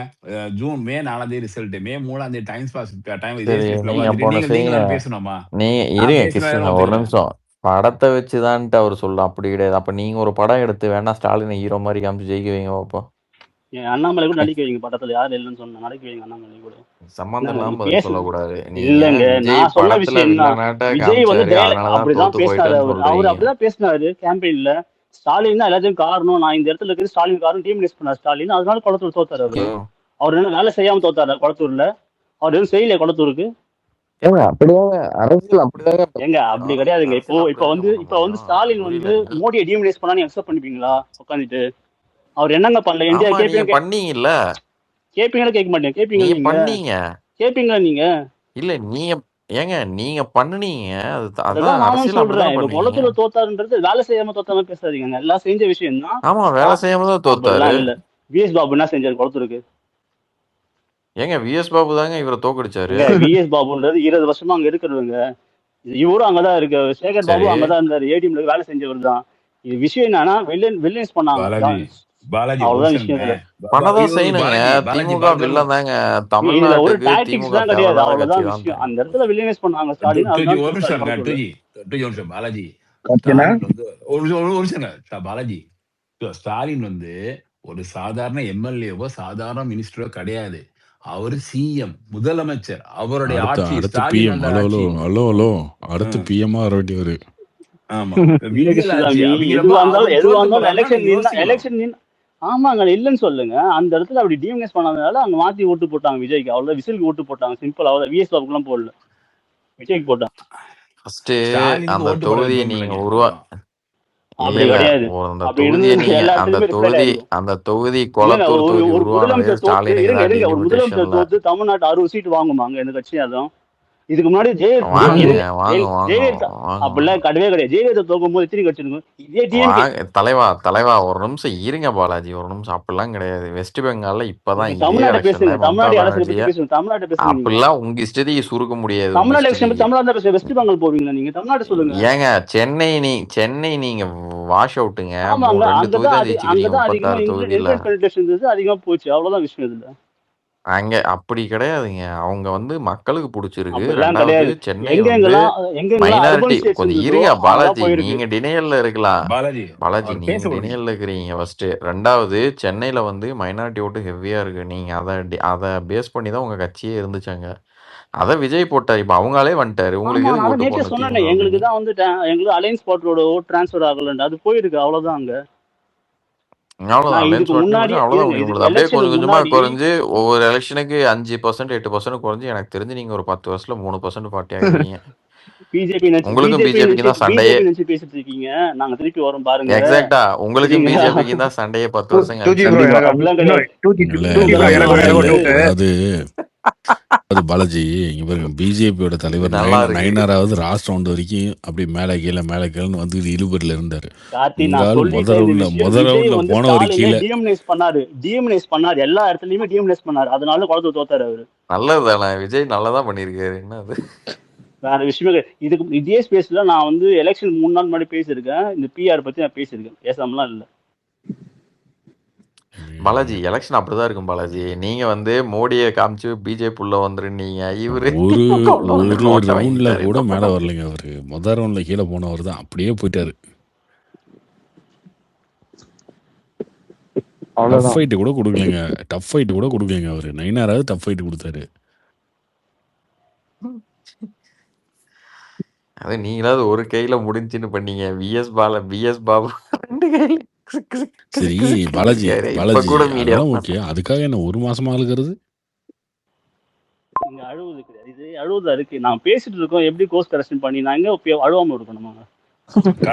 மே 4 ரிசல்ட், மே 3 டைம்ஸ் பாஸ் டைம் இதே சரி, ஸ்டேட்ல நீங்க உட்காந்துட்டு போன செய்யுங்க. நீங்களும் பேசணுமா? நீங்க நான் இருங்க பேசினா கிருஷ்ணன், ஒரு ஒத்துக்கல. நிமிஷம். படத்தை வச்சுதான்ட்டு அவர் சொல்ல அப்படி கிடையாது. அப்ப நீங்க ஒரு படம் எடுத்து வேணா ஸ்டாலினை ஹீரோ மாதிரி காமிச்சு ஜெயிக்க வைங்க பாப்போம். என் அண்ணாமலை கூட நடிக்க வைங்க படத்துல, யாரும் இல்லைன்னு சொன்னா நடிக்க வைங்க அண்ணாமலை கூட. சம்பந்தம் என்னங்க இல்லாம நீங்க பதில் பேசு. சொல்லக்கூடாது. நீங்க இல்லங்க, விஜய் நான் சொன்ன படத்துல விஷயம் என்ன, வில்லனாட்ட விஜய் வந்து காமிச்சாரு, அதனாலதான் அப்படிதான் தோத்து பேசினாரு. போயிட்டான்னு அவர் சொல்றீங்க. அப்படிதான் பேசினாரு கேம்பெயின்ல. ஸ்டாலின் தான் எல்லாத்தையும் காரணம், நான் இந்த இடத்துல இருக்கிறது ஸ்டாலின் காரணம், டிஎம்டேஸ் பண்ணார் ஸ்டாலின், அதனால குளத்தூர் தோத்தாரு அவரு. ஐயோ. அவர் என்ன வேலை செய்யாம தோத்தாரு குளத்தூர்ல? அவர் எதுவும் செய்யலையா குளத்தூருக்கு? ஏங்க அப்படிதாங்க அரசியல் அப்படிதாங்க. ஏங்க அப்படி கிடையாதுங்க. இப்போ அரசியல் இப்போ வந்து அப்படிதாங்க இப்போ பண்ண வந்து முடியும். ஸ்டாலின் வந்து புரியல. மோடியை டிஎம்டேஸ் பண்ணா நீங்க அக்செப்ட் பண்ணிப்பீங்களா உட்காந்துட்டு? அவர் என்னங்க பண்ணல? இந்தியா ஆமா, நீங்க கேட்பீங்க பண்ணீங்கல்ல. கேட்பீங்களா கேட்க மாட்டேன்? கேட்பீங்களா நீங்க நீங்க? பண்ணீங்க. கேட்பீங்களா நீங்க? இல்ல நீங்க ஏங்க நீங்க பண்ணுனீங்க. அதான் அதுதான் நானும் அரசியல் சொல்றேன். அப்படிதான் இப்ப பண்ணீங்க. குளத்தூர்ல தோத்தாருன்றது வேலை செய்யாம தோத்தாம பேசாதீங்க, எல்லாம் செஞ்ச விஷயம் தான். ஆமா, வேலை செய்யாம தான் தோத்தாரு. அப்படிலாம் இல்ல. விஎஸ் பாபு என்ன செஞ்சாரு குளத்தூருக்கு? ஏங்க விஎஸ் பாபு தாங்க இவரை தோக்கடிச்சாரு. விஎஸ் பாபுன்றது 20 வருஷமா அங்க இருக்கிறவங்க. இவரும் அங்கதான் இருக்கு. சேகர் பாபு சரி, அங்கதான் இருந்தாரு, ஏடிஎம்ல வேலை செஞ்சவர் தான். இது விஷயம் என்னன்னா வில்லன்ஸ் பண்ணாங்க, பாலாஜி ஒரு அவ்வளவுதான் நிமிஷம் விஷயம். இருங்க. பண்ணதான் செய்யணுங்க. பாலாஜி திமுக பாக்குறேன். வில்லன் தாங்க. இதுல ஒரு தமிழ்நாட்டுக்கு டாக்டிக்ஸ் திமுக தான் கிடையாது, தேவையில்லாத அவ்வளவுதான் கட்சி தான். விஷயம். அந்த இடத்துல வில்லன்ஸ் பண்ணாங்க ஸ்டாலின், டூஜி அதனால ஒரு தோத்தாரு நிமிஷம் இருங்க. குளத்தூர்ல. டூஜி ஒரு நிமிஷம் பாலாஜி. ஓகேண்ணா. ஸ்டாலின் வந்து ஒரு நிமிஷம் பாலாஜி. ஸ்டாலின் வந்து ஒரு சாதாரண எம்எல்ஏவோ சாதாரண மினிஸ்டரோ கிடையாது. அவரு சிஎம், முதலமைச்சர். அவருடைய ஆட்சி அடுத்து ஸ்டாலின் பிஎம். வந்த ஹலோ ஆட்சி. ஹலோ ஹலோ அடுத்து பிஎம் வர வேண்டியவரு. ஆமா, இல்ல விடியல் ஆட்சி கிருஷ்ணசாமி, அப்படிங்கிறப்ப எதுவா அவர் தோத்து இருந்தாலும் போறாருன்னா எலெக்ஷன் நின்னு ஆமாங்க இல்லன்னு சொல்லுங்க. அந்த இடத்துல அப்படி டிஎம்எஸ் பண்ணாதனால அங்க மாத்தி ஓட்டு போட்டாங்க விஜய்க்கு, அவ்வளவு விசிலுக்கு ஓட்டு போட்டாங்க. சிம்பிள், அவ்வளவு. விஎஸ் பாபுக்கு எல்லாம் போடல, விஜய்க்கு போட்டாங்க. ஃபர்ஸ்ட் ஸ்டாலினுக்கு அந்த ஓட்டு தொகுதியை போடுறது நீங்க பண்ணுங்க. அப்படி இல்ல கிடையாது. அந்த அப்படி தொகுதியை இருந்து நீங்க எல்லா அந்த இடத்துலயுமே ரிப்ளைல் தொகுதி ஆயிருக்கும். அந்த தொகுதி இல்லங்க, கொளத்தூர் ஒரு தொகுதி ஒரு உருவானது முதலமைச்சர் தோத்து ஸ்டாலினுக்கு தான் ஒரு முதலமைச்சர் டீலிமிட்டேஷன்ல. தோத்து தமிழ்நாட்டு 60 சீட் வாங்குமாங்க எந்த கட்சியும்? அதுவும் இதுக்கு முன்னாடி வாங்குங்க வாங்க வாங்க ஜெயலலிதா வாங்க அப்படிலாம் கிடையவே கிடையாது. ஜெயலலிதா தோக்கும் போது எத்தனை கட்சிருக்கும்? இதே டிஎம்கே வாங்க தலைவா ஒரு நிமிஷம் இருங்க பாலாஜி, ஒரு நிமிஷம். அப்படிலாம் கிடையாது. வெஸ்ட் பெங்கால்ல இப்பதான் நீங்க இதே தமிழ்நாட்டை எலெக்ஷன்ல பேசுங்க, மம்தா தமிழ்நாடு அரசியலை பானர்ஜிய பத்தி பேசுங்க, தமிழ்நாட்டை பேசுங்க. நீங்க அப்படிலாம் உங்க இஷ்டத்தைக்கு சுருக்க முடியாது. உங்க தமிழ்நாடு எலெக்ஷன் பத்தி இஷ்டத்தைக்கு தமிழ்நாடு தான் பேசுங்க. வெஸ்ட் பெங்கால் போவீங்களா நீங்க? தமிழ்நாடு சொல்லுங்க. ஏங்க சென்னை நீங்க வாஷ் அவுட்டுங்க. ஆமாங்க, 2 தொகுதி அங்கதான் தான் ஜெயிச்சுக்கிறீங்க. அங்கதான் அதிகமா 36 தொகுதியில. இன்டர்நெட் பெனிட்ரேஷன் இருந்தது, அதிகமா போச்சு. அவ்வளவுதான் விஷயம் இதுல. அங்க அப்படி கிடையாதுங்க. அவங்க மக்களுக்கு பிடிச்சிருக்கு. அப்படிலாம் 2வது கிடையாது. சென்னை எங்கெங்கெல்லாம் மைனாரிட்டி. அர்பன் ஸ்டேட்ஸ் கொஞ்சம் இருந்ததோ இருங்க அங்கெல்லாம் பாலாஜி, போயிருக்கு. நீங்க டினையல்ல இருக்கலாம். பாலாஜி பாலாஜி அவர் நீங்க பேச விடுங்க. டினையல்ல இருக்கிறீங்க ஃபர்ஸ்ட். 2வது சென்னையில மைனாரிட்டி ஓட்டு ஹெவியா இருக்கு. நீங்க அதை பேஸ் பண்ணி தான் உங்க கட்சியே இருந்துச்சாங்க. அதை விஜய் போட்டார். இப்ப அவங்களே வந்துட்டாரு. உங்களுக்கு ஆமா, எதுக்கு நான் ஓட்டு நேற்றே போடணும் சொன்னேன். திமுக எங்களுக்கு அப்படின்னு? தான் வந்து எங்களுக்கு அலைன்ஸ் பார்ட்டியோட ஓட் டிரான்ஸ்ஃபர் ஆகலன்னு அது போயிருக்கு. அவ்வளவுதான். அங்க அவ்வளவுதான். நான் அலைன்ஸ் இதுக்கு பார்ட்டி முன்னாடி அவ்வளவுதான். இருங்க, உங்களுக்கு இதுக்கு அப்படியே கொஞ்சம் எலெக்ஷனுக்கு கொஞ்சமா முன்னாடி குறைஞ்சு ஒவ்வொரு எலெக்ஷனுக்கு 5% 8% குறைஞ்சு எனக்கு தெரிஞ்சு நீங்க ஒரு 10 வருஷத்துல 3% பார்ட்டி ஆகிடுவீங்க. பிஜேபி உங்களுக்கும் பிஜேபிக்கு தான் சண்டையே. நினைச்சு பேசிட்டு இருக்கீங்க. நாங்க திருப்பி வரோம் பாருங்க. எக்ஸாக்டா உங்களுக்கும் சரிங்களா? பிஜேபிக்கு தான் சண்டையே 10 வருஷம் டூஜி கழிச்சு. ப்ரோ கண்டிப்பா எனக்கு அப்படிலாம் இன்னொரு கிடையாது. எனக்கு ஒரு டவுட். அது பாலாஜி இங்க பாருங்க, பிஜேபியோட இது தலைவர் நல்லா இருக்கு. நயினாராவது லாஸ்ட் ரவுண்ட் வரைக்கும் அப்படி மேலே கீழேன்னு வந்து இழுபறில இருந்தாரு. கார்த்தி, உங்க நான் ஆள் சொல்லிட்டேன் இந்த விஷயம். முதல் விஜய் ரவுண்ட்ல வந்து போனவர் ஸ்டாலினை கீழே. டிஎம்னைஸ் பண்ணாரு. எல்லா இடத்துலயுமே டிஎம்னைஸ் பண்ணாரு. அதனால குளத்து தோத்தாரு அவரு. நல்லதுதானே, விஜய் நல்லதான் பண்ணிருக்காரு. என்ன அது? வேற விஷயமே கிடையாது. இதுக்கு இதே ஸ்பேஸ்ல நான் வந்து எலெக்ஷன் 3 நாள் முன்னாடி பேசியிருக்கேன். இந்த பிஆர் பத்தி நான் பேசியிருக்கேன். பேசாமலாம் இல்ல. பாலாஜி எலெக்ஷன் அப்படிதான் இருக்கும் பாலாஜி. நீங்க மோடியை காமிச்சு பிஜேபி உள்ள வந்துருந்தீங்க. இவரு ஒரு உள்ள வந்து ஒரு நோட்டை ரவுண்ட்ல வாங்கிட்டாரு. கூட என்ன மேல பண்ண? வரலைங்க அவரு. முதல் ரவுண்ட்ல கீழே போனவர் தான் அப்படியே போயிட்டாரு. டஃப் அவ்வளவுதான். ஃபைட் கூட கொடுக்கலைங்க அவரு. நயினாராவது டஃப் ஃபைட் கொடுத்தாரு. அது நீங்களாவது ஒரு கையில முடிஞ்சுன்னு பண்ணீங்க. பிஎஸ் பாபு 2 கையில சரி பாலாஜி, இப்ப கூட மீடியா அதெல்லாம் ஓகே. அதுக்காக என்ன 1 மாசமா அழுகிறது? நீங்க அழுவது கிடையாது. இது அழுவதா இருக்கு. நான் பேசிட்டு இருக்கோம். எப்படி கோர்ஸ் கரெக்ஷன் பண்ணி நான் எங்க அழுவாம இருக்கணுமா?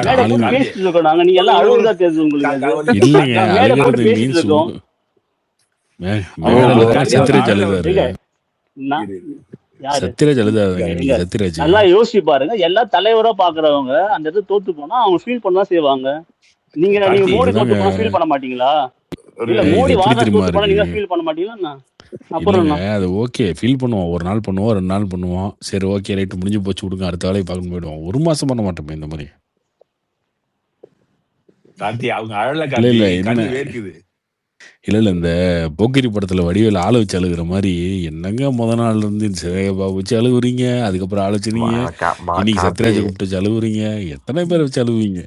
மேடை போட்டு ஆளுங்க பேசிட்டு இருக்கோம். நாங்க நீங்க எல்லாம் அழுவதா தெரியுது உங்களுக்கு. அது இல்லைங்க, நான் மேடை போட்டு அழுகிறது பேசிட்டு மீன்ஸ் இருக்கோம். மேடையில தான் சத்யராஜ் அழுதாரு. எங்க நான் யாரு சத்யராஜ் அழுதாருங்க. எங்க நீங்க சத்யராஜ் நல்லா யோசிச்சு பாருங்க. எல்லா தலைவரா பாக்குறவங்க அந்த இடத்துல தோத்து போனா அவங்க ஃபீல் பண்ணதான் செய்வாங்க. நீங்க கார்த்தி மோடி தோத்து இதுதாங்க. போனா ஃபீல் பண்ண மாட்டீங்களா? ஒரு இல்ல இது மோடி எப்படி வாரணாசி தெரியுமா தோத்து போனா இருக்கு? நீங்க ஃபீல் பண்ண மாட்டீங்களா? அப்புறம் இல்லைங்க, என்ன? அது ஓகே. ஃபீல் பண்ணுவோம். ஒரு நாள் பண்ணுவோம், 2 நாள் பண்ணுவோம். சரி ஓகே ரைட்டு முடிஞ்சு போச்சு விடுங்க, அடுத்த வேலையை பார்க்கணும் போயிடுவோம். 1 மாசம் பண்ண மாட்டோமே இந்த மாதிரி. கார்த்தி அவங்க அழல இல்ல கார்த்தி, இல்ல என்ன கண்ணு வேர்க்குது. இல்ல இந்த போக்கிரி படத்துல வடிவேல் ஆளை வச்சு அழுகுற மாதிரி என்னங்க முத நாள்ல இருந்து சேகபாபு வச்சு அழுகுறீங்க, அதுக்கப்புறம் ஆளை வச்சுனீங்க, இன்னைக்கு கார்த்தி சத்யராஜை கூப்பிட்டு வச்சு அழுகுறீங்க. எத்தனை பேர் வச்சு அழுவீங்க?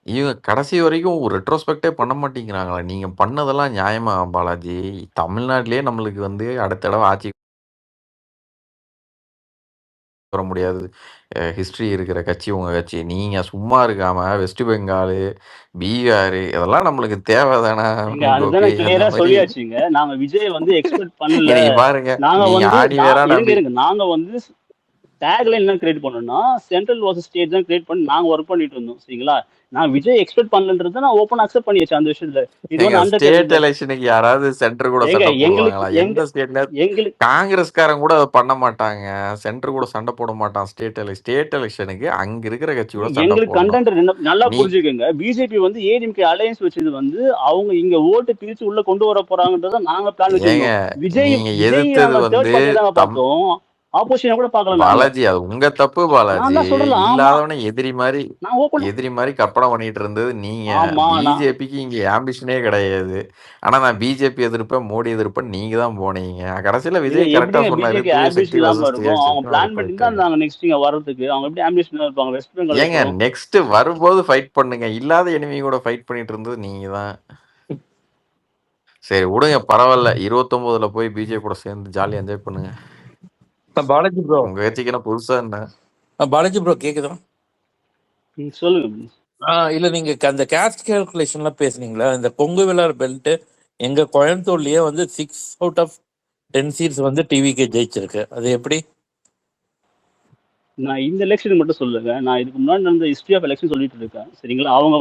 இவங்க கடைசி வரைக்கும் ஒரு ரெட்ரோஸ்பெக்டே பண்ண மாட்டேங்கிறாங்களா? நீங்க பண்ணதெல்லாம் நியாயமா பாலாஜி? தமிழ்நாட்டிலேயே நம்மளுக்கு அடுத்த தடவை ஆட்சி வர முடியாது ஹிஸ்டரி இருக்கிற கட்சி உங்க கட்சி. நீங்க சும்மா இருக்காம வெஸ்ட் பெங்கால், பீகார் இதெல்லாம் நம்மளுக்கு தேவைதானே? அதுதானே கிளியரா சொல்லியாச்சுங்க. நாங்க விஜய் எக்ஸ்பெக்ட் பண்ணல. நீங்க பாருங்க, நாங்க நீங்க ஆடி வேற நம்பி இருங்க நாங்க டேக்லைன் என்ன கிரியேட் பண்ணோம்னா சென்ட்ரல் வர்சஸ் ஸ்டேட் தான் கிரியேட் பண்ணி நாங்க ஒர்க் பண்ணிட்டு இருந்தோம். சரிங்களா? நான் விஜய் எக்ஸ்பெக்ட் பண்ணலன்றத நான் ஓப்பன் அக்செப்ட் பண்ணியாச்சு அந்த விஷயத்துல. இது ஸ்டேட் எலெக்ஷனுக்கு யாராவது சென்டர் கூட சண்டை போடுவாங்களா? எந்த ஸ்டேட்ல காங்கிரஸ்காரங்க கூட அதை பண்ண மாட்டாங்க. சென்டர் கூட சண்டை போட மாட்டான். ஸ்டேட் எலெக்ஷனுக்கு அங்க இருக்கிற கட்சி கூட சண்டை எங்களுக்கு போடணும். கண்டென்ட் நல்லா புரிஞ்சுக்கோங்க. பிஜேபி ஏடிஎம்கே அலையன்ஸ் வச்சது அவங்க இங்க ஓட்டு பிரிச்சு உள்ள கொண்டு வர போறாங்கன்றத நாங்க பிளான் வச்சிருக்கோம். விஜய் நீங்க எதிர்த்தது பார்த்தோம். ஆப்போசிஷன் கூட பார்க்கலாம் பாலாஜி. அது உங்க தப்பு பாலாஜி. இல்லாதவன எதிரி நான் மாதிரி கற்பனை பண்ணிட்டு இருந்தது நீங்க. பிஜேபிக்கு இங்க ஆம்பிஷனே கிடையாது. ஆனா நான் பிஜேபி எதிர்ப்பேன், மோடி எதிர்ப்பேன் நீங்க தான் போனீங்க. கடைசியில விஜய் கரெக்டா சொன்னாரு. ஏங்க நெக்ஸ்ட் வரும்போது ஃபைட் பண்ணுங்க. இல்லாத எனிமி கூட ஃபைட் பண்ணிட்டு இருந்தது நீங்க தான். சரி விடுங்க, பரவாயில்ல. 29ல போய் பிஜேபி கூட சேர்ந்து ஜாலியா என்ஜாய் பண்ணுங்க. பாலாஜி ப்ரோ, உங்க கட்சிக்கு என்ன புதுசா என்ன? பாலாஜி ப்ரோ கேக்குதா? சொல்லுங்க. இல்ல நீங்க அந்த கேஸ்ட் கால்குலேஷன்லாம் பேசுனீங்களா? இந்த கொங்கு வேளார் பெல்ட் எங்க கோயம்புத்தூர்லயே 6 out of 10 சீட்ஸ் டிவிக்கு ஜெயிச்சிருக்கு. அது எப்படி? நான் இந்த எலெக்ஷன் மட்டும் சொல்லுங்க. நான் இதுக்கு முன்னாடி நடந்த ஹிஸ்டரி ஆஃப் எலெக்ஷன் சொல்லிட்டு இருக்கேன். சரிங்களா? அவங்க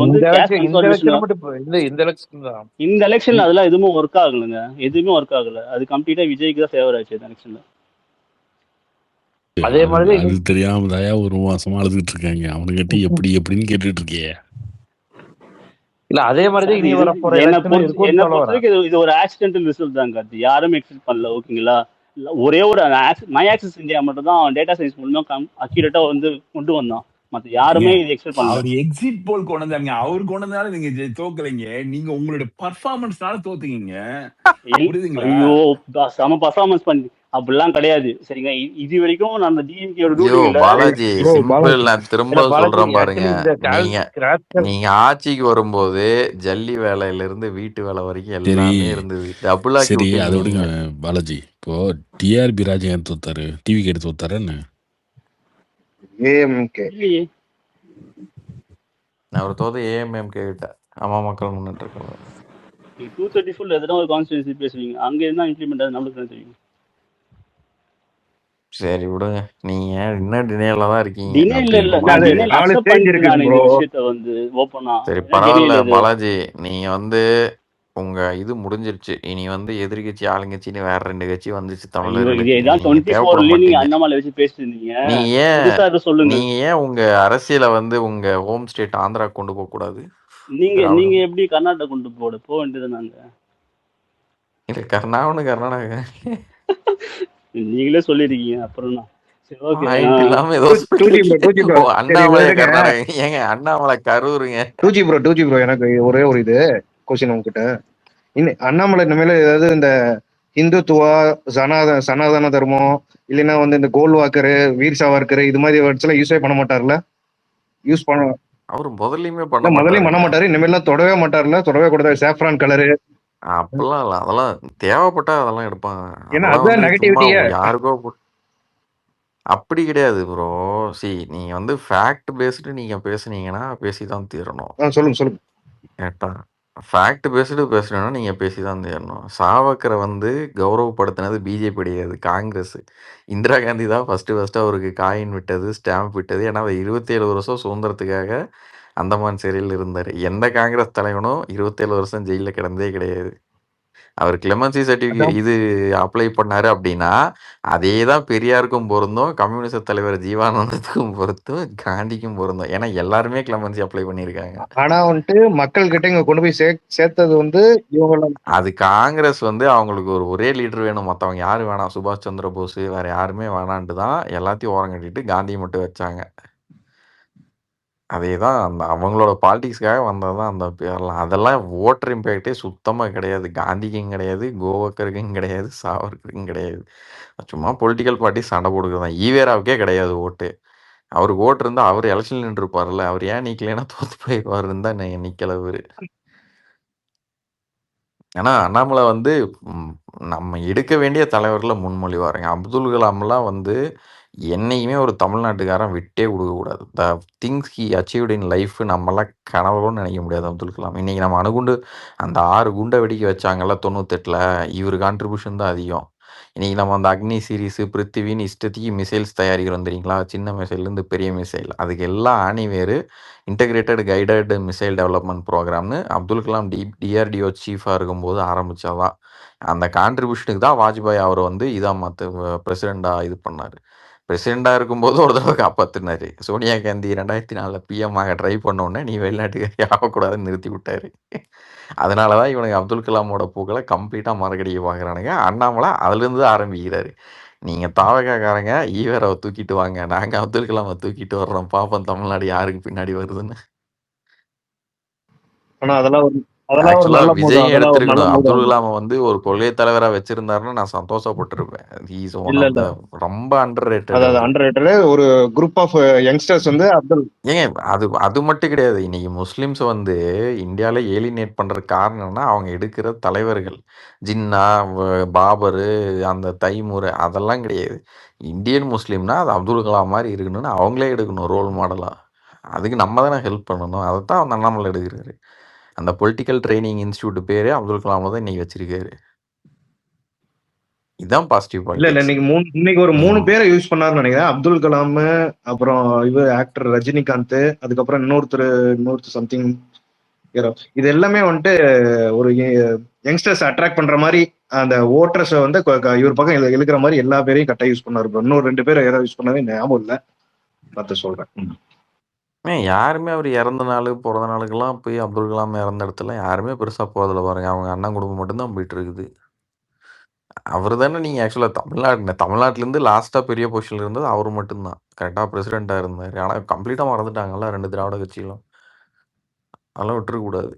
இந்த எலெக்ஷன்ல அதெல்லாம் எதுவுமே ஒர்க் ஆகலைங்க. எதுவுமே ஒர்க் ஆகல. அது கம்ப்ளீட்டா விஜய்க்கு தான் ஃபேவர் ஆச்சு இந்த எலெக்ஷன்ல. அதே மாதிரி அது தெரியாம தாயா ஒரு மாசமா அழுதுட்டு இருக்காங்க. அவனுக்கிட்ட எப்படி எப்படின்னு கேட்டுட்டு இருக்கியே. இல்ல அதே மாதிரிதான் இனி வர போற என்னை எலெக்ஷனும் இருக்கும்னு பொறுத்த சொல்ல வரேன். வரைக்கும் இது ஒரு ஆக்சிடென்டல் ரிசல்ட் தான் கார்த்தி. யாருமே எக்ஸ்பெக்ட் பண்ணல. ஓகேங்களா? ஒரே ஒரு மை ஆக்சஸ் இந்தியா மட்டும் தான் டேட்டா சயின்ஸ் மூலமா அக்யூரேட்டா வந்து கொண்டு வந்தான். மத்த யாருமே இது எக்ஸ்பெக்ட் பண்ணல. அவர் எக்ஸிட் போல் கொண்டு வந்தாங்க. அவர் கொண்டு வந்தாலும் நீங்க தோக்கலைங்க. நீங்க உங்களுடைய பர்ஃபார்மன்ஸ்னால தோத்துக்கீங்க. புரியுதுங்களா? ஐயோ செம பர்ஃபார்மன்ஸ் பண்ணி அப்படிலாம் கிடையாது. சரிங்க, இது வரைக்கும் நான் அந்த டிஎம்கேயோட ஐயோ ரூலிங்ல பாலாஜி சிம்பிள், நான் திரும்ப பாலாஜி சொல்றேன் பாருங்க. ஆக்சுவலி இந்த நீங்க ஆட்சிக்கு வரும்போது ஜல்லி வேலையில இருந்து வீட்டு வேலை வரைக்கும் சரி எல்லாமே இருந்தது. டபுளாக்கி சரி விட்டீங்க அதை நீங்க. விடுங்க பாலாஜி. இப்போ டிஆர்பி ராஜா ஏன் தோத்தாரு? டிவி கேட்டு தோத்தாரு என்ன? ஏஎம்கே இல்லையே. அவர் தோது ஏஎம்எம்கே கிட்ட அம்மா மக்கள் முன்னிட்டு இருக்காங்க. 234 எதனா ஒரு கான்ஸ்டியூன்சி பேசுவீங்க, அங்க இருந்தா இம்ப்ளிமெண்ட் ஆகுது, நம்மளுக்கு தான் தெரியும். சரி விடுங்க, நீங்க இன்னும் டினேல தான் இருக்கீங்க. டினேல் அப்படி இல்ல, இருக்கும் நான் அது டினேல் 4 அக்செப்ட் ஸ்டேஜ் பண்ணிட்டு இருக்கு நான் இந்த ப்ரோ. விஷயத்த வந்து ஓப்பனா. சரி என்ன பரவாயில்ல டினேல் இது? பாலாஜி, நீங்க வந்து உங்க இது முடிஞ்சிருச்சு. இனி வந்து எதிர்கட்சி ஆளுங்கட்சின்னு வேற 2 கட்சி வந்துச்சு ஐயோ, தமிழர்களுக்கு. இதேதான் நீங்க தேவைப்பட 24லயே நீங்க மாட்டீங்க. அண்ணாமலை வச்சு பேசிட்டு இருந்தீங்க. நீங்க ஏன் புதுசா எதுவும் சொல்லுங்க. நீங்க ஏன் உங்க அரசியலை வந்து உங்க ஹோம் ஸ்டேட் ஆந்திரா கொண்டு போக கூடாது? நீங்க திராவிடம் எப்படி கர்நாடகா கொண்டு போக வேண்டியது நாங்க? இல்ல கர்நாடகா நீங்களே சொல்லிருக்கீங்க, அப்புறம் தான். சரி, ஓகே. பாயிண்ட் இல்லாம ஏதோ டூஜி ப்ரோ சொல்றீங்க. ப்ரோ ஓ, சரி அண்ணாமலை விடுங்க. கர்நாடகா ஏங்க? அண்ணாமலை கரூருங்க. டூஜி ப்ரோ எனக்கு ஒரே ஒரு இது கொஸ்டின் உங்ககிட்ட. அண்ணாமலை இனிமேல ஏதாவது இந்த இந்துத்துவா, சனாதன தர்மம், இல்லைன்னா வந்து இந்த கோல் வாக்கரு, வீர் சாவர்கர் இது மாதிரி வேர்ட்ஸ் எல்லாம் யூஸே பண்ண மாட்டார்ல? யூஸ் பண்ண அவரு முதல்லயுமே பண்ண முதலையும் பண்ண மாட்டாருங்க. மாட்டாரு, இனிமேலாம் தொடவே மாட்டார்ல? தொடவே கூடாது. சாஃப்ரான் கலரு, அப்படிலாம் இல்ல. அதெல்லாம் தேவைப்பட்டா அதெல்லாம் எடுப்பாங்க. ஏன்னா அதெல்லாம் அதுதான் வந்து சும்மா நெகட்டிவிட்டியே. யாருக்கோ அப்படி கிடையாது ப்ரோ. நீங்க வந்து ஃபேக்ட் பேஸ்டு நீங்க பேசுனீங்கன்னா பேசிதான் தீரணும். சொல்லுங்க. கரெக்டா? ஃபேக்ட் பேஸ்டு பேசணும்னா நீங்க பேசிதான் தீரணும். சாவர்கரை வந்து கௌரவப்படுத்தினது பிஜேபி கிடையாது, காங்கிரஸ். இந்திரா காந்தி தான் ஃபர்ஸ்ட் அவருக்கு காயின் விட்டது, ஸ்டாம்ப் விட்டது. ஏன்னா அவர் 27 வருஷம் சுதந்திரத்துக்காக அந்தமான் சிறையில் இருந்தார். எந்த காங்கிரஸ் தலைவனும் 27 வருஷம் ஜெயிலில் கிடந்தே கிடையாது. அவர் கிளெமன்சி சர்டிஃபிகேட் இது அப்ளை பண்ணாரு அப்படின்னா அதே தான் பெரியாருக்கும் பொருந்தும், கம்யூனிஸ்ட் தலைவர் ஜீவானந்தத்துக்கும் பொருந்தும், காந்திக்கும் பொருந்தும். ஏன்னா எல்லாருமே கிளெமன்சி அப்ளை பண்ணியிருக்காங்க. ஆனா வந்துட்டு மக்கள் கிட்ட இங்க கொண்டு போய் சேர்த்தது வந்து இவங்க. அது காங்கிரஸ் வந்து அவங்களுக்கு ஒரே லீடர் வேணும், மற்றவங்க யாரும் வேணாம், சுபாஷ் சந்திர போஸ் வேற யாருமே வேணான்ட்டு தான் எல்லாத்தையும் ஓரம் கட்டிட்டு காந்தியை மட்டும் வச்சாங்க. அதே தான் அந்த அவங்களோட பாலிடிக்ஸ்க்காக வந்தது தான் அந்த பேர்லாம். அதெல்லாம் ஓட்டர் இம்பேக்டே சுத்தமாக கிடையாது. காந்திக்கும் கிடையாது, கோவக்கருக்கும் கிடையாது, சாவர்கருக்கும் கிடையாது. சும்மா பொலிட்டிக்கல் பார்ட்டி சண்டை போடுறது தான். ஈவேராவுக்கே கிடையாது ஓட்டு. அவருக்கு ஓட்டு இருந்தால் அவர் எலெக்ஷன் நின்றுருப்பார்ல. அவர் ஏன் நிற்கலைன்னா தோத்து போயிடுவார் தான் நிற்கல அவரு. ஏன்னா அண்ணாமலை வந்து நம்ம எடுக்க வேண்டிய தலைவர்களை முன்மொழிவாருங்க. அப்துல் கலாம்லாம் வந்து என்னைக்குமே ஒரு தமிழ்நாட்டுக்காரன் விட்டே கொடுக்கக்கூடாது. The things he achieved in life நம்மளாம் கனவுன்னு நினைக்க முடியாது அப்துல் கலாம். இன்றைக்கி நம்ம அணுகுண்டு அந்த 6 குண்டை வெடிக்க வச்சாங்கல்ல 98ல், இவர் கான்ட்ரிபியூஷன் தான் அதிகம். இன்றைக்கி நம்ம அந்த அக்னி சீரீஸு, பிருத்திவின்னு இஷ்டத்துக்கு மிசைல்ஸ் தயாரிக்கிறோம் தெரியுங்களா? சின்ன மிசைல்லேருந்து பெரிய மிசைல். அதுக்கு எல்லாம் ஆணிவேர் இன்டகிரேட்டட் கைடட் மிசைல் டெவலப்மெண்ட் ப்ரோக்ராம்னு அப்துல் கலாம் டிஆர்டிஓ சீஃபாக இருக்கும்போது ஆரம்பித்ததான். அந்த கான்ட்ரிபியூஷனுக்கு தான் வாஜ்பாய் அவரை வந்து பிரசிடெண்ட்டாக இது பண்ணார். பிரசிடெண்ட்டாக இருக்கும்போது ஒரு தடவை காப்பாற்றினார். சோனியா காந்தி 2004 பிஎம் ஆக ட்ரை பண்ணோன்னே நீ வெளிநாட்டுக்கு ஆகக்கூடாதுன்னு நிறுத்தி விட்டார். அதனால தான் இவனுக்கு அப்துல் கலாமோட பூக்களை கம்ப்ளீட்டாக மறக்கடிக்க பார்க்குறானுங்க. அண்ணாமலை அதுலேருந்து ஆரம்பிக்கிறாரு. நீங்கள் தாவகாரங்க ஈவேராவை தூக்கிட்டு வாங்க, நாங்கள் அப்துல் கலாமை தூக்கிட்டு வர்றோம், பாப்போம் தமிழ்நாடு யாருக்கு பின்னாடி வருதுன்னு. ஆனா அதெல்லாம் ஆக்சுவலா விஜய் எடுத்திருக்கணும். அப்துல் கலாமை வந்து ஒரு கொள்கை தலைவரா வச்சிருந்தாருன்னு நான் சந்தோஷப்பட்டிருப்பேன். ஹீஸ் ஒன் ஆஃப் த ரொம்ப அண்டர்ரேட்டட் ஒரு குரூப் ஆஃப் யங்ஸ்டர்ஸ் வந்து அப்துல். ஏங்க அது மட்டும் கிடையாது. இன்னைக்கு முஸ்லிம்ஸ் வந்து இந்தியாவில ஏலினேட் பண்ற காரணம்னா அவங்க எடுக்கிற தலைவர்கள் ஜின்னா, பாபர், அந்த தைமூர் அதெல்லாம் கிடையாது. இந்தியன் முஸ்லீம்னா அது அப்துல் கலாம் மாதிரி இருக்கணும்னு அவங்களே எடுக்கணும் ரோல் மாடலா. அதுக்கு நம்ம தானே ஹெல்ப் பண்ணணும். அதை தான் அந்த அண்ணாமலை எடுக்கிறாரு. அந்த பொலிட்டிக்கல் ட்ரைனிங் இன்ஸ்டியூட் பேரே அப்துல் கலாம் தான் இன்னைக்கு வச்சிருக்காரு. இதுதான் பாசிட்டிவ் இல்ல பாலிடிக்ஸ். இன்னைக்கு ஒரு 3 பேரை யூஸ் பண்ணாருன்னு நினைக்கிறேன். அப்துல் கலாம், அப்புறம் இவர் ஆக்டர் ரஜினிகாந்த், அதுக்கப்புறம் இன்னொருத்தர் சம்திங் ஹீரோ. இது எல்லாமே வந்துட்டு ஒரு யங்ஸ்டர்ஸ் அட்ராக்ட் பண்ற மாதிரி அந்த ஓட்டர்ஸை வந்து இவர் பக்கம் இழுக்கிற மாதிரி எல்லா பேரையும் கரெக்டாக யூஸ் பண்ணாரு bro. இன்னும் 2 பேரை ஏதாவது யூஸ் பண்ணவே ஞாபகம் இல்லை, பார்த்து சொல்றேன். யாருமே அவர் இறந்த நாள் பிறந்த நாளுக்கெல்லாம் போய் அப்துல் கலாம் இறந்த இடத்துல யாருமே பெருசா போறதில்ல பாருங்க. அவங்க அண்ணன் குடும்பம் மட்டும்தான் போயிட்டு இருக்குது. அவர் தானே நீங்க ஆக்சுவலா தமிழ்நாட்டுல இருந்து லாஸ்டா பெரிய பொசிஷன்ல இருந்தது அவர் மட்டும்தான். கரெக்டா பிரசிடென்டா இருந்தாரு. ஆனா கம்ப்ளீட்டா மறந்துட்டாங்கல்ல 2 திராவிட கட்சிகளும். அதெல்லாம் விட்டுருக்க கூடாது.